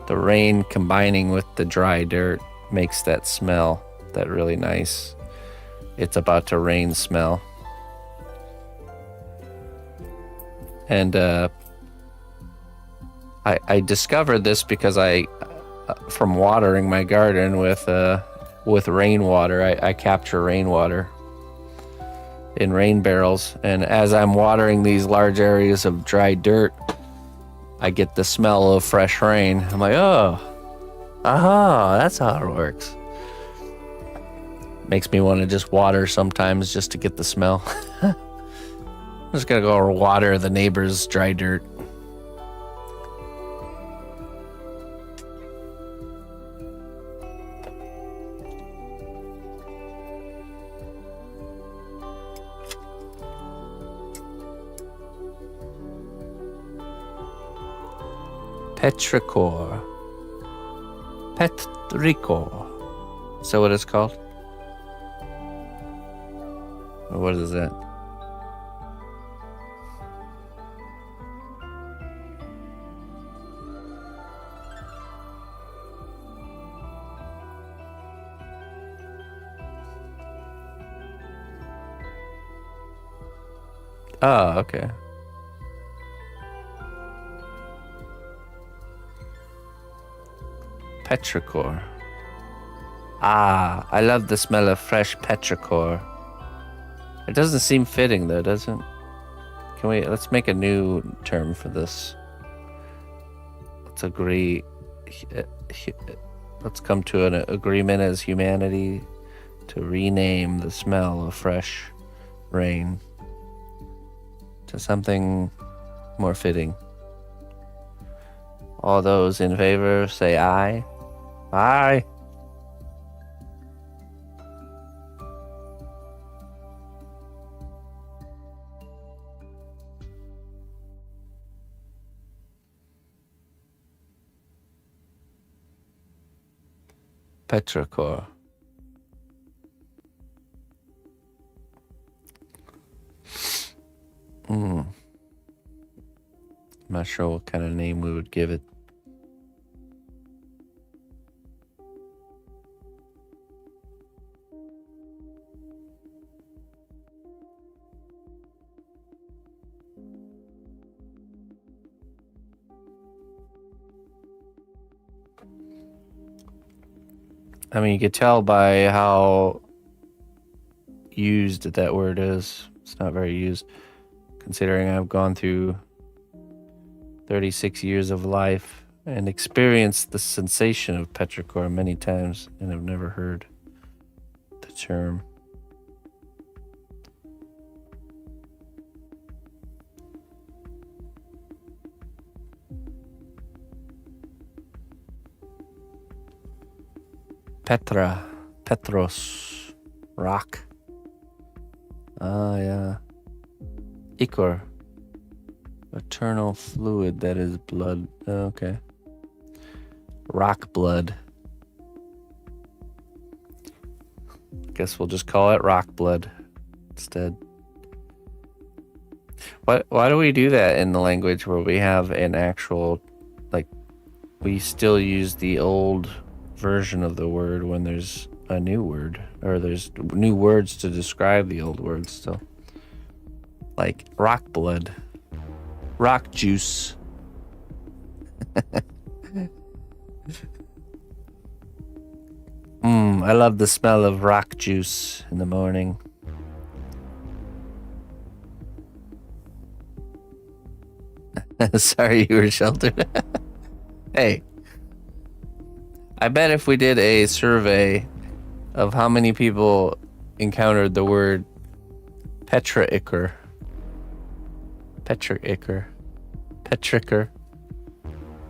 rain combining with the dry dirt makes that smell, that really nice, it's about to rain smell. And I discovered this because from watering my garden with rainwater, I capture rainwater in rain barrels, and as I'm watering these large areas of dry dirt, I get the smell of fresh rain. I'm like, oh, aha, that's how it works. Makes me want to just water sometimes just to get the smell. I'm just gonna go water the neighbor's dry dirt. Petrichor. Is that what it's called? What is that? Oh, okay. Petrichor. Ah, I love the smell of fresh petrichor. It doesn't seem fitting though, does it? Can we, let's make a new term for this. Let's agree. Let's come to an agreement as humanity to rename the smell of fresh rain to something more fitting. All those in favor say aye. Aye. Petrichor. I'm not sure what kind of name we would give it. I mean, you could tell by how used that word is. It's not very used, considering I've gone through 36 years of life and experienced the sensation of petrichor many times and have never heard the term. Petra, Petros, rock. Ah, yeah. Ichor, eternal fluid that is blood. Okay. Rock blood. Guess we'll just call it rock blood instead. Why do we do that in the language where we have an actual, like, we still use the old version of the word when there's a new word, or there's new words to describe the old words still? Like rock blood, rock juice. I love the smell of rock juice in the morning. Sorry you were sheltered. Hey, I bet if we did a survey of how many people encountered the word petrichor,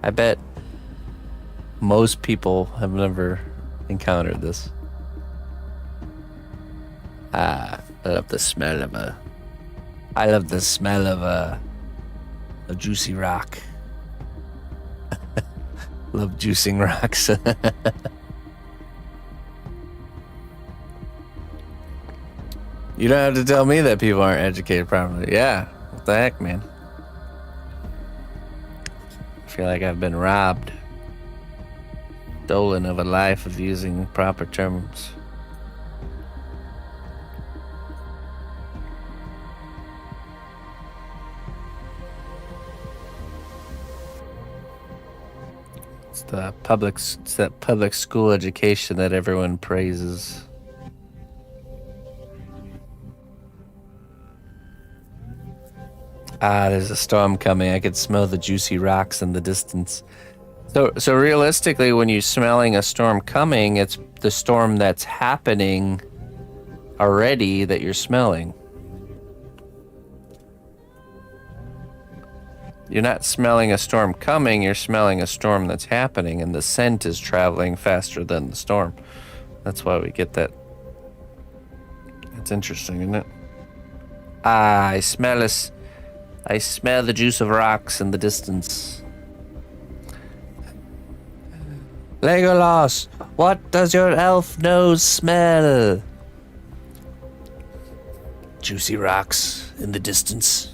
I bet most people have never encountered this. I love the smell of a juicy rock. Love juicing rocks. You don't have to tell me that people aren't educated properly. Yeah, what the heck, man? I feel like I've been robbed, stolen of a life of using proper terms. It's that public school education that everyone praises. Ah, there's a storm coming. I could smell the juicy rocks in the distance. So realistically, when you're smelling a storm coming, it's the storm that's happening already that you're smelling. You're not smelling a storm coming, you're smelling a storm that's happening, and the scent is traveling faster than the storm. That's why we get that. It's interesting, isn't it? Ah, I smell the juice of rocks in the distance. Legolas, what does your elf nose smell? juicy rocks in the distance.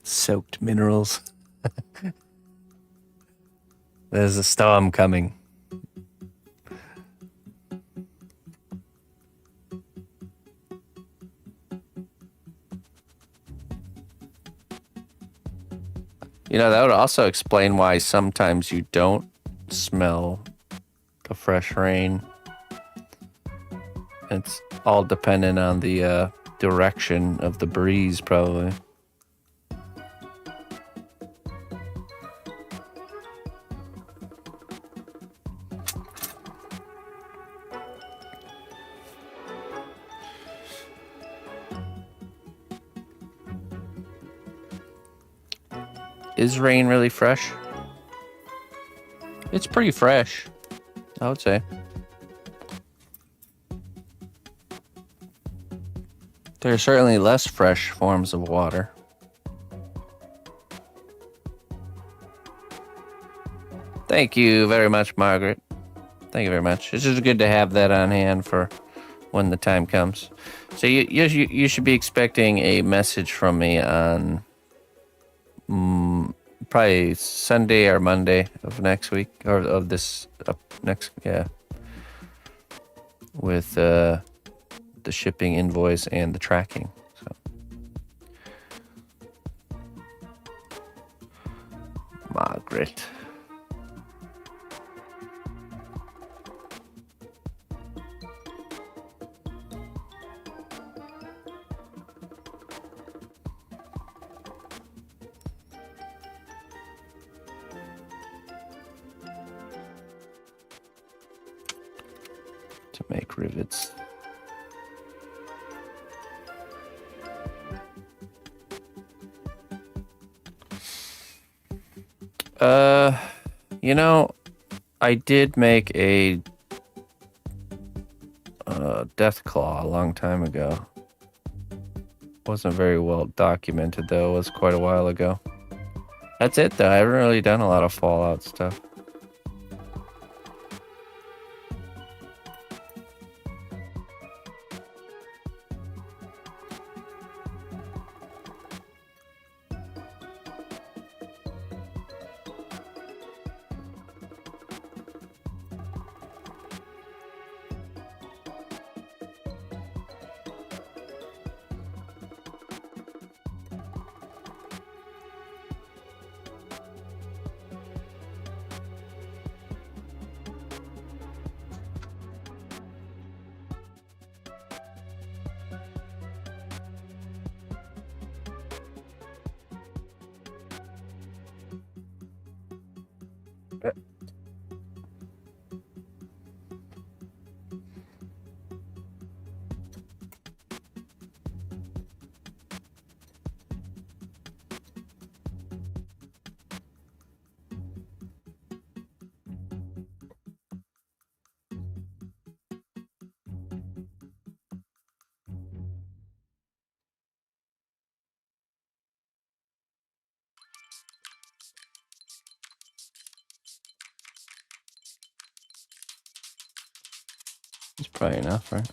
Soaked minerals. There's a storm coming. You know, that would also explain why sometimes you don't smell the fresh rain. It's all dependent on the direction of the breeze, probably. Is rain really fresh? It's pretty fresh, I would say. There are certainly less fresh forms of water. Thank you very much, Margaret. Thank you very much. It's just good to have that on hand for when the time comes. So you should be expecting a message from me on probably Sunday or Monday of next week, or of this next, yeah, with the shipping invoice and the tracking. So Margaret. To make rivets. You know, I did make a death claw a long time ago. Wasn't very well documented though. It was quite a while ago. That's it though. I haven't really done a lot of Fallout stuff. It's probably enough, right?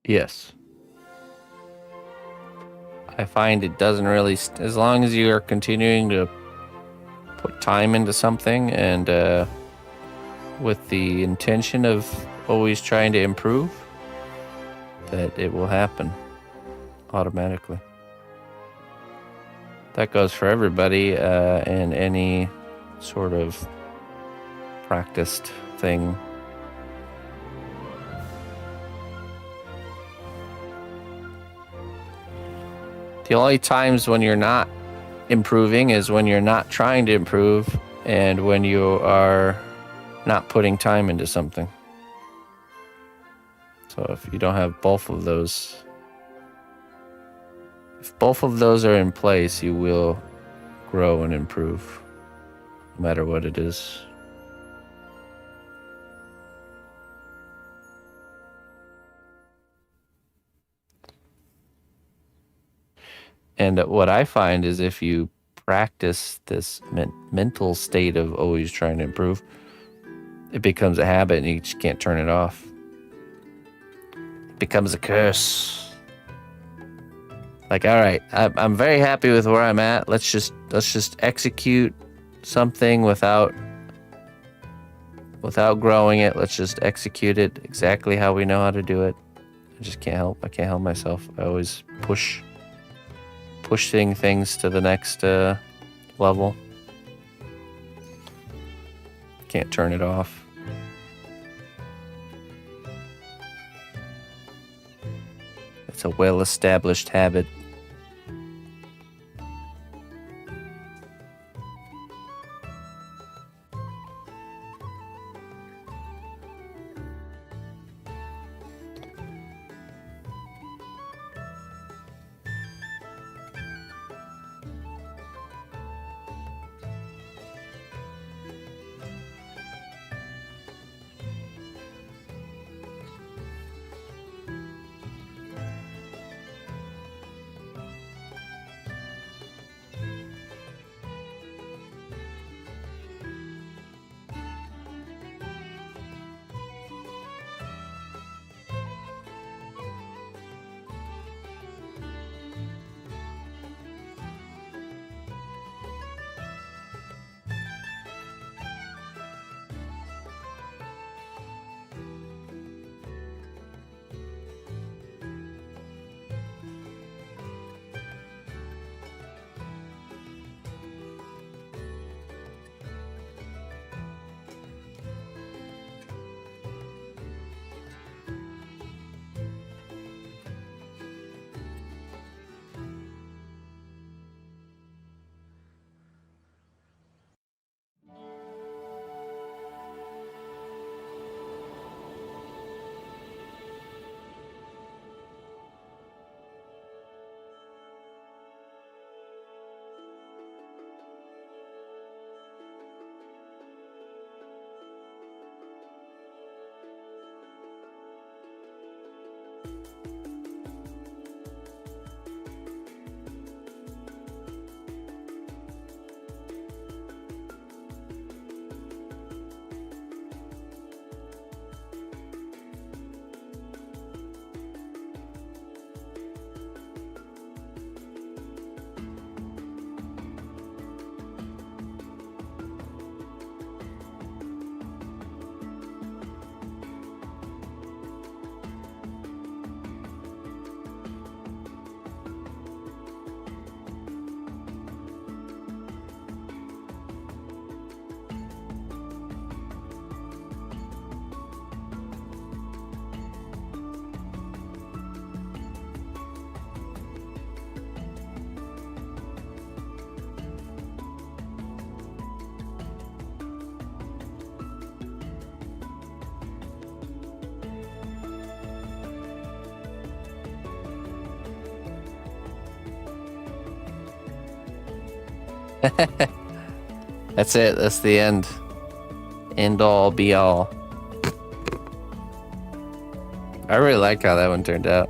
Yes. I find it doesn't really, as long as you are continuing to put time into something and with the intention of always trying to improve, that it will happen automatically. That goes for everybody in any sort of practiced thing. The only times when you're not improving is when you're not trying to improve and when you are not putting time into something. So if you don't have both of those, if both of those are in place, you will grow and improve, no matter what it is. And what I find is if you practice this mental state of always trying to improve, it becomes a habit and you just can't turn it off. It becomes a curse. Like, all right, I'm very happy with where I'm at. Let's just execute something without growing it. Let's just execute it exactly how we know how to do it. I just can't help. I can't help myself. I always pushing things to the next level. Can't turn it off. It's a well-established habit. That's it. That's the end. End all, be all. I really like how that one turned out.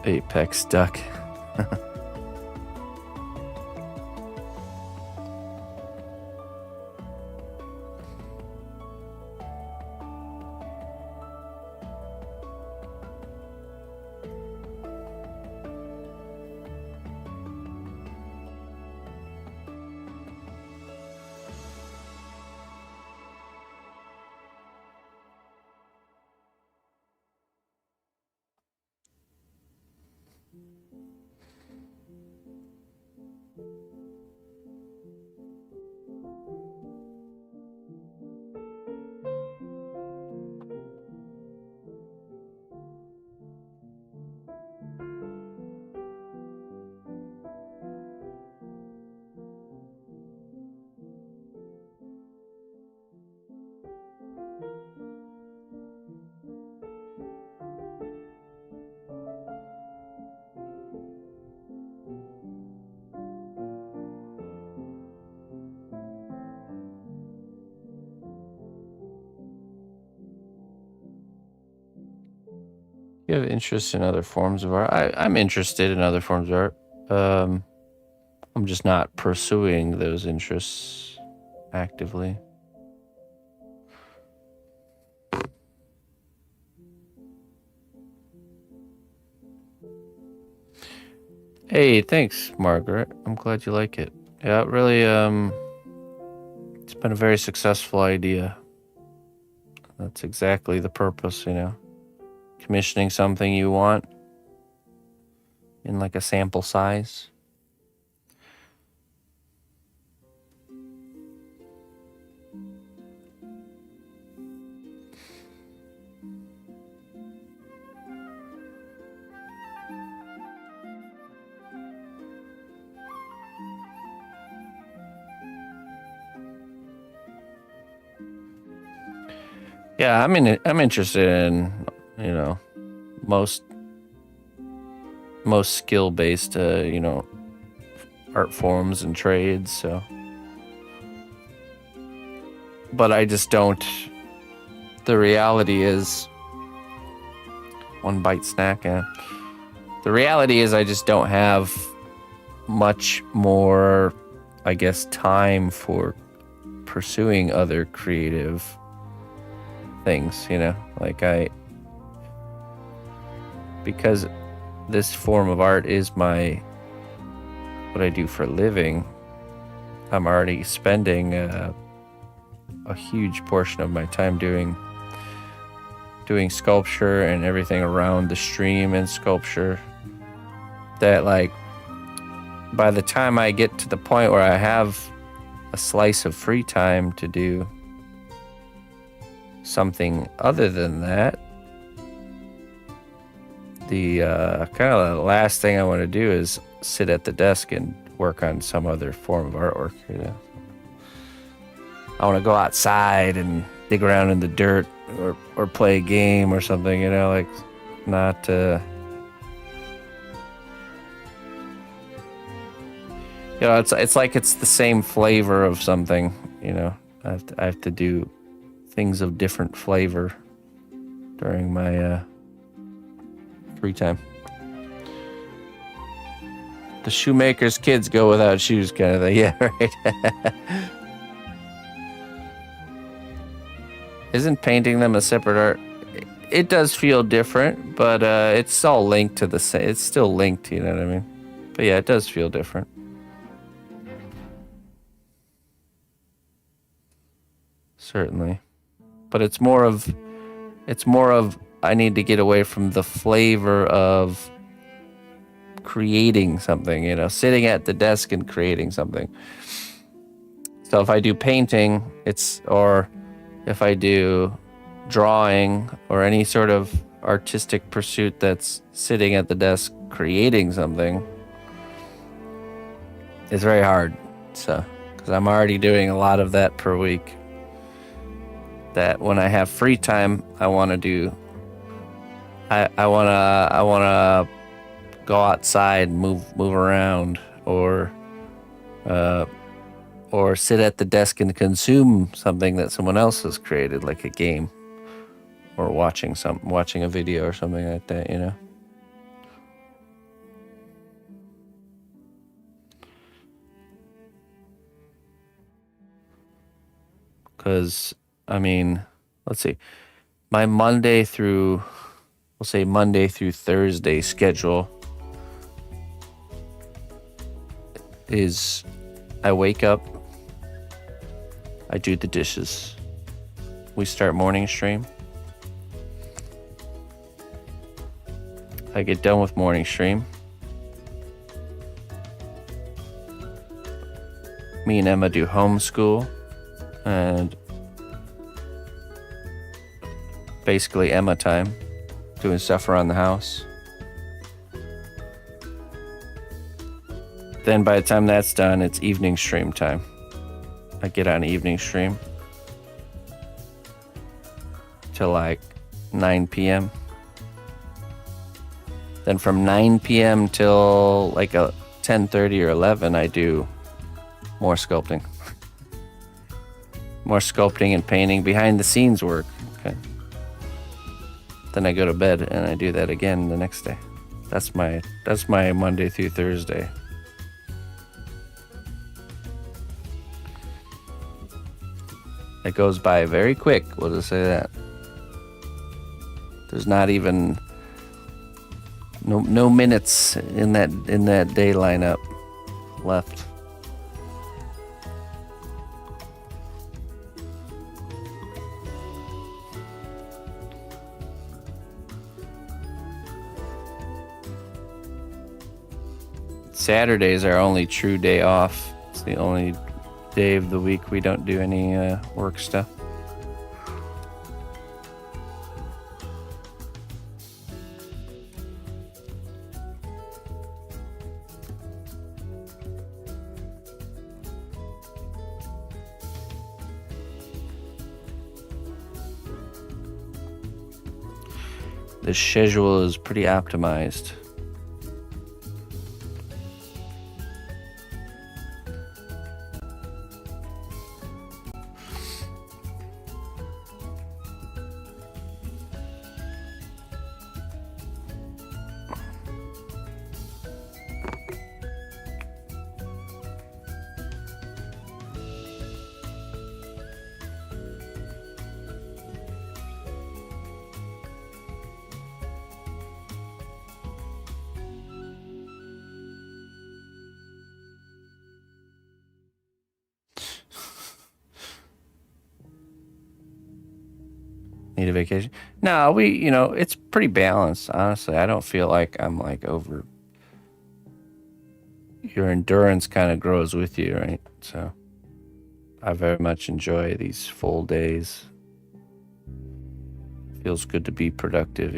Apex duck. You have interest in other forms of art? I'm interested in other forms of art. I'm just not pursuing those interests actively. Hey, thanks, Margaret. I'm glad you like it. Yeah, it really, it's been a very successful idea. That's exactly the purpose, you know. Commissioning something you want in like a sample size. Yeah, I'm interested in, you know, most skill-based, you know, art forms and trades. So, but I just don't. The reality is, one bite snack. The reality is, I just don't have much more, I guess, time for pursuing other creative things, you know, like because this form of art is what I do for a living. I'm already spending a huge portion of my time doing sculpture and everything around the stream and sculpture, that like by the time I get to the point where I have a slice of free time to do something other than that, the kind of the last thing I want to do is sit at the desk and work on some other form of artwork, you know. I want to go outside and dig around in the dirt or play a game or something, you know, like not you know, it's like it's the same flavor of something, you know. I have to do things of different flavor during my free time. The shoemaker's kids go without shoes kind of thing. Yeah, right. Isn't painting them a separate art? It does feel different, but it's all linked to the same. It's still linked, you know what I mean? But yeah, it does feel different. Certainly. But it's more of I need to get away from the flavor of creating something, you know, sitting at the desk and creating something. So if I do painting, or if I do drawing or any sort of artistic pursuit that's sitting at the desk creating something, it's very hard. So, because I'm already doing a lot of that per week. That when I have free time, I want to do. I wanna go outside, move around, or sit at the desk and consume something that someone else has created, like a game, or watching a video or something like that, you know. Because, I mean, let's see. My Monday through, we'll say Monday through Thursday schedule is I wake up, I do the dishes, we start morning stream. I get done with morning stream. Me and Emma do homeschool, and basically Emma time, doing stuff around the house. Then by the time that's done, it's evening stream time. I get on evening stream till like 9 p.m. Then from 9 p.m. till like 10:30 or 11, I do more sculpting. More sculpting and painting, behind the scenes work. Okay. Then I go to bed and I do that again the next day. That's my Monday through Thursday. It goes by very quick, we'll just say that. There's not even no minutes in that day lineup left. Saturday's our only true day off. It's the only day of the week we don't do any work stuff. The schedule is pretty optimized. Need a vacation? No, it's pretty balanced, honestly. I don't feel like I'm like over. Your endurance kind of grows with you, right? So I very much enjoy these full days. Feels good to be productive,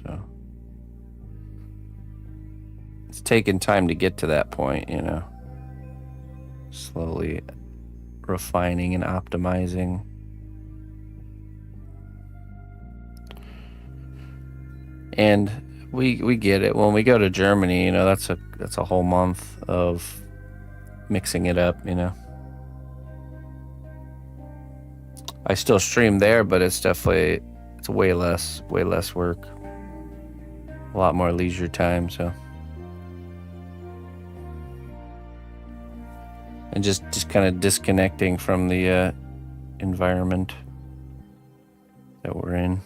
so it's taken time to get to that point, slowly refining and optimizing. And we get it. When we go to Germany, that's a whole month of mixing it up, I still stream there, but it's way less work. A lot more leisure time, so. And just kind of disconnecting from the environment that we're in.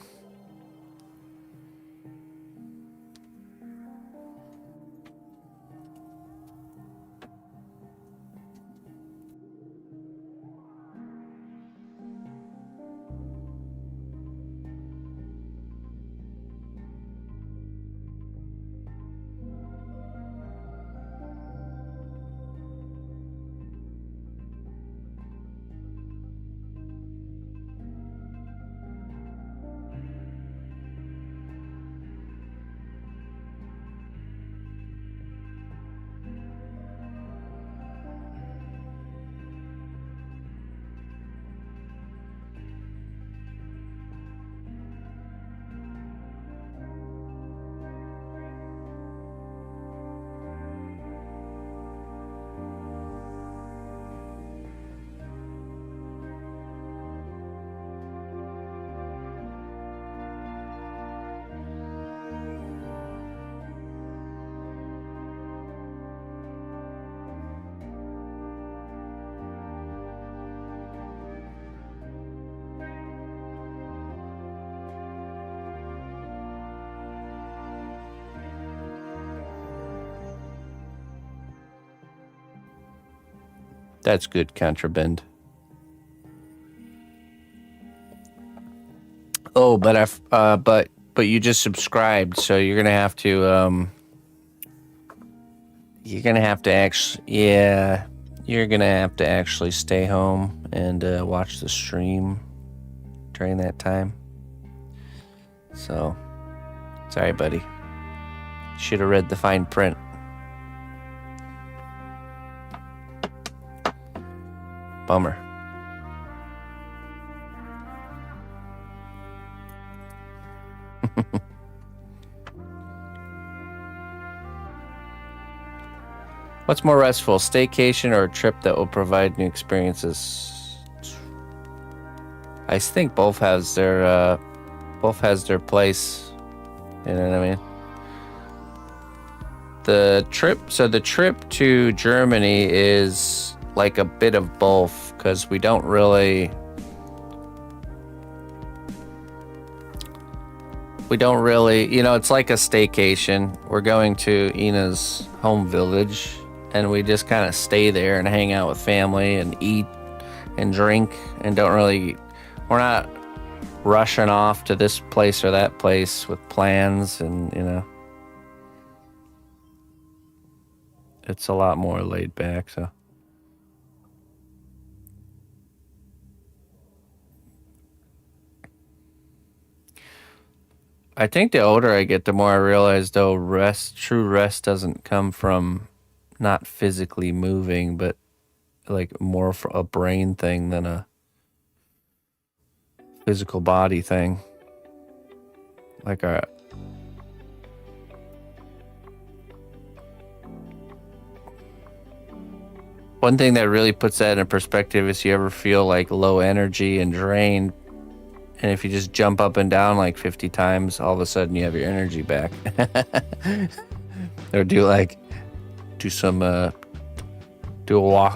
That's good contraband. Oh, but but you just subscribed, so you're gonna have to actually, yeah, you're gonna have to actually stay home and watch the stream during that time. So, sorry, buddy. Should have read the fine print. Bummer. What's more restful, staycation or a trip that will provide new experiences? I think both has their place. You know what I mean? The trip to Germany is like a bit of both, because we don't really, you know, it's like a staycation. We're going to Ina's home village, and we just kind of stay there and hang out with family and eat and drink, and we're not rushing off to this place or that place with plans, and, you know, it's a lot more laid back, so. I think the older I get, the more I realize, though, true rest doesn't come from not physically moving, but like more for a brain thing than a physical body thing. Like one thing that really puts that in perspective is you ever feel like low energy and drained, and if you just jump up and down like 50 times, all of a sudden you have your energy back. Or do a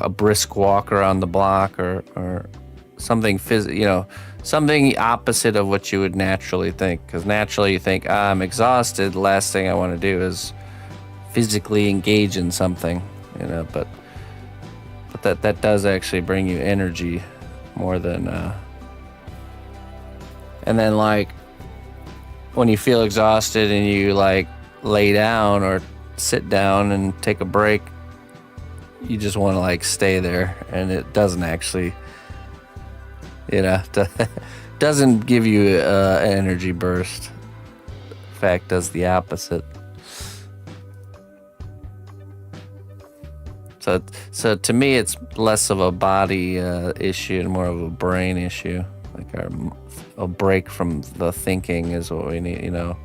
brisk walk around the block, or something something opposite of what you would naturally think. Because naturally you think, I'm exhausted, the last thing I want to do is physically engage in something, you know, but that does actually bring you energy more than and then, like, when you feel exhausted and you like lay down or sit down and take a break, you just want to like stay there, and it doesn't actually, you know, doesn't give you an energy burst. In fact, does the opposite. So to me, it's less of a body issue and more of a brain issue. Like a break from the thinking is what we need, you know,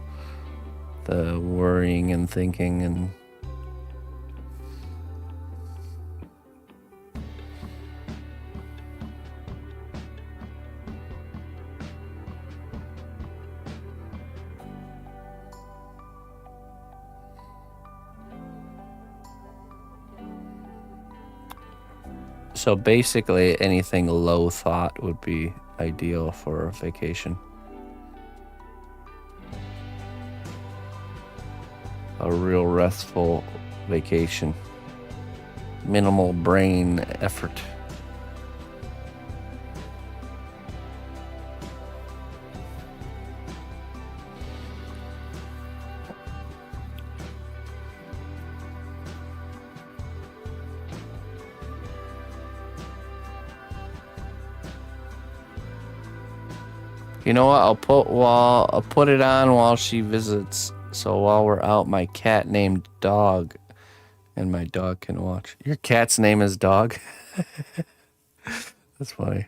the worrying and thinking and. So basically, anything low thought would be ideal for a vacation. A real restful vacation. Minimal brain effort. You know what? I'll put it on while she visits. So while we're out, my cat named Dog, and my dog can watch. Your cat's name is Dog? That's funny.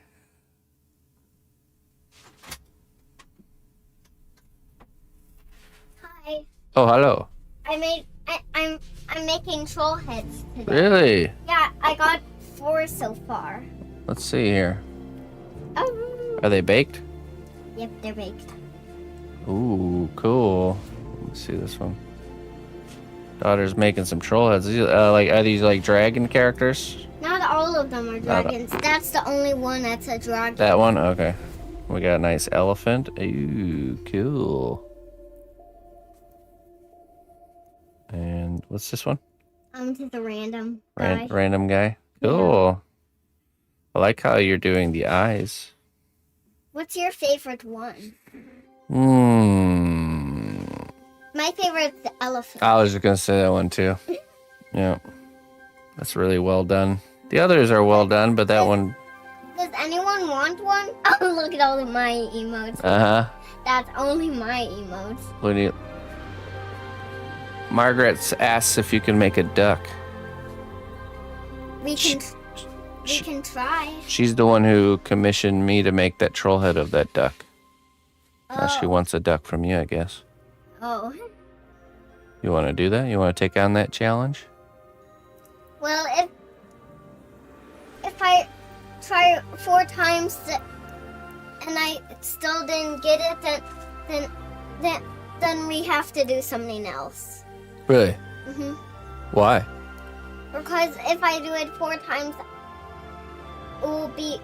Hi. Oh, hello. I'm making troll heads today. Really? Yeah, I got 4 so far. Let's see here. Oh. Are they baked? Yep, they're baked. Ooh, cool. Let's see this one. Daughter's making some troll heads. Are these like dragon characters? Not all of them are dragons. That's the only one that's a dragon. That one? Okay. We got a nice elephant. Ooh, cool. And what's this one? Just a random guy. Random guy. Cool. I like how you're doing the eyes. What's your favorite one? My favorite's the elephant. I was just gonna say that one too. Yeah. That's really well done. The others are well done, but that one... Does anyone want one? Oh, look at all of my emotes. Uh-huh. That's only my emotes. Looney... Margaret asks if you can make a duck. We can try. She's the one who commissioned me to make that troll head of that duck. Now she Oh. wants a duck from you, I guess. Oh. You want to do that? You want to take on that challenge? Well, if I try 4 times and I still didn't get it, then we have to do something else. Really? Mhm. Why? Because if I do it 4 times, it will be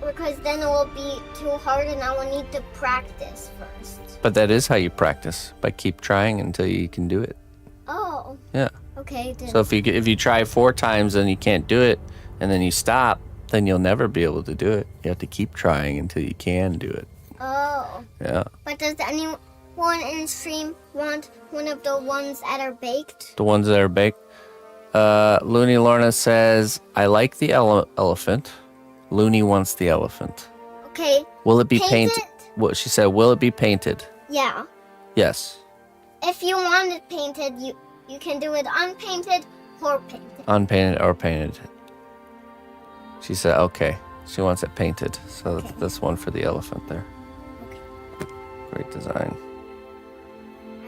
because then it will be too hard, and I will need to practice first. But that is how you practice, by keep trying until you can do it. Oh. Yeah. Okay. Then. So if you try 4 times and you can't do it, and then you stop, then you'll never be able to do it. You have to keep trying until you can do it. Oh. Yeah. But does anyone in stream want one of the ones that are baked? The ones that are baked. Looney Lorna says, I like the elephant. Looney wants the elephant. Okay. Will it be Paint painted? it? What she said, will it be painted? Yeah. Yes. If you want it painted, you can do it unpainted or painted. Unpainted or painted. She said, okay. She wants it painted. So Okay. this one for the elephant there. Okay. Great design.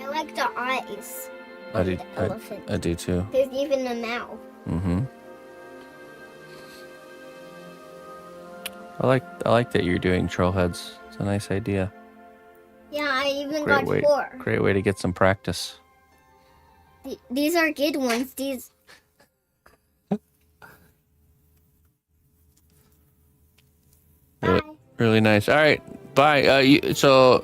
I like the eyes. I of do. the elephant. I do too. There's even a mouth. Mm-hmm. I like that you're doing troll heads. It's a nice idea. Yeah, I even Great got way. 4. Great way to get some practice. These are good ones. These. Really, Bye. really nice. All right, bye. So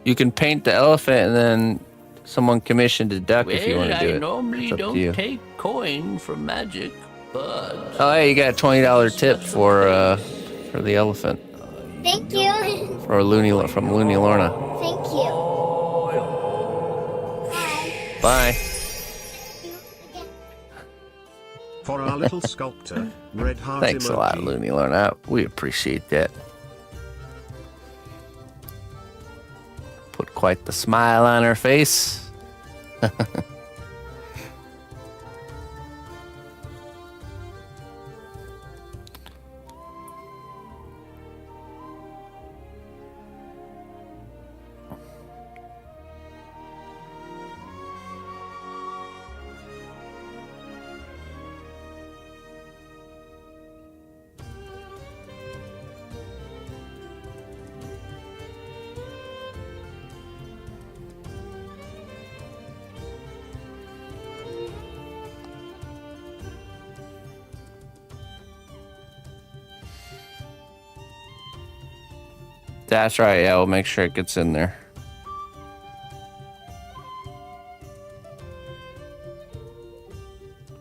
you can paint the elephant, and then someone commissioned a duck if you want to do it. I normally It's up to don't you. take coin for magic, but Oh, hey, you got a $20 tip for the elephant Thank you. from Looney Lorna. Thank you. Bye. Bye. For our little sculptor, red heart Thanks a lot, emoji. Looney Lorna. We appreciate that. Put quite the smile on her face. That's right. Yeah, we'll make sure it gets in there.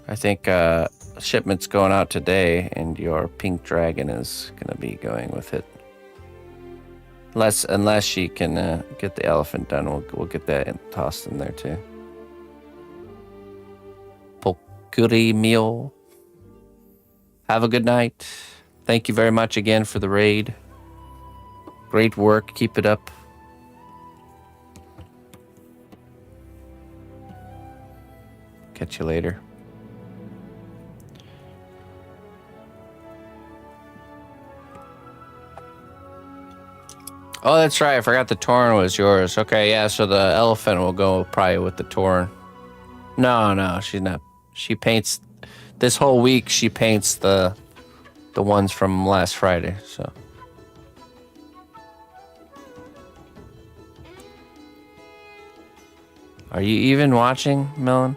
I think shipment's going out today, and your pink dragon is gonna be going with it. Unless she can get the elephant done, we'll get that tossed in there too. Pokuri meal. Have a good night. Thank you very much again for the raid. Great work. Keep it up. Catch you later. Oh, that's right. I forgot the Tauren was yours. Okay, yeah, so the elephant will go probably with the Tauren. No, she's not. She paints... This whole week, she paints the ones from last Friday, so... Are you even watching, Melon?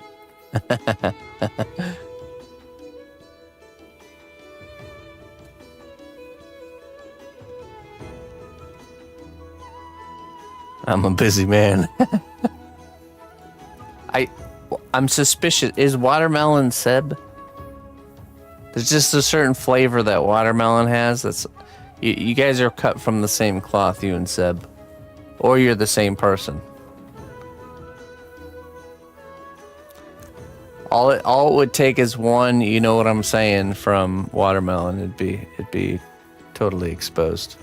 I'm a busy man. I'm suspicious. Is Watermelon Seb? There's just a certain flavor that watermelon has. That's you guys are cut from the same cloth, you and Seb, or you're the same person. All it would take is one, you know what I'm saying, from watermelon. It'd be totally exposed.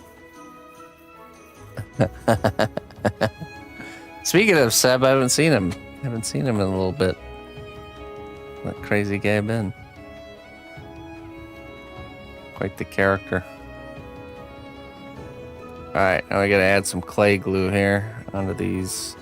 Speaking of Seb, I haven't seen him. In a little bit. What crazy guy been? Quite the character. Alright, now we gotta add some clay glue here onto these.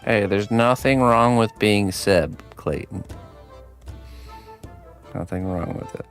Hey, there's nothing wrong with being Seb, Clayton. Nothing wrong with it.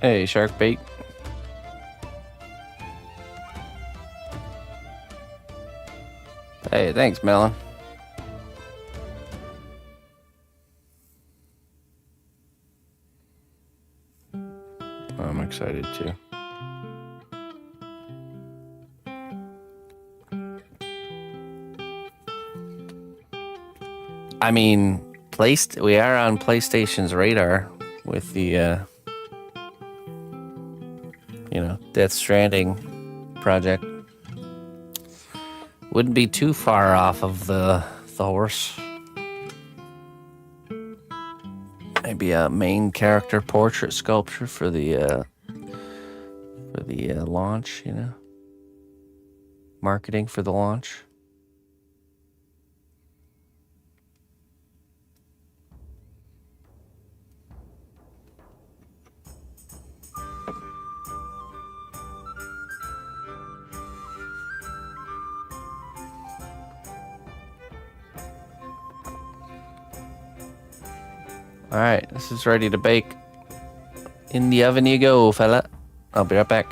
Hey, shark bait. Hey, thanks, Melon. I'm excited too. I mean, we are on PlayStation's radar with the Death Stranding project. Wouldn't be too far off of the horse. Maybe a main character portrait sculpture for the launch, marketing for the launch. All right, this is ready to bake. In the oven you go, fella. I'll be right back.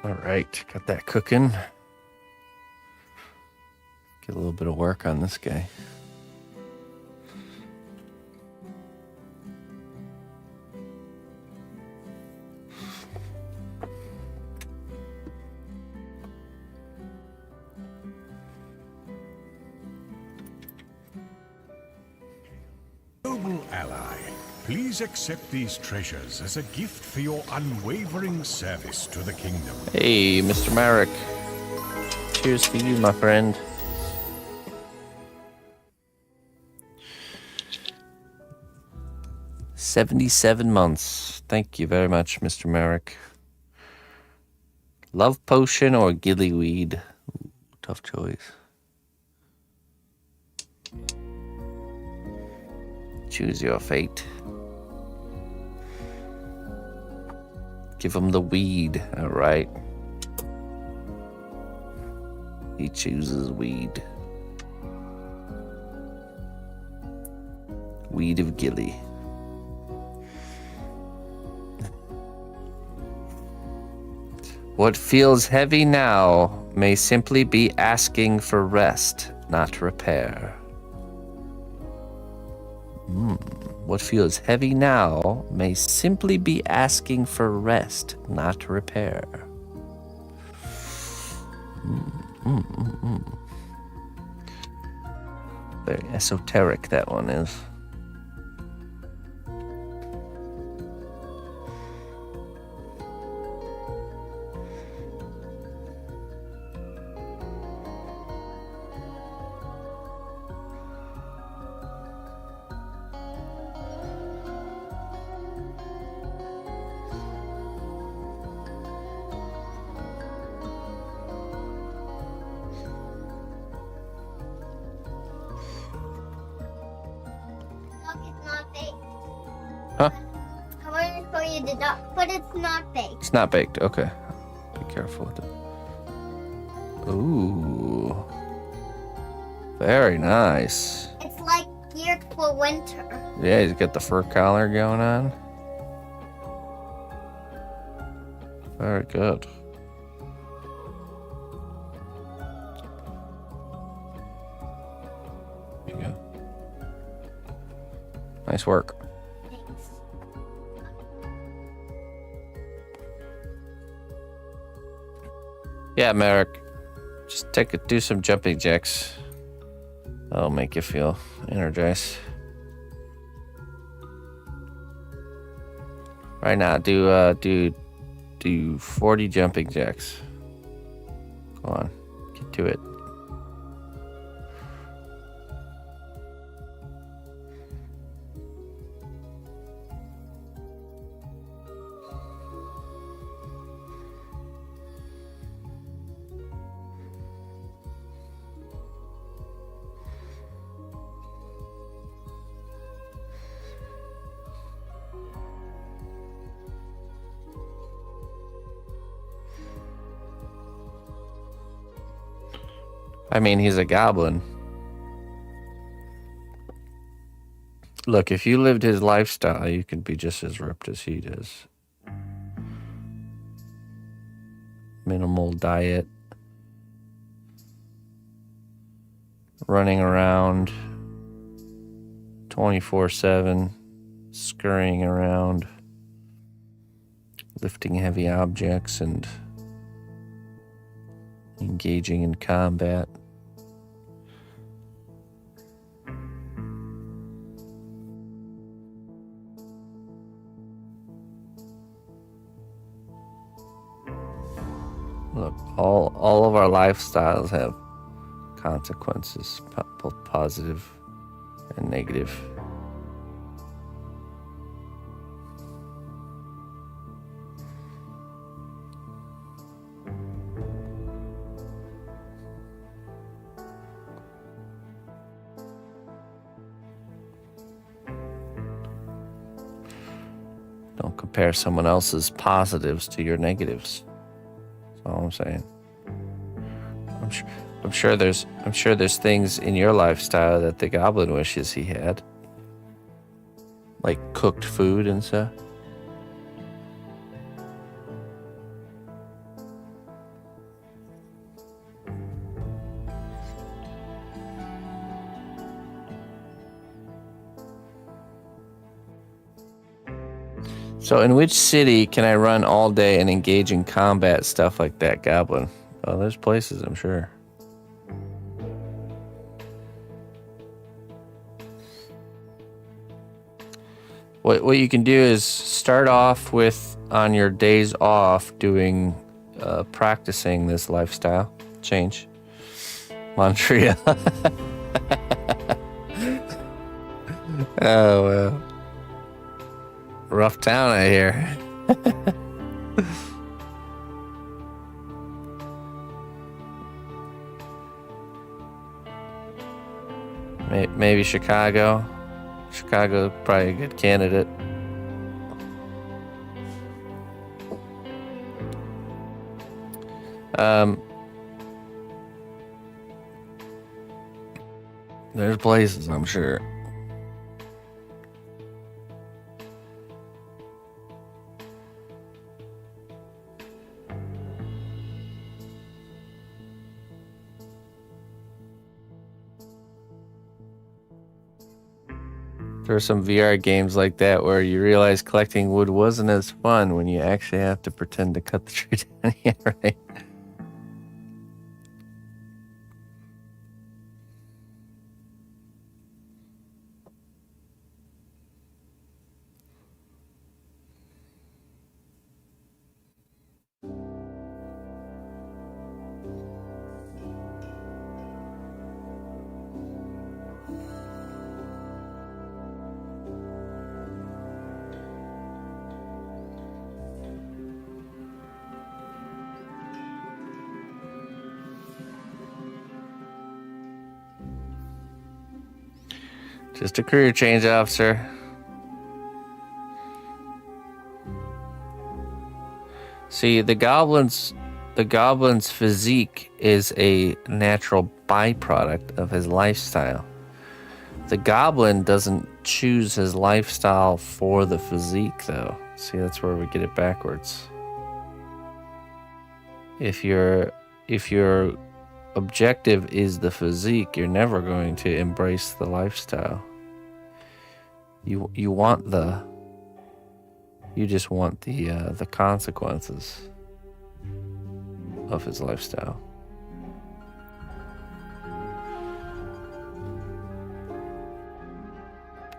All right, got that cooking. Get a little bit of work on this guy. Noble ally, please accept these treasures as a gift for your unwavering service to the kingdom. Hey, Mr. Marek. Cheers to you, my friend. $77 months. Thank you very much, Mr. Marek. Love potion or gillyweed? Ooh, tough choice. Choose your fate. Give him the weed, all right. He chooses weed. Weed of Gilly. What feels heavy now may simply be asking for rest, not repair. What feels heavy now may simply be asking for rest, not repair. Very esoteric, that one is. Dog is not baked. Huh? I wanted to show you the dog, but it's not baked. It's not baked. Okay. Be careful with it. Ooh. Very nice. It's like geared for winter. Yeah, he's got the fur collar going on. Very good. There you go. Nice work. Thanks. Yeah, Merrick. Just do some jumping jacks. That'll make you feel energized. Right now, do 40 jumping jacks. Go on, get to it. I mean, he's a goblin. Look, if you lived his lifestyle, you could be just as ripped as he does. Minimal diet. Running around 24/7. Scurrying around. Lifting heavy objects and engaging in combat. Look, all of our lifestyles have consequences, both positive and negative. Don't compare someone else's positives to your negatives. That's all I'm saying. I'm sure there's things in your lifestyle that the goblin wishes he had, like cooked food and stuff. So in which city can I run all day and engage in combat stuff like that, Goblin? Oh, there's places, I'm sure. What you can do is start off with, on your days off, doing practicing this lifestyle change. Montreal. Oh well. Rough town, I hear. Maybe Chicago. Chicago, probably a good candidate. There's places, I'm sure. There are some VR games like that where you realize collecting wood wasn't as fun when you actually have to pretend to cut the tree down. Yeah, right. Just a career change, officer. See, the goblin's physique is a natural byproduct of his lifestyle. The goblin doesn't choose his lifestyle for the physique, though. See, that's where we get it backwards. If your objective is the physique, you're never going to embrace the lifestyle. You just want the consequences of his lifestyle.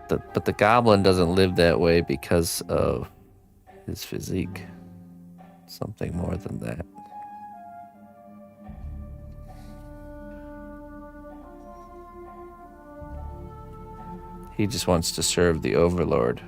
But the goblin doesn't live that way because of his physique. Something more than that. He just wants to serve the overlord.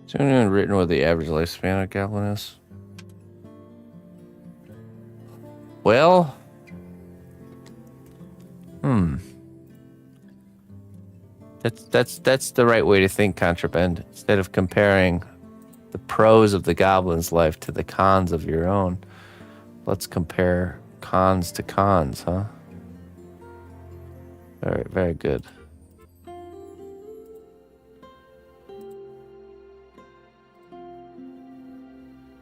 Is anyone written what the average lifespan of a goblin is? Well, That's the right way to think, Contraband. Instead of comparing the pros of the goblin's life to the cons of your own, let's compare cons to cons, huh? Very, very good.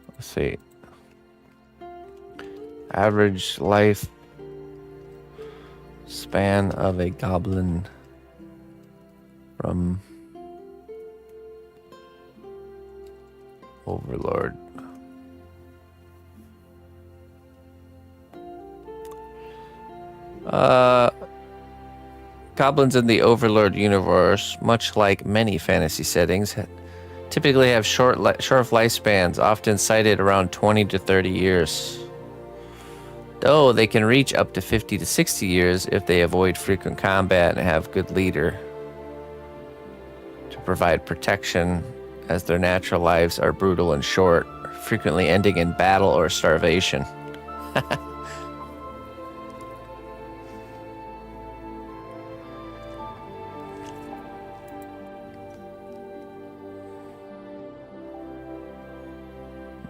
Let's see. Average life span of a goblin from Overlord. Goblins in the Overlord universe, much like many fantasy settings, typically have short lifespans, often cited around 20 to 30 years. Though they can reach up to 50 to 60 years if they avoid frequent combat and have good leader to provide protection, as their natural lives are brutal and short, frequently ending in battle or starvation.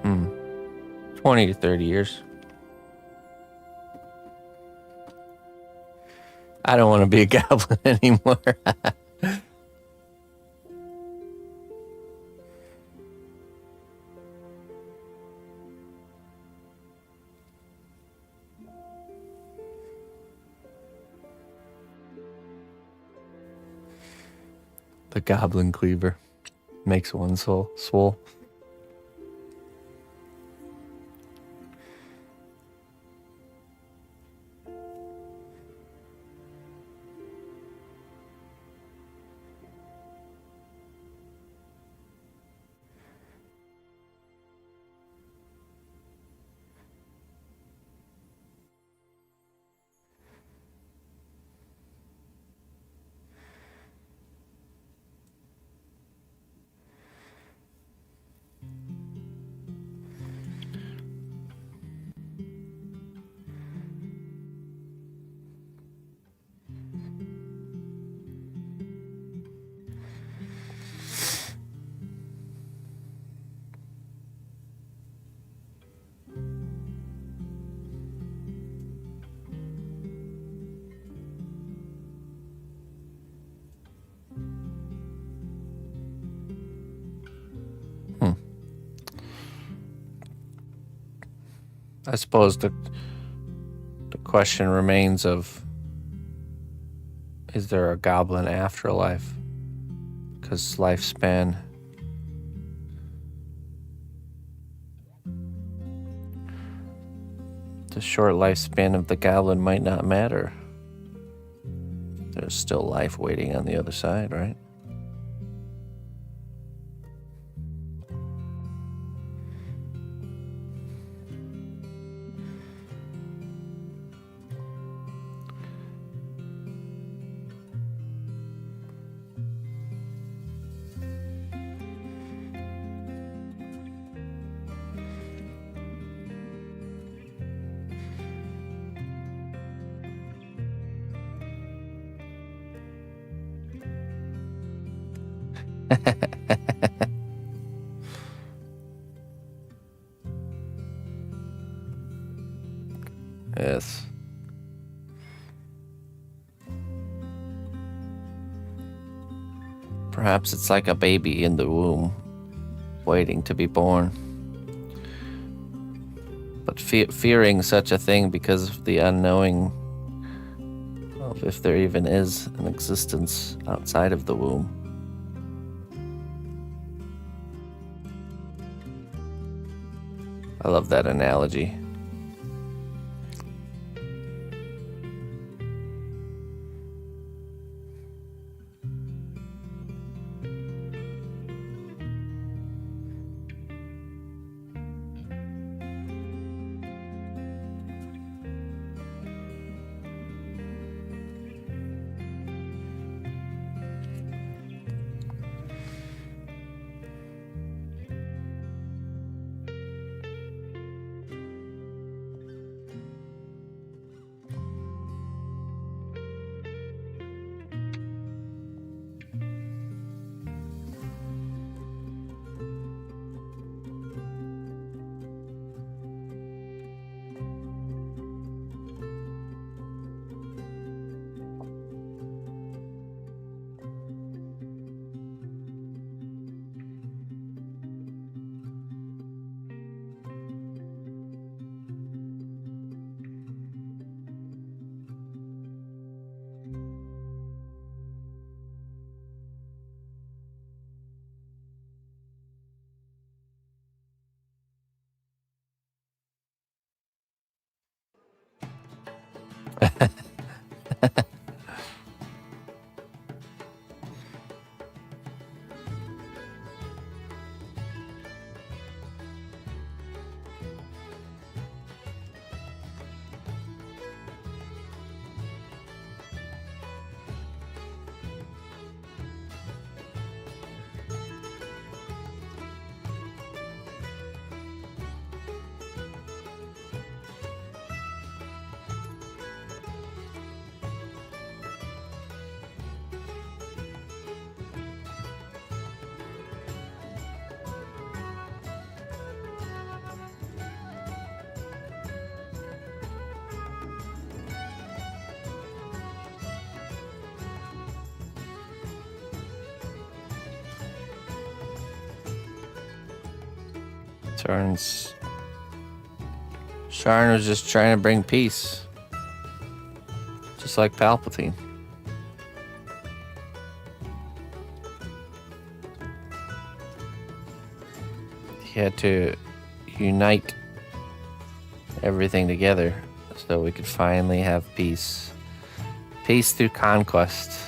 Hmm. 20 to 30 years. I don't want to be a goblin anymore. The goblin cleaver makes one soul swole. I suppose the question remains of, is there a goblin afterlife? Because lifespan, the short lifespan of the goblin might not matter. There's still life waiting on the other side, right? Yes. Perhaps it's like a baby in the womb, waiting to be born. But fearing such a thing because of the unknowing of if there even is an existence outside of the womb. I love that analogy. Sharn was just trying to bring peace. Just like Palpatine. He had to unite everything together so we could finally have peace. Peace through conquest.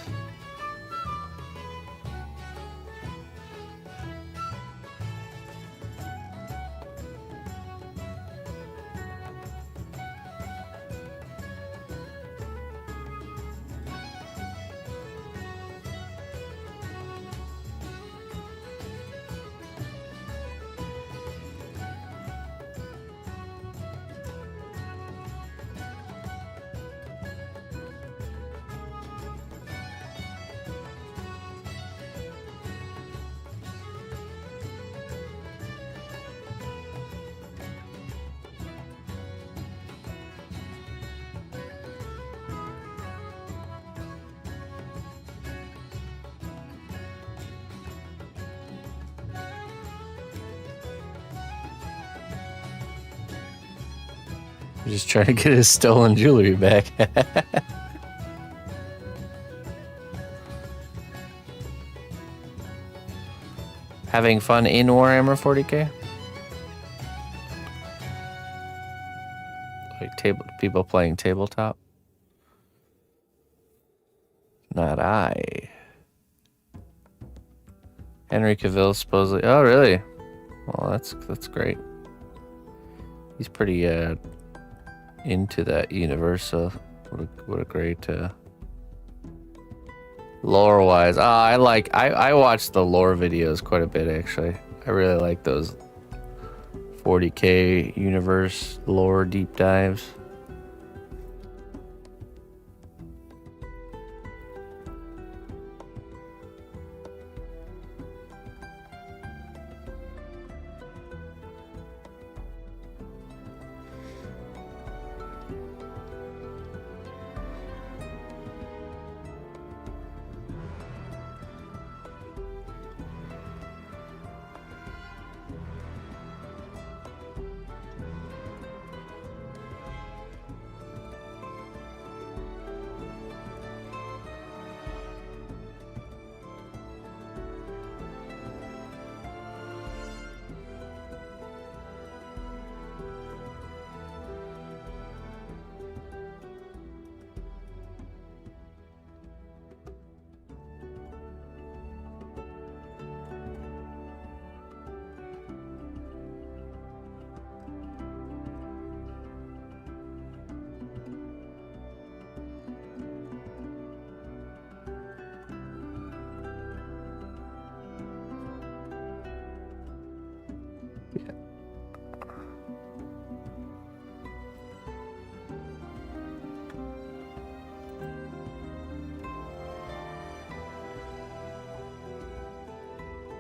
Just trying to get his stolen jewelry back. Having fun in Warhammer 40k? Like people playing tabletop? Not I. Henry Cavill supposedly. Oh, really? Well, that's great. He's pretty into that universe. So what a great lore wise. I watch the lore videos quite a bit actually. I really like those 40k universe lore deep dives.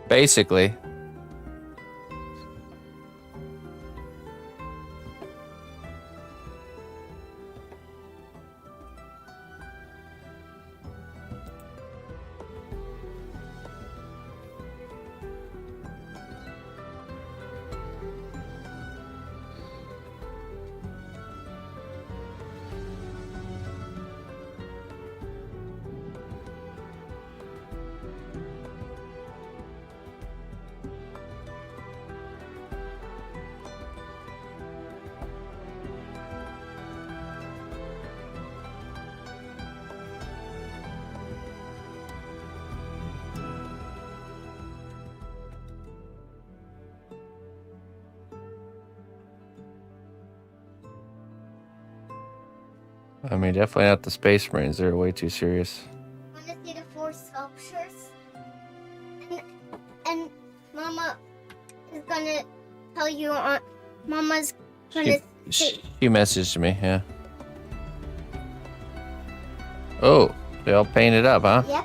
Basically. I mean, definitely not the Space Marines. They're way too serious. Want to see the 4 sculptures? And Mama is gonna tell you on. Mama's gonna. She messaged me, yeah. Oh, they all painted up, huh? Yep.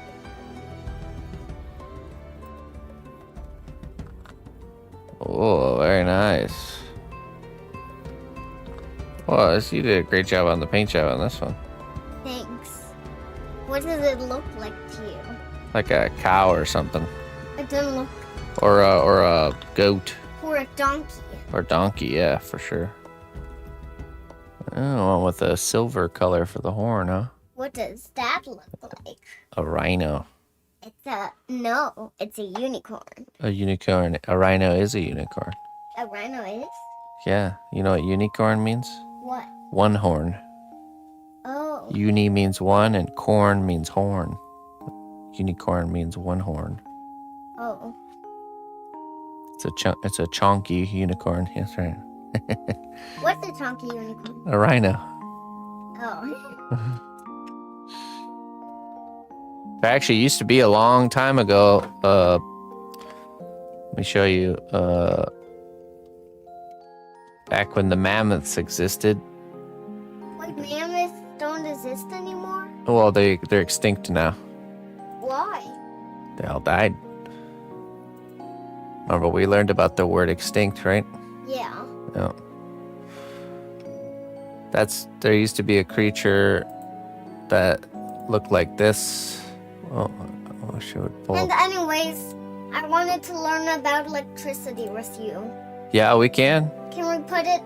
Oh, very nice. Well, you did a great job on the paint job on this one. Thanks. What does it look like to you? Like a cow or something. It doesn't look. Or a goat. Or a donkey. Or donkey, yeah, for sure. Oh, one with a silver color for the horn, huh? What does that look like? A rhino. It's a unicorn. A unicorn. A rhino is a unicorn. A rhino is? Yeah. You know what unicorn means? What? One horn. Oh. Uni means one and corn means horn. Unicorn means one horn. Oh. It's a chonky unicorn. That's right. What's a chunky unicorn? A rhino. Oh. There actually used to be a long time ago. Let me show you. Back when the mammoths existed. Wait, mammoths don't exist anymore? Well, they're extinct now. Why? They all died. Remember, we learned about the word extinct, right? Yeah. Yeah. There used to be a creature that looked like this. Oh, I wish I would pull And up. anyways, I wanted to learn about electricity with you. Yeah, we can. Can we put it?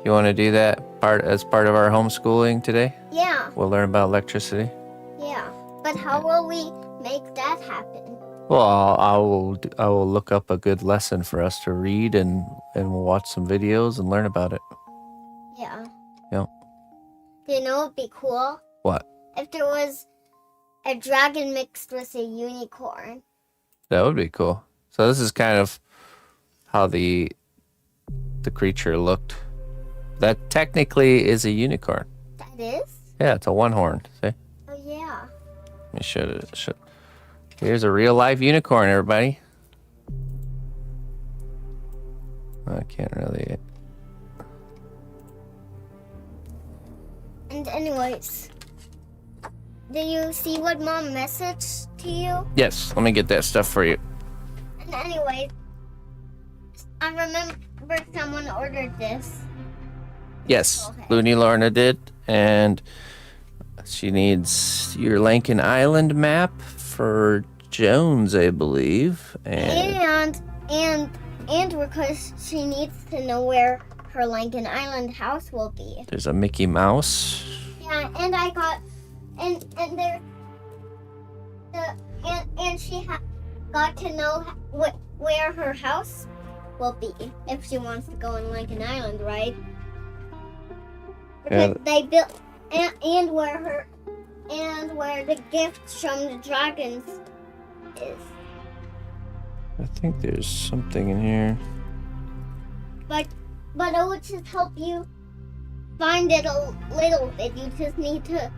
You want to do that as part of our homeschooling today? Yeah. We'll learn about electricity. Yeah. But how will we make that happen? Well, I will look up a good lesson for us to read and we'll watch some videos and learn about it. Yeah. Yeah. Do you know what'd be cool? What? If there was a dragon mixed with a unicorn. That would be cool. So this is kind of how the creature looked. That technically is a unicorn. That is? Yeah, it's a one horn. See? Oh yeah. Let me show it. Here's a real life unicorn, everybody. I can't really. And anyways, did you see what Mom messaged to you? Yes, let me get that stuff for you. And anyways, I remember someone ordered this. Yes, Okay. Looney Lorna did, and she needs your Lincoln Island map for Jones, I believe, And because she needs to know where her Lincoln Island house will be. there's a Mickey Mouse. Yeah, and I got and she got to know where her house will be if she wants to go on Lincoln Island, right? Because they built and where the gifts from the dragons is. I think there's something in here. But it would just help you find it a little bit. You just need to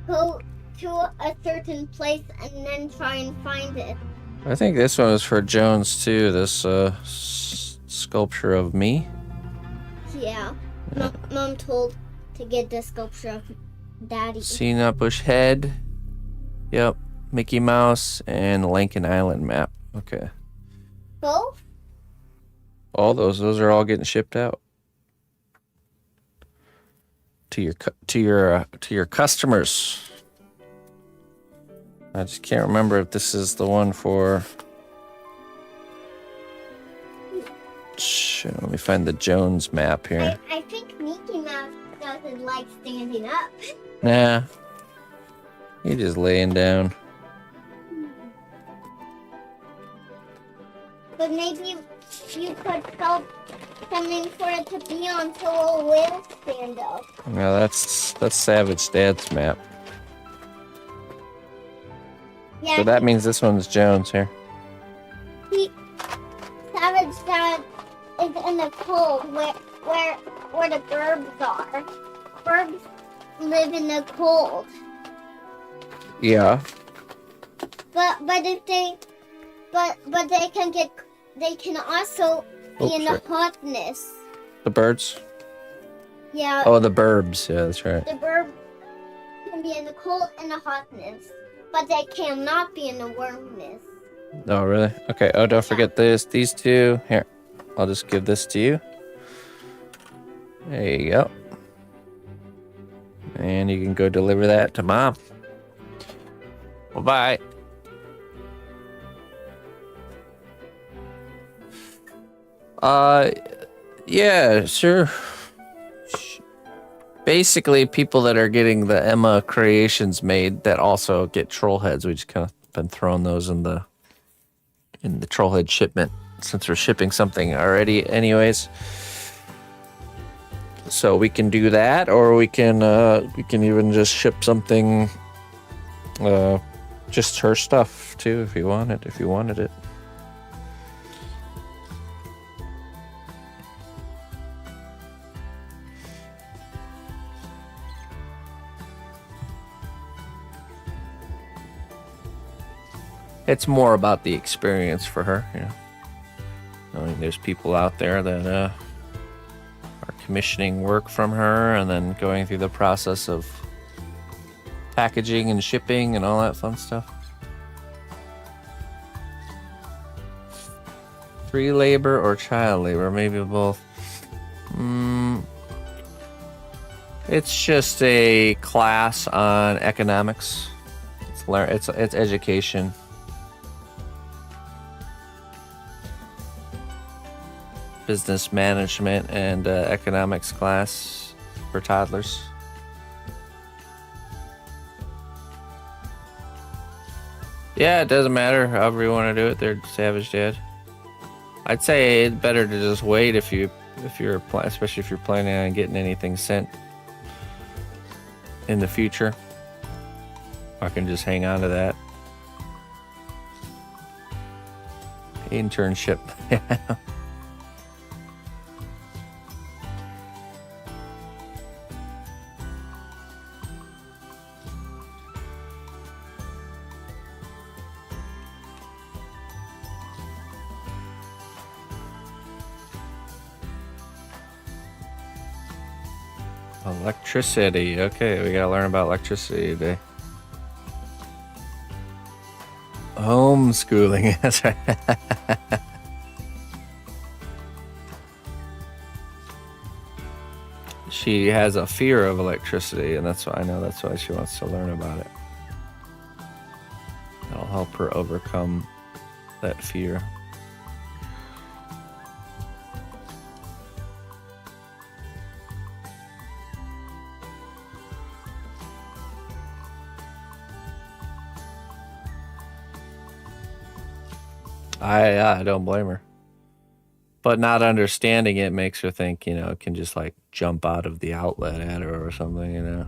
go to a certain place and then try and find it. I think this one is for Jones too. This sculpture of me. Yeah. Mom told to get the sculpture of Daddy. cnotbusch head. Yep. Mickey Mouse and Lincoln Island map. Okay. Both? All those are all getting shipped out to your customers. I just can't remember if this is the one for. Shit, let me find the Jones map here. I think Mickey Mouse doesn't like standing up. Nah, he just laying down. But maybe you could sell something for it to be on so it will stand up. Now that's Savage Dad's map. Yeah, So that means this one's Jones here. Savage Dad is in the cold where the birds are. Birds live in the cold. Yeah. But they can also be in the hotness. The birds. Yeah. Oh, the burbs. Yeah, that's right. The bird can be in the cold and the hotness, but they cannot be in the warmness. Oh, really? Okay. Oh, don't forget these two. Here, I'll just give this to you. There you go. And you can go deliver that to Mom. Well, bye. Yeah, sure. Basically, people that are getting the Emma creations made that also get troll heads. We just kind of been throwing those in the troll head shipment since we're shipping something already, anyways. So we can do that, or we can even just ship something, just her stuff too, if you wanted it. It's more about the experience for her, you know. I mean, there's people out there that are commissioning work from her and then going through the process of packaging and shipping and all that fun stuff. Free labor or child labor, maybe both. It's just a class on economics. It's education. Business management and economics class for toddlers. Yeah, it doesn't matter however you want to do it. They're Savage Dad. I'd say it's better to just wait especially if you're planning on getting anything sent in the future. I can just hang on to that. Internship. Electricity. Okay, we gotta learn about electricity today. Homeschooling. That's right. She has a fear of electricity, and that's why she wants to learn about it. That'll help her overcome that fear. I don't blame her. But not understanding it makes her think, it can just like jump out of the outlet at her or something,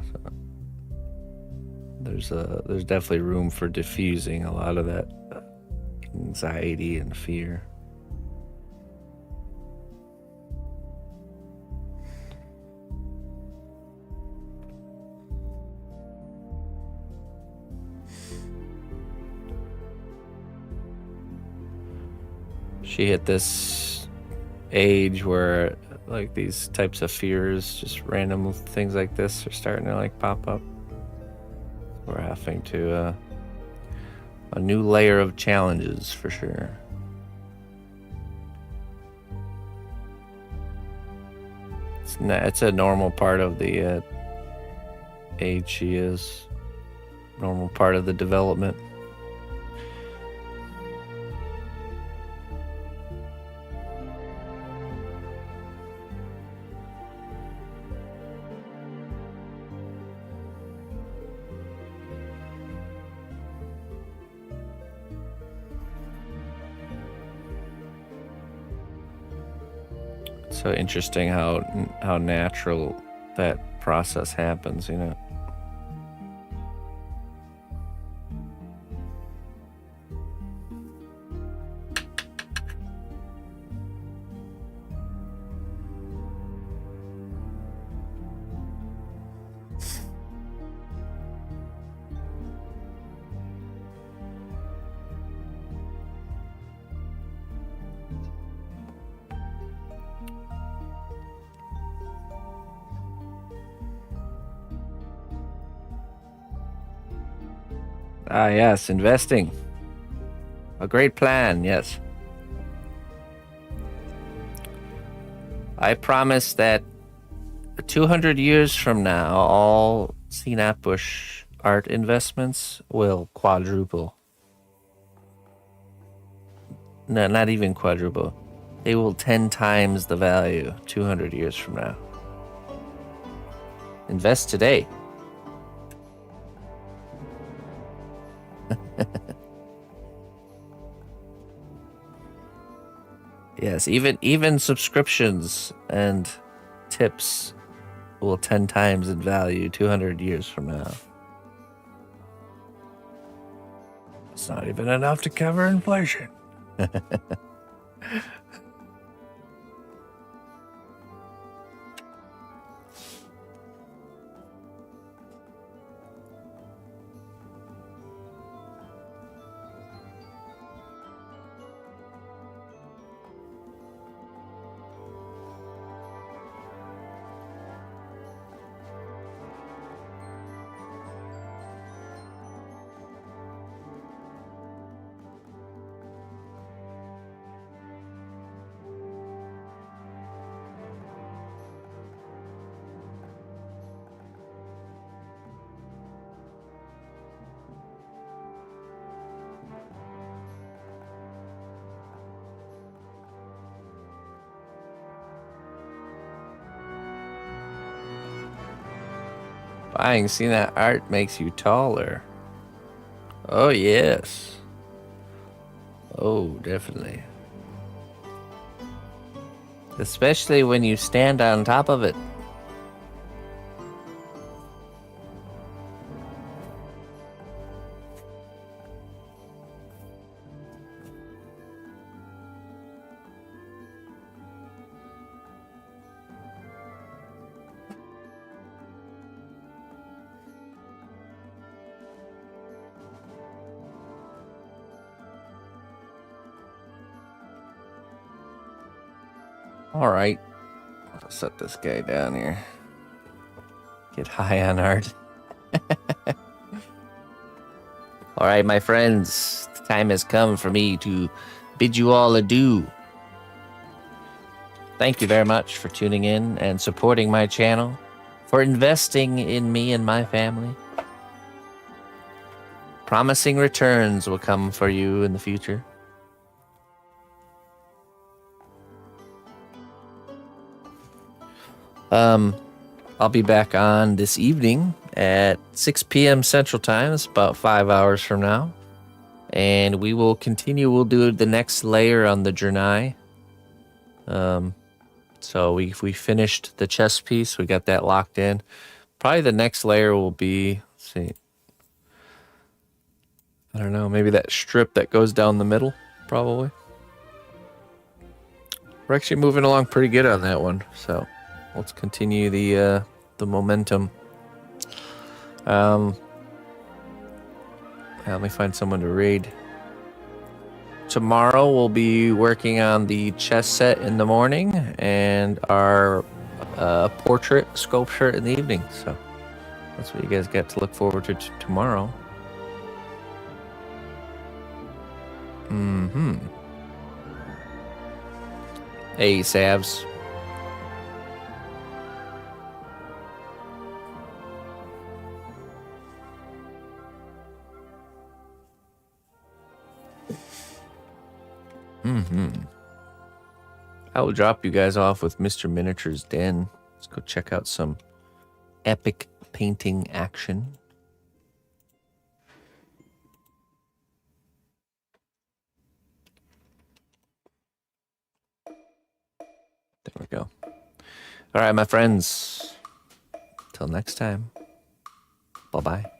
So there's definitely room for diffusing a lot of that anxiety and fear. She hit this age where like these types of fears, just random things like this, are starting to like pop up. We're having to a new layer of challenges for sure. It's a normal part of the age she is. Normal part of the development. So interesting how natural that process happens, Ah, yes, investing. A great plan, yes. I promise that 200 years from now, all cnotbusch art investments will quadruple. No, not even quadruple. they will 10 times the value 200 years from now. Invest today. Yes, even subscriptions and tips will 10 times in value 200 years from now. It's not even enough to cover inflation. Buying seeing that art makes you taller. Oh, yes. Oh, definitely. Especially when you stand on top of it. All right, I'll set this guy down here. Get high on art. All right, my friends, the time has come for me to bid you all adieu. Thank you very much for tuning in and supporting my channel, for investing in me and my family. Promising returns will come for you in the future. I'll be back on this evening at 6 p.m. Central Time. It's about 5 hours from now. And we will continue. We'll do the next layer on the Draenei. So we finished the chess piece. We got that locked in. Probably the next layer will be, let's see. I don't know, maybe that strip that goes down the middle, probably. We're actually moving along pretty good on that one, so let's continue the momentum. Let me find someone to raid. Tomorrow we'll be working on the chess set in the morning and our portrait sculpture in the evening. So that's what you guys get to look forward to tomorrow. Hey, Savs. I will drop you guys off with Mr. Miniature's Den. Let's go check out some epic painting action. There we go. All right, my friends. Till next time. Bye-bye.